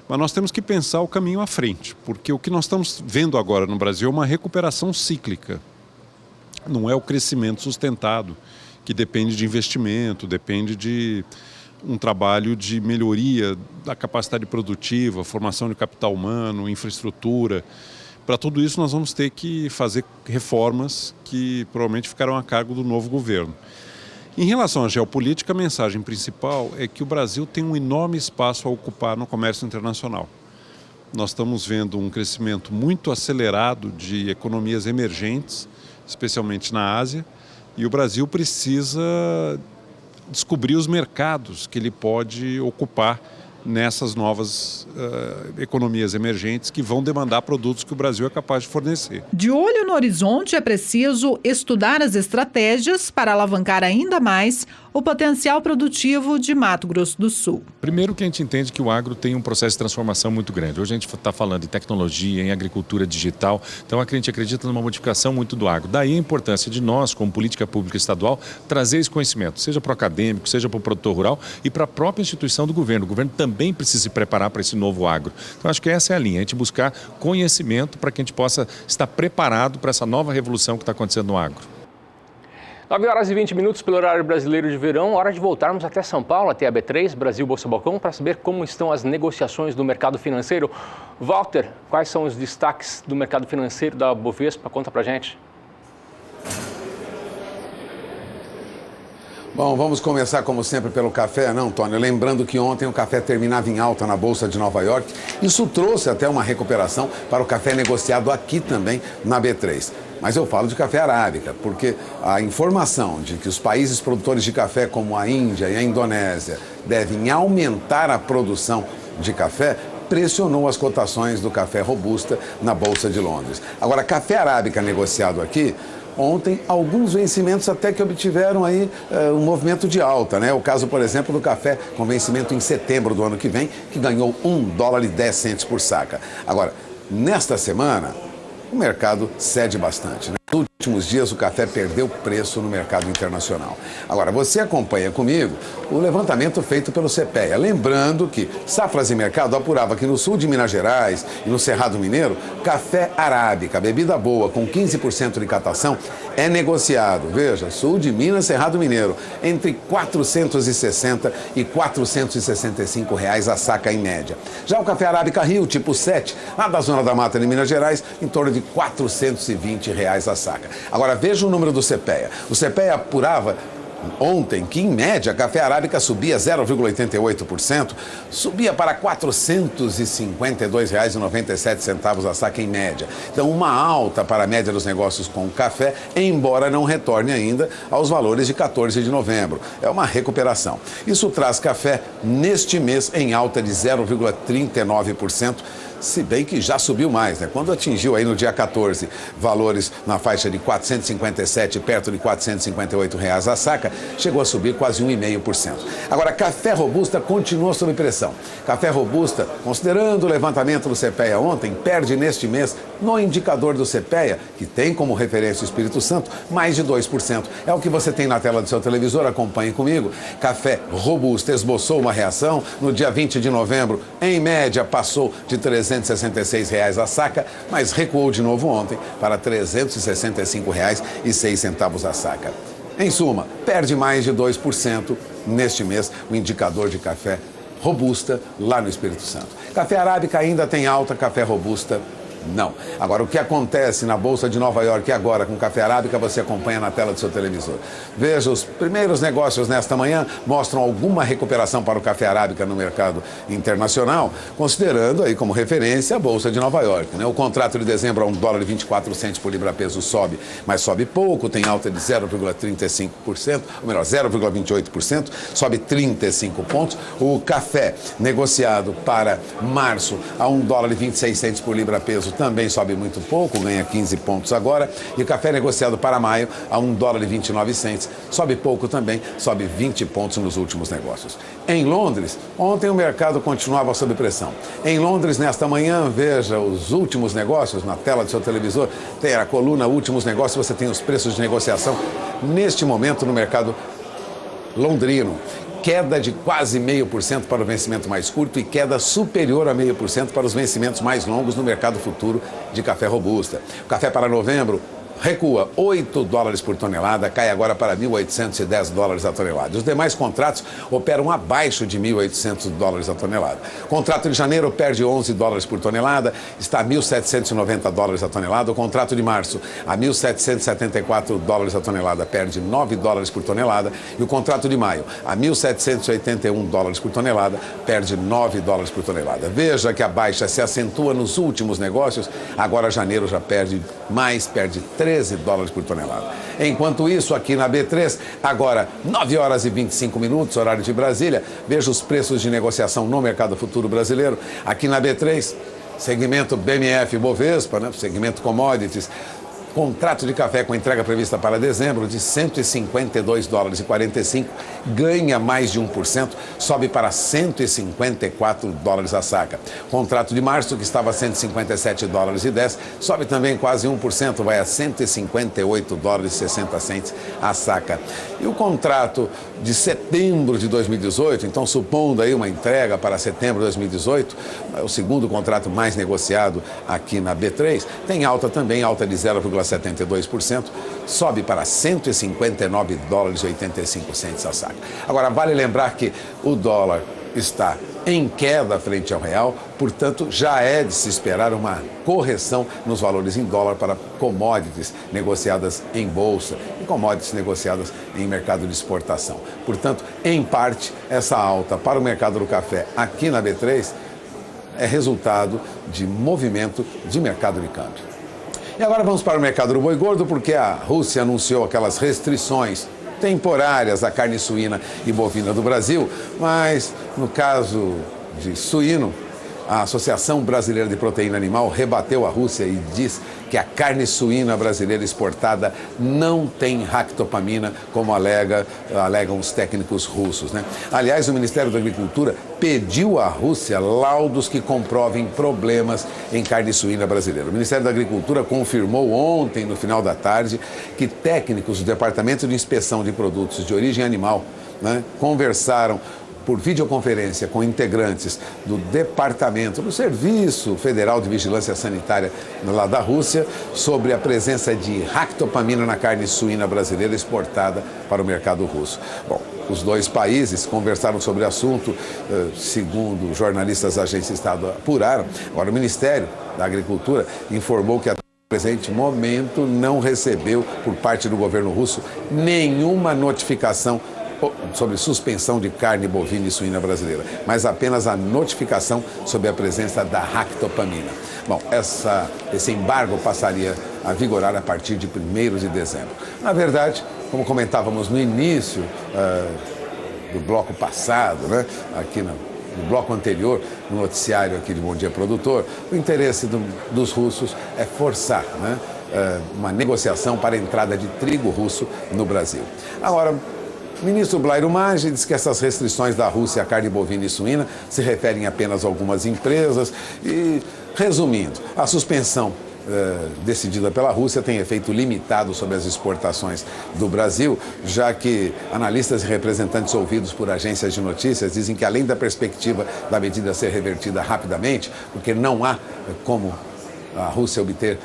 Mas nós temos que pensar o caminho à frente, porque o que nós estamos vendo agora no Brasil é uma recuperação cíclica. Não é o crescimento sustentado, que depende de investimento, depende de um trabalho de melhoria da capacidade produtiva, formação de capital humano, infraestrutura. Para tudo isso nós vamos ter que fazer reformas que provavelmente ficarão a cargo do novo governo. Em relação à geopolítica, a mensagem principal é que o Brasil tem um enorme espaço a ocupar no comércio internacional. Nós estamos vendo um crescimento muito acelerado de economias emergentes, especialmente na Ásia, e o Brasil precisa descobrir os mercados que ele pode ocupar nessas novas economias emergentes que vão demandar produtos que o Brasil é capaz de fornecer. De olho no horizonte, é preciso estudar as estratégias para alavancar ainda mais o potencial produtivo de Mato Grosso do Sul. Primeiro que a gente entende que o agro tem um processo de transformação muito grande. Hoje a gente está falando em tecnologia, em agricultura digital, então a gente acredita numa modificação muito do agro. Daí a importância de nós, como política pública estadual, trazer esse conhecimento, seja para o acadêmico, seja para o produtor rural e para a própria instituição do governo. O governo também precisa se preparar para esse novo agro. Então acho que essa é a linha, a gente buscar conhecimento para que a gente possa estar preparado para essa nova revolução que está acontecendo no agro. 9h20 pelo horário brasileiro de verão, hora de voltarmos até São Paulo, até a B3, Brasil Bolsa Balcão, para saber como estão as negociações do mercado financeiro. Walter, quais são os destaques do mercado financeiro da Bovespa? Conta pra gente. Bom, vamos começar como sempre pelo café, não, Antônio? Lembrando que ontem o café terminava em alta na Bolsa de Nova York. Isso trouxe até uma recuperação para o café negociado aqui também na B3. Mas eu falo de café arábica, porque a informação de que os países produtores de café, como a Índia e a Indonésia, devem aumentar a produção de café, pressionou as cotações do café robusta na Bolsa de Londres. Agora, café arábica negociado aqui, ontem, alguns vencimentos até que obtiveram aí um movimento de alta, né? O caso, por exemplo, do café com vencimento em setembro do ano que vem, que ganhou $1,10 por saca. Agora, nesta semana, o mercado cede bastante, né? Nos últimos dias o café perdeu preço no mercado internacional. Agora, você acompanha comigo o levantamento feito pelo CPEA. Lembrando que Safras e Mercado apurava que no sul de Minas Gerais e no Cerrado Mineiro, café arábica, bebida boa, com 15% de catação, é negociado, veja, sul de Minas, Cerrado Mineiro, entre R$ 460 e R$ 465 a saca em média. Já o café arábica Rio, tipo 7, lá da Zona da Mata de Minas Gerais, em torno de R$ 420 a saca. Agora veja o número do CPEA. O CPEA apurava ontem que, em média, a café arábica subia 0,88%, subia para R$ 452,97 a saca em média. Então, uma alta para a média dos negócios com café, embora não retorne ainda aos valores de 14 de novembro. É uma recuperação. Isso traz café neste mês em alta de 0,39%. Se bem que já subiu mais, né? Quando atingiu aí no dia 14 valores na faixa de 457, perto de R$ 458 a saca, chegou a subir quase 1,5%. Agora, café robusta continua sob pressão. Café robusta, considerando o levantamento do CPEA ontem, perde neste mês, no indicador do CPEA, que tem como referência o Espírito Santo, mais de 2%. É o que você tem na tela do seu televisor, acompanhe comigo. Café robusta esboçou uma reação no dia 20 de novembro, em média passou de R$ 366 a saca, mas recuou de novo ontem para R$ 365,06 a saca. Em suma, perde mais de 2% neste mês o indicador de café robusta lá no Espírito Santo. Café arábica ainda tem alta, café robusta não. Agora, o que acontece na Bolsa de Nova York agora com café arábica, você acompanha na tela do seu televisor. Veja, os primeiros negócios nesta manhã mostram alguma recuperação para o café arábica no mercado internacional, considerando aí como referência a Bolsa de Nova York, né? O contrato de dezembro a $1,24 por libra-peso sobe, mas sobe pouco, tem alta de 0,35%, ou melhor, 0,28%, sobe 35 pontos. O café negociado para março a $1,26 por libra-peso também sobe muito pouco, ganha 15 pontos agora. E o café negociado para maio a $1,29, sobe pouco também, sobe 20 pontos nos últimos negócios. Em Londres, ontem o mercado continuava sob pressão. Em Londres, nesta manhã, veja os últimos negócios na tela do seu televisor. Tem a coluna Últimos Negócios, você tem os preços de negociação neste momento no mercado londrino. Queda de quase 0,5% para o vencimento mais curto e queda superior a 0,5% para os vencimentos mais longos no mercado futuro de café robusta. O café para novembro recua $8 por tonelada, cai agora para $1.810 a tonelada. Os demais contratos operam abaixo de $1.800 a tonelada. O contrato de janeiro perde $11 por tonelada, está a $1.790 a tonelada. O contrato de março a $1.774 a tonelada, perde $9 por tonelada. E o contrato de maio a $1.781 por tonelada, perde $9 por tonelada. Veja que a baixa se acentua nos últimos negócios, agora janeiro já perde mais, perde $13 por tonelada. Enquanto isso, aqui na B3, agora 9 horas e 25 minutos, horário de Brasília, veja os preços de negociação no mercado futuro brasileiro. Aqui na B3, segmento BMF Bovespa, né? Segmento commodities. Contrato de café com entrega prevista para dezembro de $152,45, ganha mais de 1%, sobe para $154 a saca. Contrato de março, que estava a $157,10, sobe também quase 1%, vai a $158,60 a saca. E o contrato de setembro de 2018, então supondo aí uma entrega para setembro de 2018, é o segundo contrato mais negociado aqui na B3, tem alta também, alta de 0,72%, sobe para $159,85 a saca. Agora, vale lembrar que o dólar está em queda frente ao real, portanto, já é de se esperar uma correção nos valores em dólar para commodities negociadas em bolsa e commodities negociadas em mercado de exportação. Portanto, em parte, essa alta para o mercado do café aqui na B3 é resultado de movimento de mercado de câmbio. E agora vamos para o mercado do boi gordo, porque a Rússia anunciou aquelas restrições temporárias à carne suína e bovina do Brasil, mas no caso de suíno, A Associação Brasileira de Proteína Animal rebateu a Rússia e diz que a carne suína brasileira exportada não tem ractopamina, como alegam os técnicos russos, né? Aliás, o Ministério da Agricultura pediu à Rússia laudos que comprovem problemas em carne suína brasileira. O Ministério da Agricultura confirmou ontem, no final da tarde, que técnicos do Departamento de Inspeção de Produtos de Origem Animal, né, conversaram por videoconferência com integrantes do Departamento do Serviço Federal de Vigilância Sanitária lá da Rússia sobre a presença de ractopamina na carne suína brasileira exportada para o mercado russo. Bom, os dois países conversaram sobre o assunto, segundo jornalistas da Agência Estado apuraram. Agora, o Ministério da Agricultura informou que até o presente momento não recebeu, por parte do governo russo, nenhuma notificação sobre suspensão de carne bovina e suína brasileira, mas apenas a notificação sobre a presença da ractopamina. Bom, esse embargo passaria a vigorar a partir de 1º de dezembro. Na verdade, como comentávamos no início do bloco passado, né, aqui no bloco anterior, no noticiário aqui de Bom Dia Produtor, o interesse dos russos é forçar, né, uma negociação para a entrada de trigo russo no Brasil. Agora, o ministro Blairo Maggi diz que essas restrições da Rússia à carne bovina e suína se referem apenas a algumas empresas e, resumindo, a suspensão decidida pela Rússia tem efeito limitado sobre as exportações do Brasil, já que analistas e representantes ouvidos por agências de notícias dizem que, além da perspectiva da medida ser revertida rapidamente, porque não há como a Rússia obter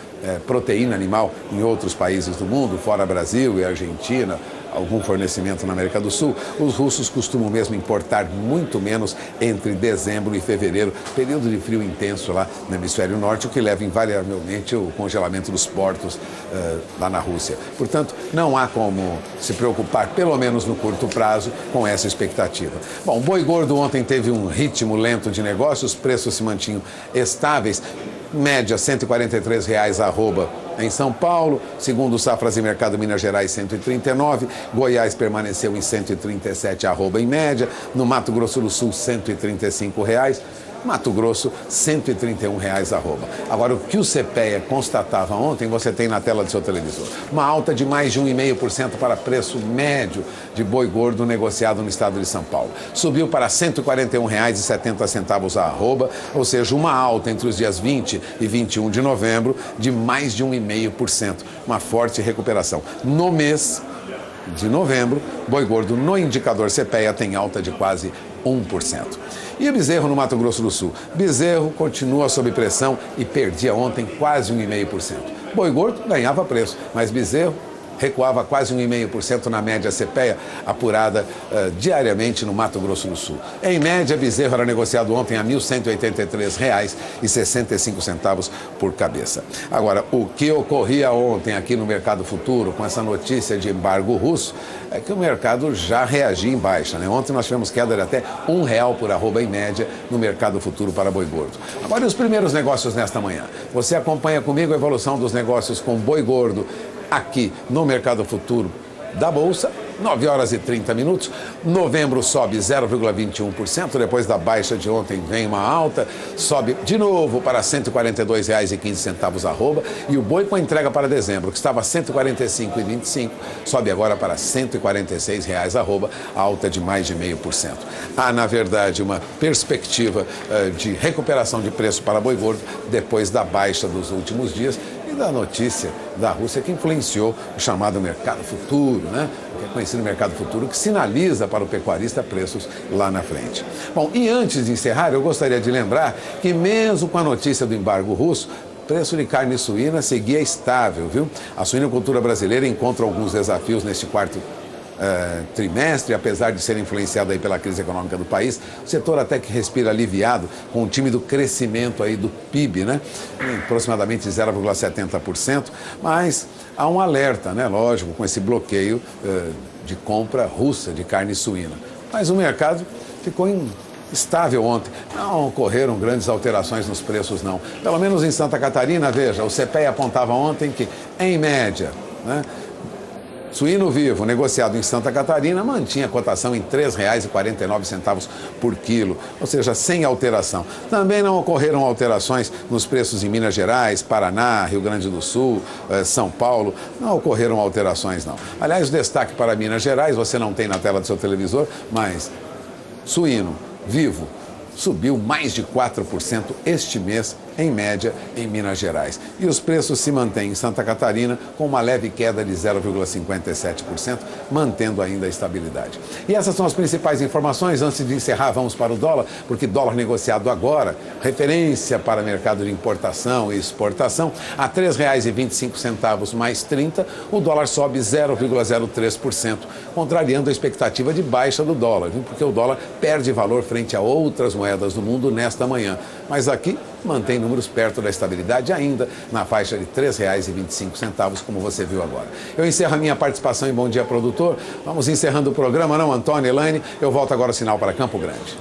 proteína animal em outros países do mundo, fora Brasil e Argentina, algum fornecimento na América do Sul, os russos costumam mesmo importar muito menos entre dezembro e fevereiro, período de frio intenso lá no hemisfério norte, o que leva invariavelmente ao congelamento dos portos lá na Rússia. Portanto, não há como se preocupar, pelo menos no curto prazo, com essa expectativa. Bom, o boi gordo ontem teve um ritmo lento de negócio, os preços se mantinham estáveis, média R$ 143 arroba em São Paulo, segundo o Safras e Mercado Minas Gerais 139, Goiás permaneceu em 137 arroba em média, no Mato Grosso do Sul R$ 135, Mato Grosso R$ 131 arroba. Agora, o que o CPEA constatava ontem, você tem na tela do seu televisor. Uma alta de mais de 1,5% para preço médio de boi gordo negociado no estado de São Paulo. Subiu para R$ 141,70 a arroba, ou seja, uma alta entre os dias 20 e 21 de novembro de mais de 1,5%. Uma forte recuperação. No mês de novembro, boi gordo no indicador CPEA tem alta de quase 1%. E o bezerro no Mato Grosso do Sul? Bezerro continua sob pressão e perdia ontem quase 1,5%. Boi gordo ganhava preço, mas bezerro recuava quase 1,5% na média CPEA, apurada diariamente no Mato Grosso do Sul. Em média, bezerro era negociado ontem a R$ 1.183,65 por cabeça. Agora, o que ocorria ontem aqui no Mercado Futuro, com essa notícia de embargo russo, é que o mercado já reagia em baixa, né? Ontem nós tivemos queda de até R$ 1 por arroba em média no Mercado Futuro para boi gordo. Agora, e os primeiros negócios nesta manhã? Você acompanha comigo a evolução dos negócios com boi gordo aqui no Mercado Futuro da Bolsa, 9 horas e 30 minutos. Novembro sobe 0,21%, depois da baixa de ontem vem uma alta, sobe de novo para R$ 142,15 arroba, e o boi com entrega para dezembro, que estava R$ 145,25, sobe agora para R$ 146 arroba, alta de mais de 0,5%. Há, na verdade, uma perspectiva de recuperação de preço para boi gordo depois da baixa dos últimos dias, da notícia da Rússia que influenciou o chamado mercado futuro, né? Que é conhecido mercado futuro, que sinaliza para o pecuarista preços lá na frente. Bom, e antes de encerrar, eu gostaria de lembrar que mesmo com a notícia do embargo russo, o preço de carne suína seguia estável, viu? A suinocultura brasileira encontra alguns desafios neste quarto trimestre, apesar de ser influenciado aí pela crise econômica do país, o setor até que respira aliviado com um tímido crescimento aí do PIB, né? Em aproximadamente 0,70%, mas há um alerta, né? Lógico, com esse bloqueio de compra russa de carne suína. Mas o mercado ficou estável ontem. Não ocorreram grandes alterações nos preços, não. Pelo menos em Santa Catarina, veja, o CPEA apontava ontem que, em média, né, Suíno vivo, negociado em Santa Catarina, mantinha a cotação em R$ 3,49 por quilo, ou seja, sem alteração. Também não ocorreram alterações nos preços em Minas Gerais, Paraná, Rio Grande do Sul, São Paulo. Não ocorreram alterações, não. Aliás, destaque para Minas Gerais, você não tem na tela do seu televisor, mas suíno vivo subiu mais de 4% este mês, em média, em Minas Gerais. E os preços se mantêm em Santa Catarina com uma leve queda de 0,57%, mantendo ainda a estabilidade. E essas são as principais informações. Antes de encerrar, vamos para o dólar, porque dólar negociado agora, referência para mercado de importação e exportação, a R$ 3,25 mais 30, o dólar sobe 0,03%, contrariando a expectativa de baixa do dólar, viu? Porque o dólar perde valor frente a outras moedas do mundo nesta manhã. Mas aqui mantém números perto da estabilidade, ainda na faixa de R$ 3,25, como você viu agora. Eu encerro a minha participação em Bom Dia Produtor. Vamos encerrando o programa, não, Antônio, Elaine? Eu volto agora ao sinal para Campo Grande.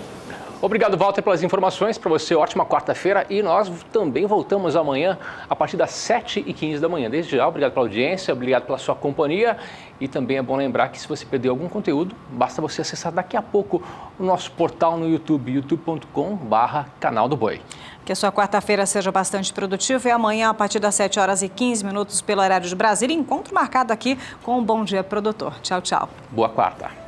Obrigado, Walter, pelas informações. Para você, ótima quarta-feira. E nós também voltamos amanhã a partir das 7h15 da manhã. Desde já, obrigado pela audiência, obrigado pela sua companhia. E também é bom lembrar que se você perdeu algum conteúdo, basta você acessar daqui a pouco o nosso portal no YouTube, youtube.com/canal do Boi. Que a sua quarta-feira seja bastante produtiva e amanhã, a partir das 7h15, pelo horário de Brasília, encontro marcado aqui com o Bom Dia Produtor. Tchau, tchau. Boa quarta.